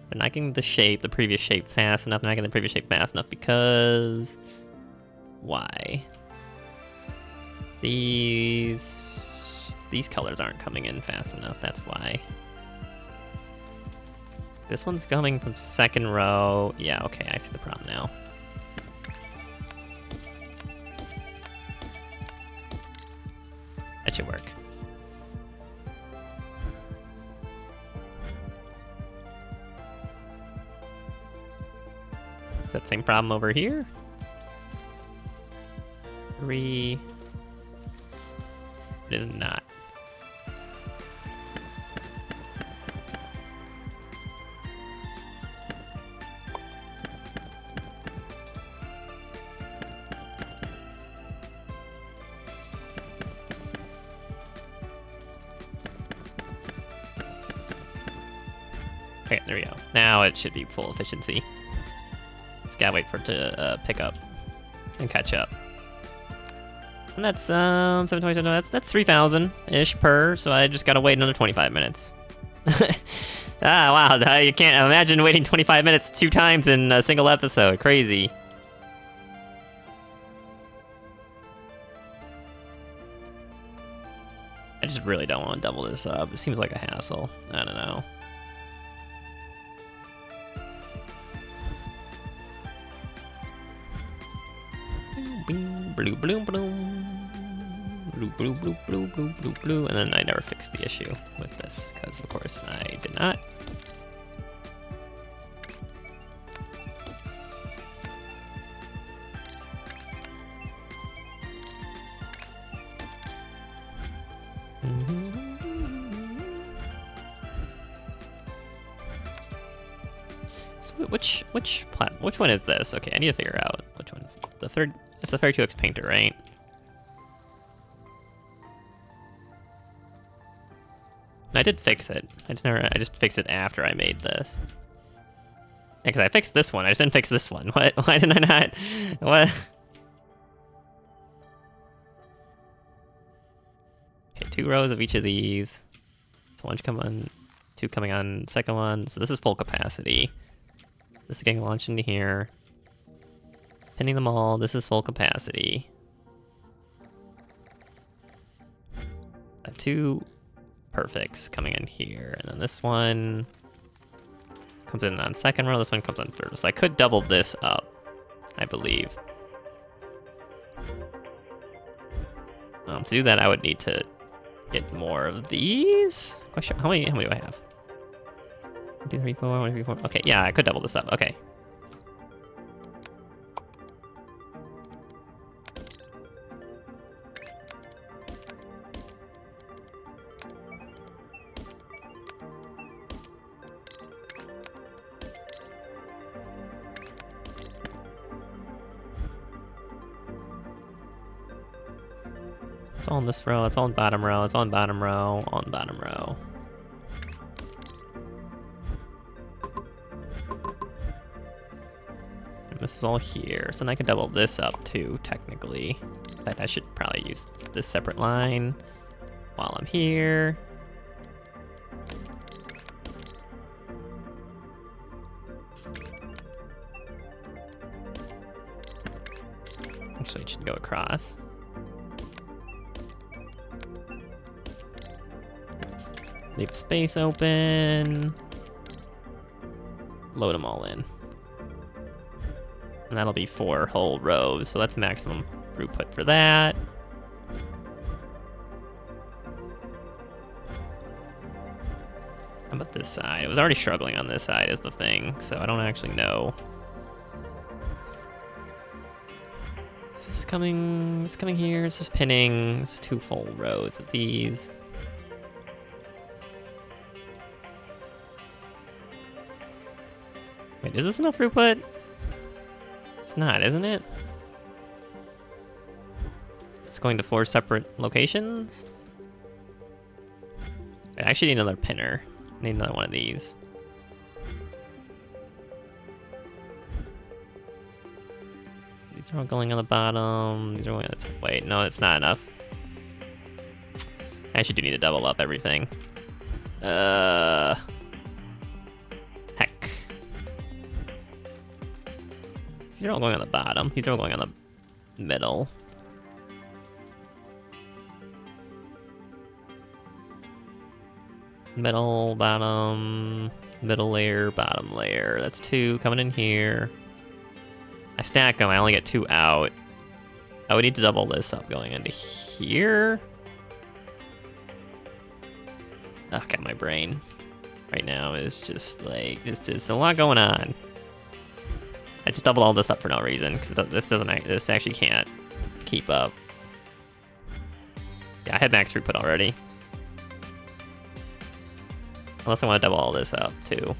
They're not getting the previous shape fast enough. They're not getting the previous shape fast enough because... Why? These colors aren't coming in fast enough, that's why. This one's coming from second row. Yeah, okay, I see the problem now. That should work. Is that same problem over here? 3. It is not. Okay, there we go. Now it should be full efficiency. Just gotta wait for it to pick up and catch up. And that's 727. That's 3,000-ish per. So I just gotta wait another 25 minutes. Wow! You can't imagine waiting 25 minutes 2 times in a single episode. Crazy. I just really don't want to double this up. It seems like a hassle. I don't know. Blue, blue, blue. Blue, blue, blue, blue, blue, blue, blue. And then I never fixed the issue with this, because of course I did not. So which one is this? Okay, I need to figure out which one. The third. It's the 32x painter, right? I did fix it. I just fixed it after I made this. Because I fixed this one. I just didn't fix this one. What? Why did I not? What? Okay, 2 rows of each of these. So 1 come on, 2 coming on second one. So this is full capacity. This is getting launched into here. Pinning them all. This is full capacity. I have 2 perfects coming in here, and then this one comes in on second row. This one comes on third. So I could double this up, I believe. To do that, I would need to get more of these. Question: How many do I have? 1, 2, 3, 4. 1, 2, 3, 4. Okay, yeah, I could double this up. Okay. It's all in this row, it's all in bottom row, it's all in bottom row, on bottom row. And this is all here, so then I can double this up too, technically. In fact, I should probably use this separate line while I'm here. Actually, it should go across. Leave space open. Load them all in. And that'll be 4 whole rows, so that's maximum throughput for that. How about this side? I was already struggling on this side is the thing, so I don't actually know. This is coming here, this is pinning. This is 2 full rows of these. Wait, is this enough throughput? It's not, isn't it? It's going to 4 separate locations? I actually need another pinner. I need another one of these. These are all going on the bottom. These are going on the top. Wait, no, it's not enough. I actually do need to double up everything. Heck. These are all going on the bottom. These are all going on the middle. Middle, bottom, middle layer, bottom layer. That's 2 coming in here. I stack them. I only get 2 out. I would need to double this up going into here. Okay, my brain right now is just like, there's a lot going on. I just doubled all this up for no reason, because this actually can't to keep up. Yeah, I had max throughput already. Unless I want to double all this up, too.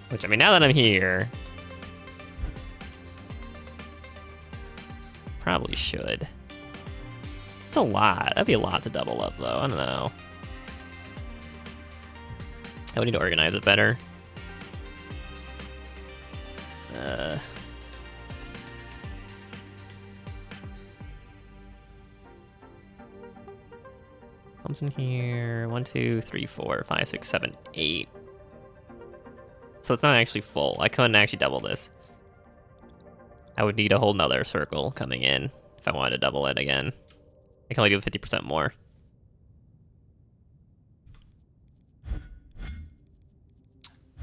Which, I mean, now that I'm here... probably should. It's a lot. That'd be a lot to double up, though. I don't know. I would need to organize it better. Comes in here. 1, 2, 3, 4, 5, 6, 7, 8. So it's not actually full. I couldn't actually double this. I would need a whole nother circle coming in if I wanted to double it again. I can only do 50% more.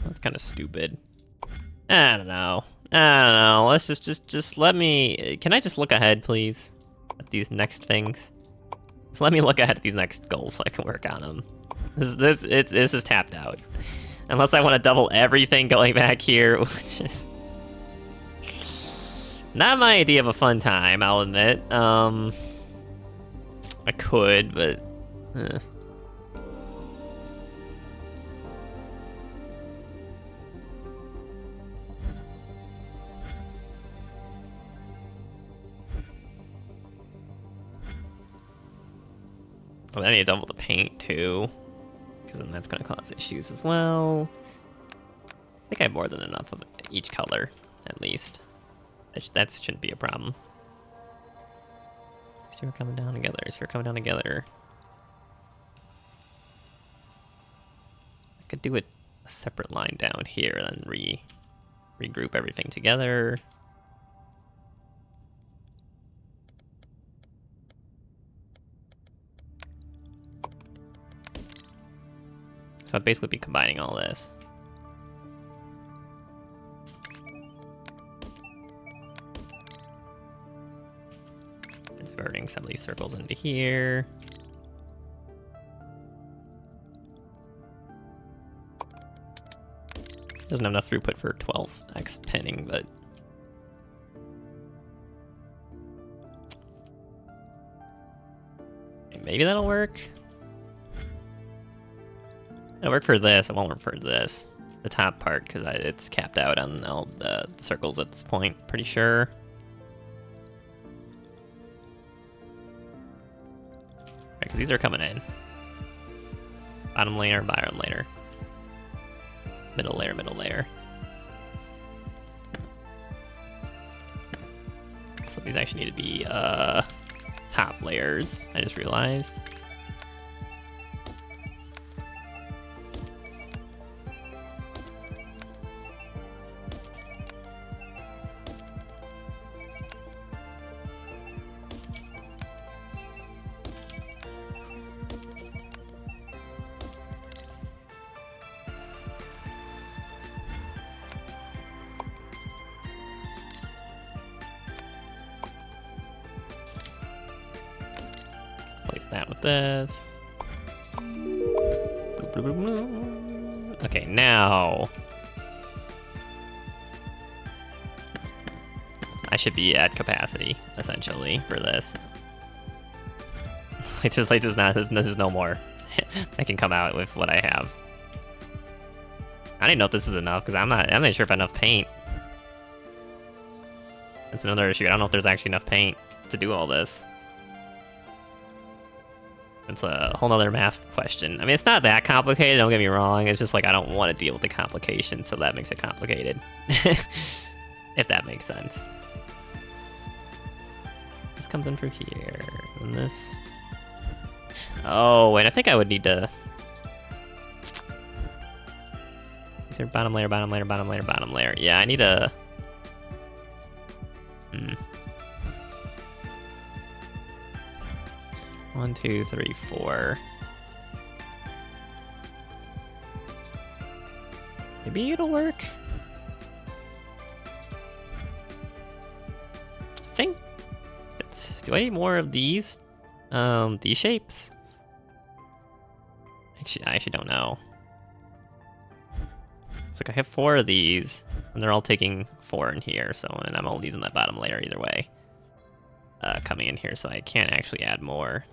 That's kind of stupid. I don't know. Let's just let me... Can I just look ahead, please? At these next things? Just let me look ahead at these next goals so I can work on them. This is tapped out. Unless I want to double everything going back here, which is... not my idea of a fun time, I'll admit. I could, but... Oh, I need to double the paint, too. Because then that's going to cause issues as well. I think I have more than enough of each color, at least. That shouldn't be a problem. So we're coming down together. So we're coming down together. I could do a separate line down here and then regroup everything together. So I'd basically be combining all this. Converting some of these circles into here. Doesn't have enough throughput for 12x pinning, but... maybe that'll work? It'll work for this, it won't work for this. The top part, because it's capped out on all the circles at this point, pretty sure. Because these are coming in. Bottom layer, bottom layer. Middle layer, middle layer. So these actually need to be top layers, I just realized. Place that with this. Okay, now I should be at capacity essentially for this. There's no more. I can come out with what I have. I didn't know if this is enough because I'm not sure if I have enough paint. That's another issue. I don't know if there's actually enough paint to do all this. It's a whole nother math question. I mean, it's not that complicated, don't get me wrong. It's just like I don't want to deal with the complication, so that makes it complicated. If that makes sense. This comes in through here, and this... oh, wait, I think I would need to... is there bottom layer, bottom layer, bottom layer, bottom layer? Yeah, I need a... 1, 2, 3, 4. Maybe it'll work. I think it's... do I need more of these? These shapes? Actually, I actually don't know. It's like I have 4 of these. And they're all taking 4 in here, so and I'm only using that bottom layer either way. Coming in here, so I can't actually add more.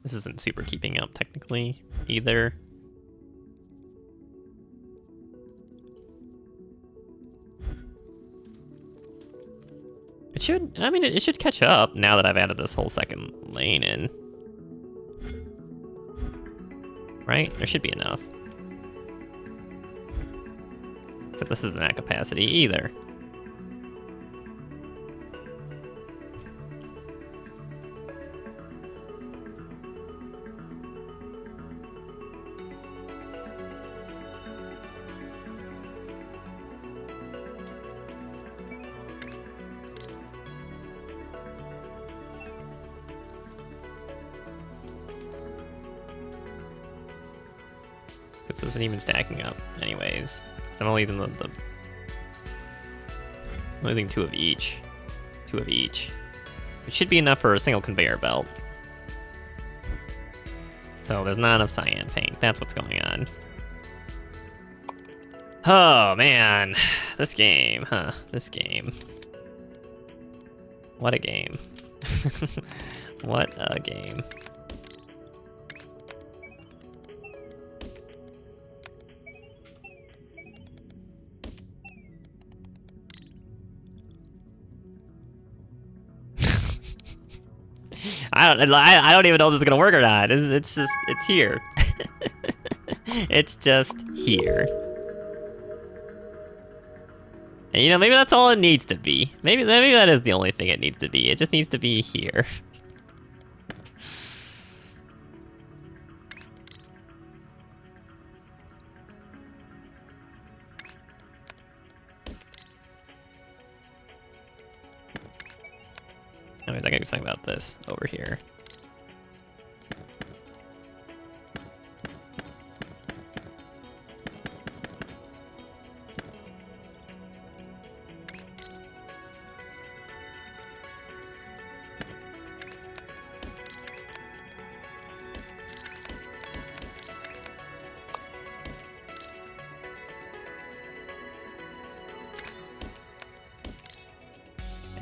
This isn't super keeping up technically either. It should, I mean, it should catch up now that I've added this whole second lane in. Right? There should be enough. Except this isn't at capacity either. This isn't even stacking up anyways. I'm only using I'm using 2 of each. 2 of each. It should be enough for a single conveyor belt. So there's not enough cyan paint. That's what's going on. Oh man, this game, huh? This game. What a game. What a game. I don't even know if this is gonna work or not. It's just, it's here. It's just here. And you know, maybe that's all it needs to be. Maybe that is the only thing it needs to be. It just needs to be here. Anyways, I gotta do something about this over here.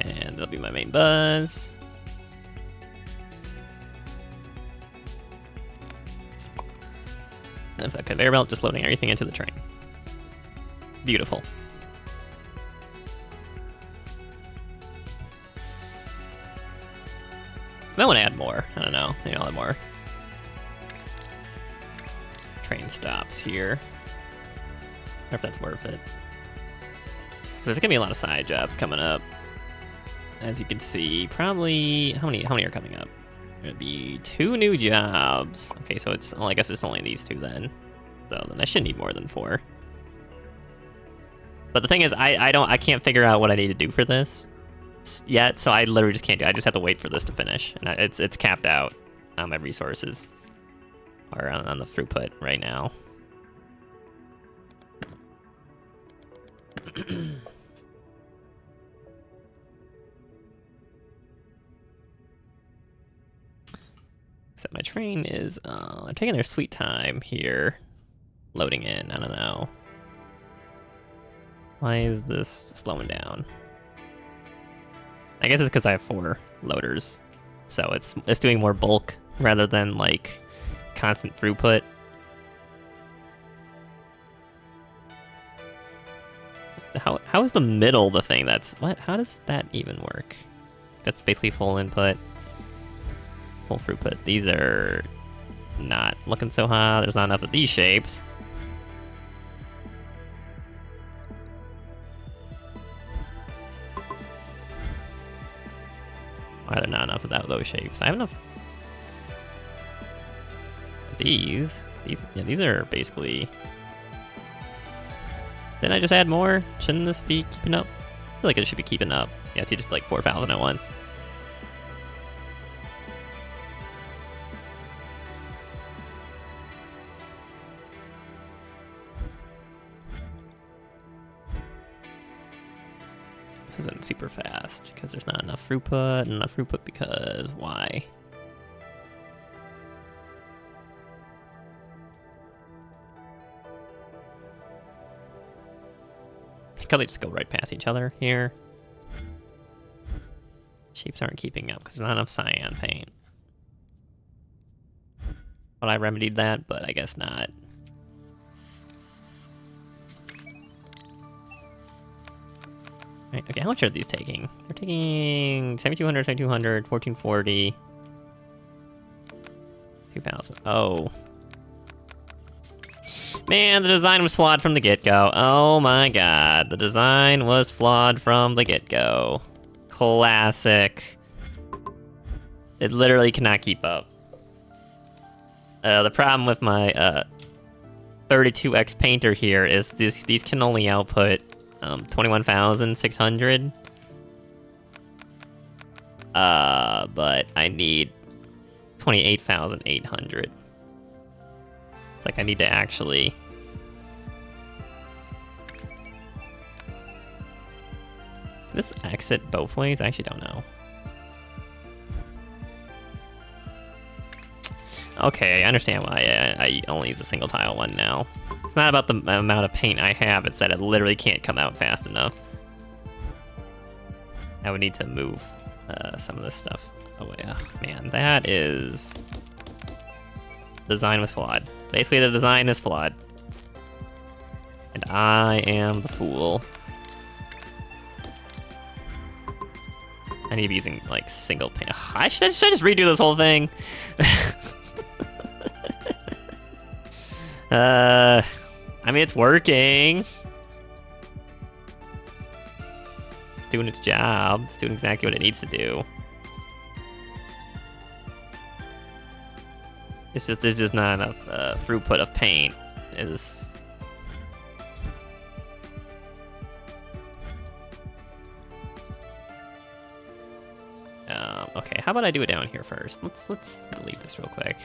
And that'll be my main buzz. And that conveyor belt just loading everything into the train. Beautiful. I might want to add more. I don't know. Maybe I'll add more. Train stops here. I wonder if that's worth it. There's gonna be a lot of side jobs coming up. As you can see, probably how many are coming up? Gonna be 2 new jobs. Okay, so it's, well, I guess it's only these 2 then. So then I should need more than 4. But the thing is, I can't figure out what I need to do for this yet, so I literally just can't do it. I just have to wait for this to finish, and it's capped out on my resources or on the throughput right now. Except my train is they're taking their sweet time here, loading in. I don't know. Why is this slowing down? I guess it's because I have 4 loaders, so it's doing more bulk rather than like constant throughput. How is the middle the thing that's what? How does that even work? That's basically full input. Full throughput. These are not looking so hot. There's not enough of these shapes. Why are there not enough of those shapes? I have enough. These are basically. Didn't I just add more? Shouldn't this be keeping up? I feel like it should be keeping up. Yeah, see, just like 4,000 at once. This isn't super fast because there's not enough throughput, because why? could they just go right past each other here? Shapes aren't keeping up because there's not enough cyan paint. But I remedied that, but I guess not. Right, okay, how much are these taking? They're taking 7,200, 7,200, 1,440, 2,000. Oh. Man, the design was flawed from the get-go. Oh my god, the design was flawed from the get-go. Classic. It literally cannot keep up. The problem with my 32x painter here is these can only output 21,600. But I need 28,800. It's like I need to actually... This exit both ways? I actually don't know. Okay, I understand why I only use a single tile one now. It's not about the amount of paint I have, it's that it literally can't come out fast enough. I would need to move some of this stuff away. Oh, man, that is... Design was flawed. Basically, the design is flawed. And I am the fool. I need to be using, like, single paint. Ugh, should I just redo this whole thing? I mean, it's working. It's doing its job. It's doing exactly what it needs to do. It's just, there's just not enough throughput of paint. Is okay, how about I do it down here first? Let's delete this real quick.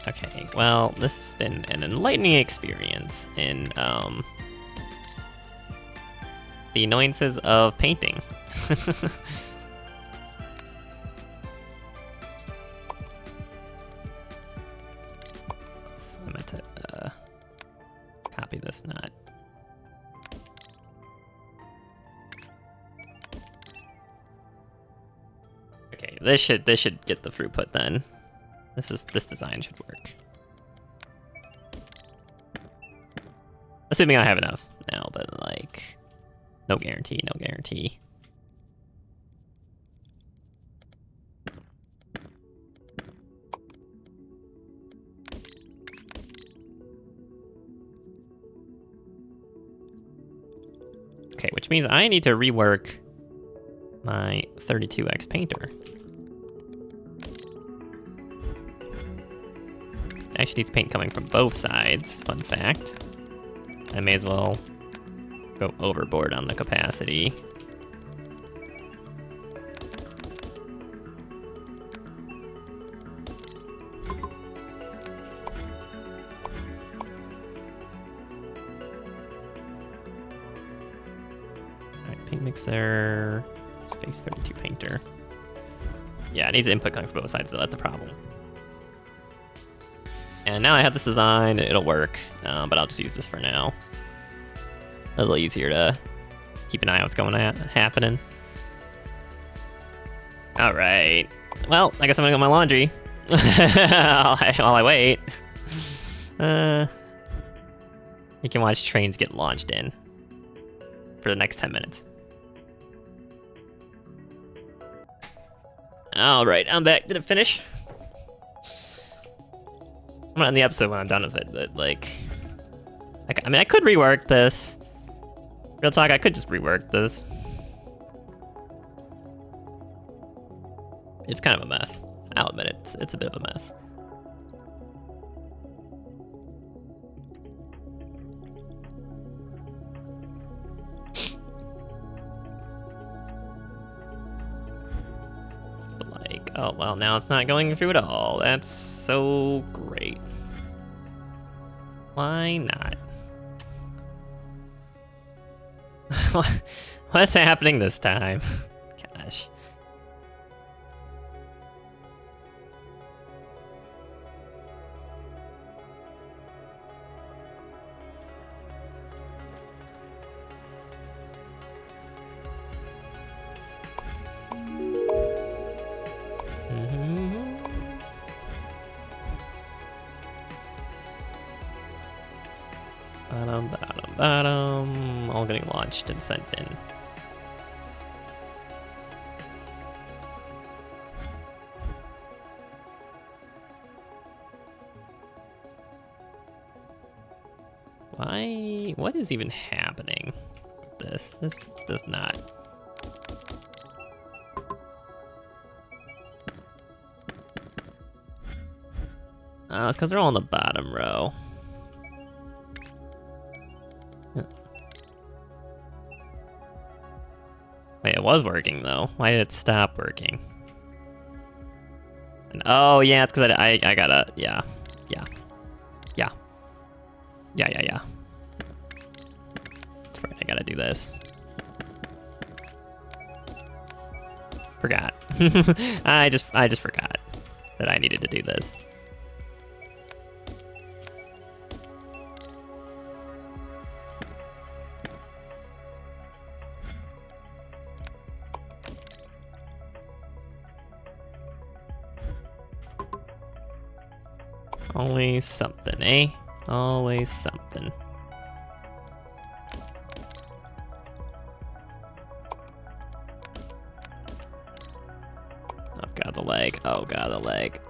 Okay, well, this has been an enlightening experience in the annoyances of painting. Oops, I meant to copy this, not. Okay, this should get the throughput then. This design should work. Assuming I have enough now, but like, no guarantee, no guarantee. Okay, which means I need to rework my 32x painter. Actually needs paint coming from both sides, fun fact. I may as well go overboard on the capacity. Alright, paint mixer, space 32 painter. Yeah, it needs input coming from both sides, so that's the problem. And now I have this design, it'll work, but I'll just use this for now. A little easier to keep an eye on what's going on happening. All right. Well, I guess I'm gonna go my laundry while I wait. You can watch trains get launched in for the next 10 minutes. All right, I'm back. Did it finish? I'm gonna end the episode when I'm done with it, but like, I mean, I could rework this. Real talk, I could just rework this. It's kind of a mess. I'll admit it, it's a bit of a mess. well, now it's not going through at all. That's so great. Why not? What's happening this time? Gosh. Bottom, all getting launched and sent in. Why? What is even happening with this? This does not. It's because they're all in the bottom row. Wait, it was working though. Why did it stop working? And, oh yeah, it's because I gotta, yeah. That's right, I gotta do this. Forgot. I just forgot that I needed to do this. Always something, eh? Always something. Oh god, the leg. Oh god, the leg.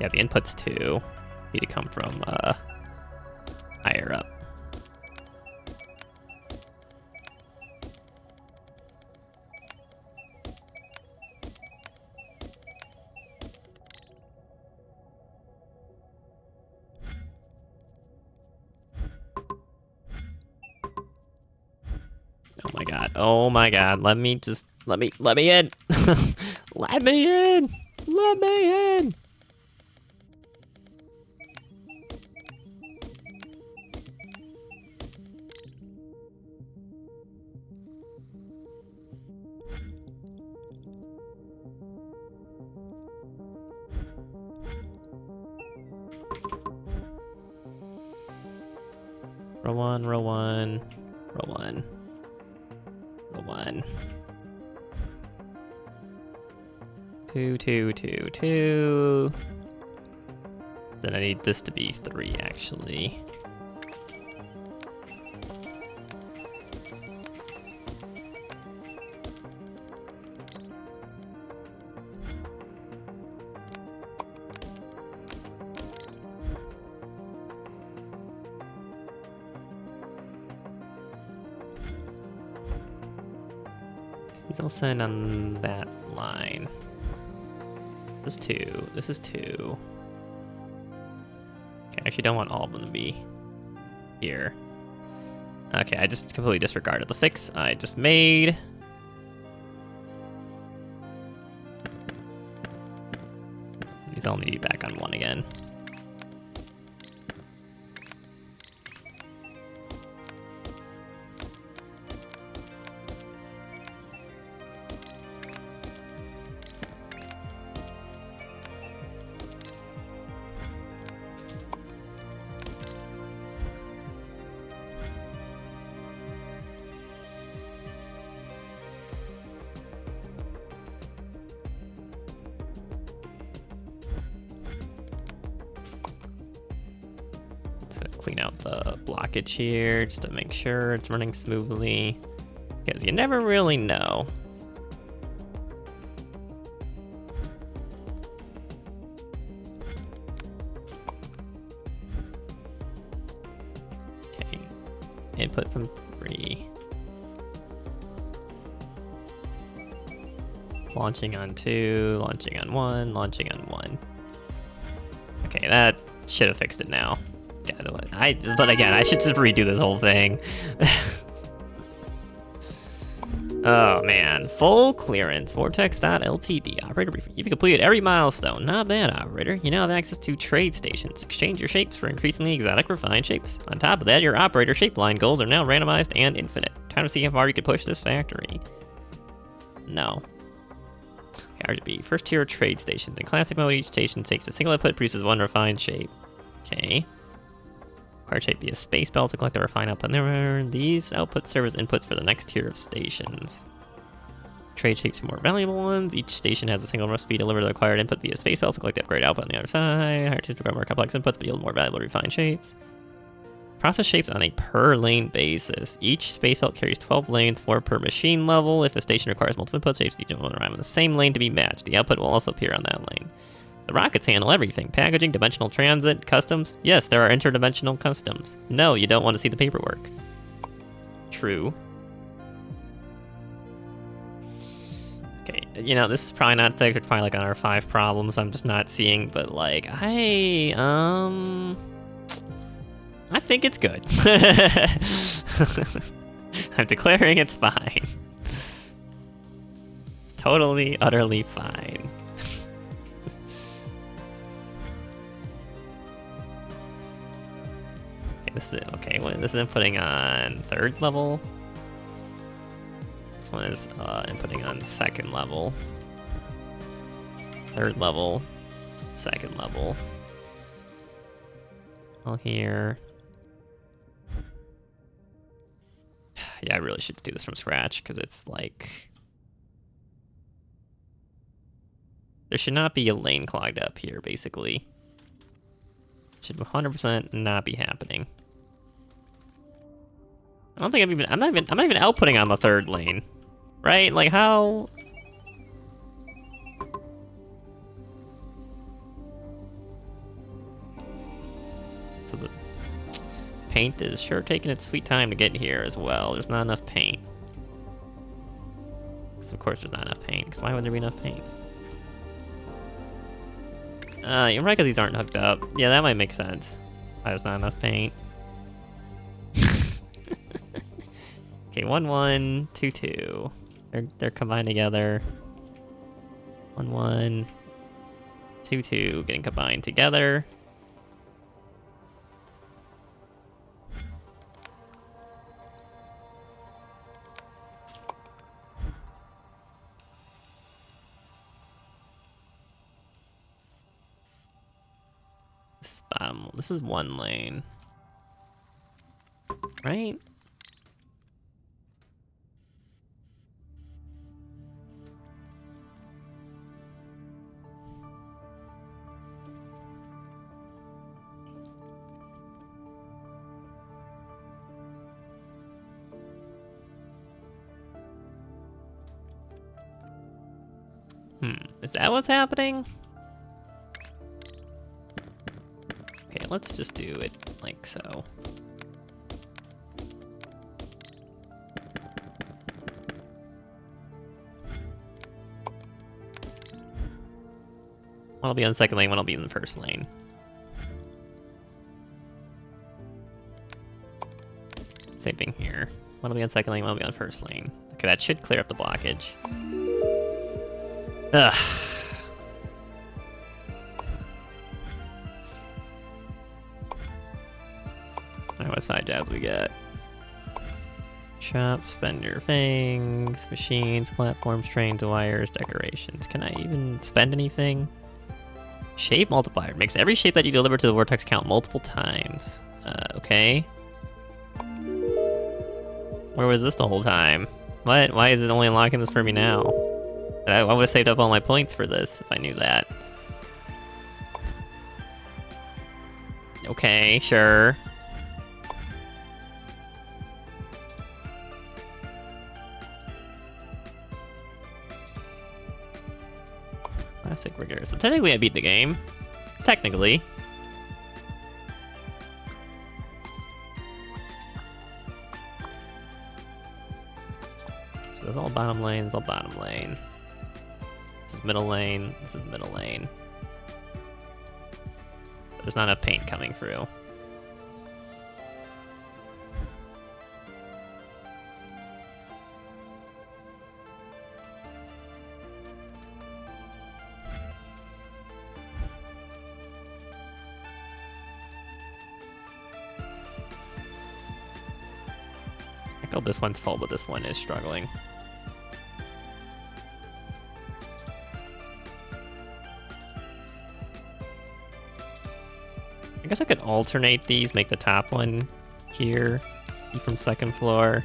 Yeah, the inputs too need to come from higher up. Oh my god, let me in. Let me in. Let me in. Let me in. Row one, row one, row one. One. 2, 2, 2, 2. Then I need this to be 3, actually. He's all sent on that line. This is 2. This is 2. Okay, I actually don't want all of them to be here. Okay, I just completely disregarded the fix I just made. These all need to be back on 1 again. Clean out the blockage here just to make sure it's running smoothly, because you never really know. Okay, input from 3. Launching on 2, launching on 1, launching on 1. Okay, that should have fixed it now. Yeah, but again, I should just redo this whole thing. Oh man, full clearance. Vortex.ltd. Operator briefing. You've completed every milestone. Not bad, operator. You now have access to trade stations. Exchange your shapes for increasingly exotic, refined shapes. On top of that, your operator shape line goals are now randomized and infinite. Time to see how far you can push this factory. No. Okay, RGB. First tier trade stations. In classic mode, each station takes a single input, produces one refined shape. Okay. Required shape via space belt to collect the refined output. These outputs serve as inputs for the next tier of stations. Trade shapes for more valuable ones. Each station has a single recipe to deliver the required input via space belt to collect the upgrade output on the other side. Higher tiers require more complex inputs but yield more valuable refined shapes. Process shapes on a per lane basis. Each space belt carries 12 lanes, 4 per machine level. If a station requires multiple inputs, shapes each one arrive on the same lane to be matched. The output will also appear on that lane. The rockets handle everything. Packaging, dimensional transit, customs. Yes, there are interdimensional customs. No, you don't want to see the paperwork. True. Okay, you know, this is probably not they're probably like on our 5 problems I'm just not seeing, but like, I think it's good. I'm declaring it's fine. It's totally, utterly fine. This is okay. This is inputting on 3rd level. This one is inputting on 2nd level. 3rd level, 2nd level. All here. Yeah, I really should do this from scratch because it's like there should not be a lane clogged up here. Basically, should 100% not be happening. I don't think I'm not even outputting on the 3rd lane, right? Like how? So the paint is sure taking its sweet time to get here as well. There's not enough paint. Because of course there's not enough paint. Because why would there be enough paint? You're right, because these aren't hooked up. Yeah, that might make sense. Why there's not enough paint. Okay, 1 1 2 2. They're combined together. 1 1 2 2 getting combined together. This is bottom. This is 1 lane, right? Is that what's happening? Okay, let's just do it like so. One will be on the 2nd lane, one will be in the 1st lane. Same thing here. One will be on 2nd lane, one will be on 1st lane. Okay, that should clear up the blockage. Ugh. Alright, what side jobs we got? Shop, spend your things, machines, platforms, trains, wires, decorations. Can I even spend anything? Shape multiplier. Makes every shape that you deliver to the vortex count multiple times. Okay. Where was this the whole time? What? Why is it only unlocking this for me now? I would have saved up all my points for this if I knew that. Okay, sure. Classic rigor. So technically I beat the game. Technically. So there's all bottom lane, there's all bottom lane. This is middle lane, this is middle lane. There's not enough paint coming through. Oh, this one's full, but this one is struggling. I guess I could alternate these, make the top one here, be from second floor.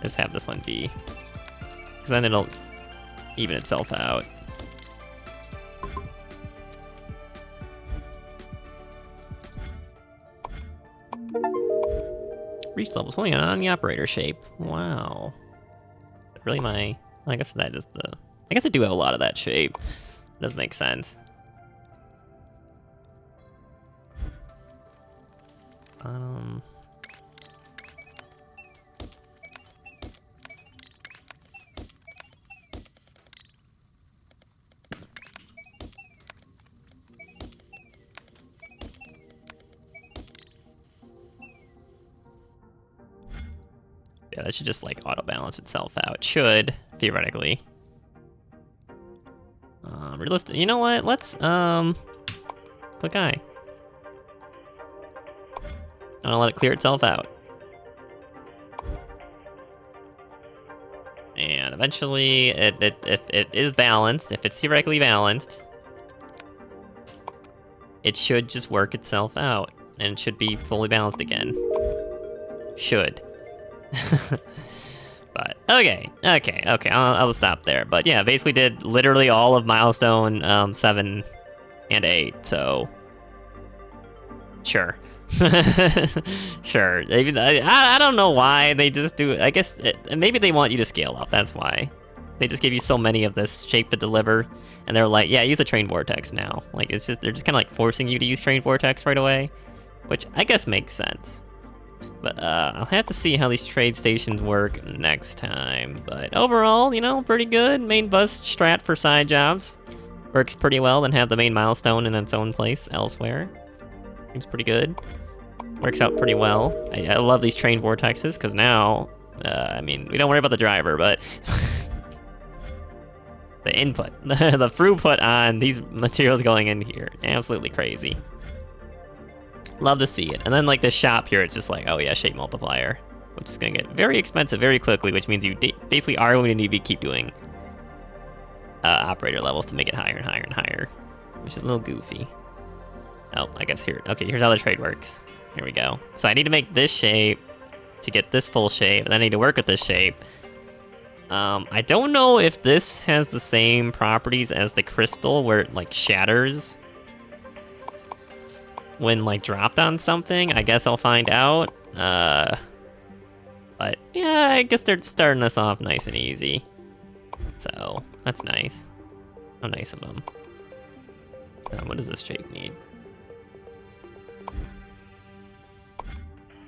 Just have this one be, because then it'll even itself out. Reach levels holding on the operator shape. Wow. Really my... I guess that is the... I guess I do have a lot of that shape. Does make sense. Yeah, that should just like auto balance itself out. Should, theoretically. Realistic. You know what? Let's click I. I'm gonna let it clear itself out. And eventually, if it is balanced, if it's theoretically balanced, it should just work itself out, and it should be fully balanced again. Should. But okay, I'll stop there. But yeah, basically did literally all of Milestone 7 and 8, so sure. Sure. Maybe I don't know why they just do it. I guess maybe they want you to scale up. That's why they just give you so many of this shape to deliver, and they're like, yeah, use a train vortex now. Like it's just they're just kind of like forcing you to use train vortex right away, which I guess makes sense. But I'll have to see how these trade stations work next time. But overall, you know, pretty good. Main bus strat for side jobs works pretty well. Then have the main milestone in its own place elsewhere. Seems pretty good. Works out pretty well. I love these train vortexes because now, I mean, we don't worry about the driver, but the input, the throughput on these materials going in here, absolutely crazy. Love to see it. And then like the shop here, it's just like, oh yeah, shape multiplier, which is gonna get very expensive very quickly, which means you basically are going to need to keep doing operator levels to make it higher and higher and higher, which is a little goofy. Oh, I guess here, okay, here's how the trade works. Here we go. So I need to make this shape to get this full shape, and then I need to work with this shape. I don't know if this has the same properties as the crystal where it like shatters when like dropped on something. I guess I'll find out. But yeah, I guess they're starting us off nice and easy. So that's nice. How nice of them. What does this shape need?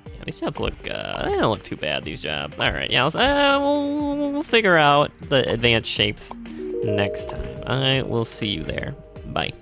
Yeah, these jobs look, they don't look too bad, these jobs. All right, yeah, we'll figure out the advanced shapes next time. I will see you there. Bye.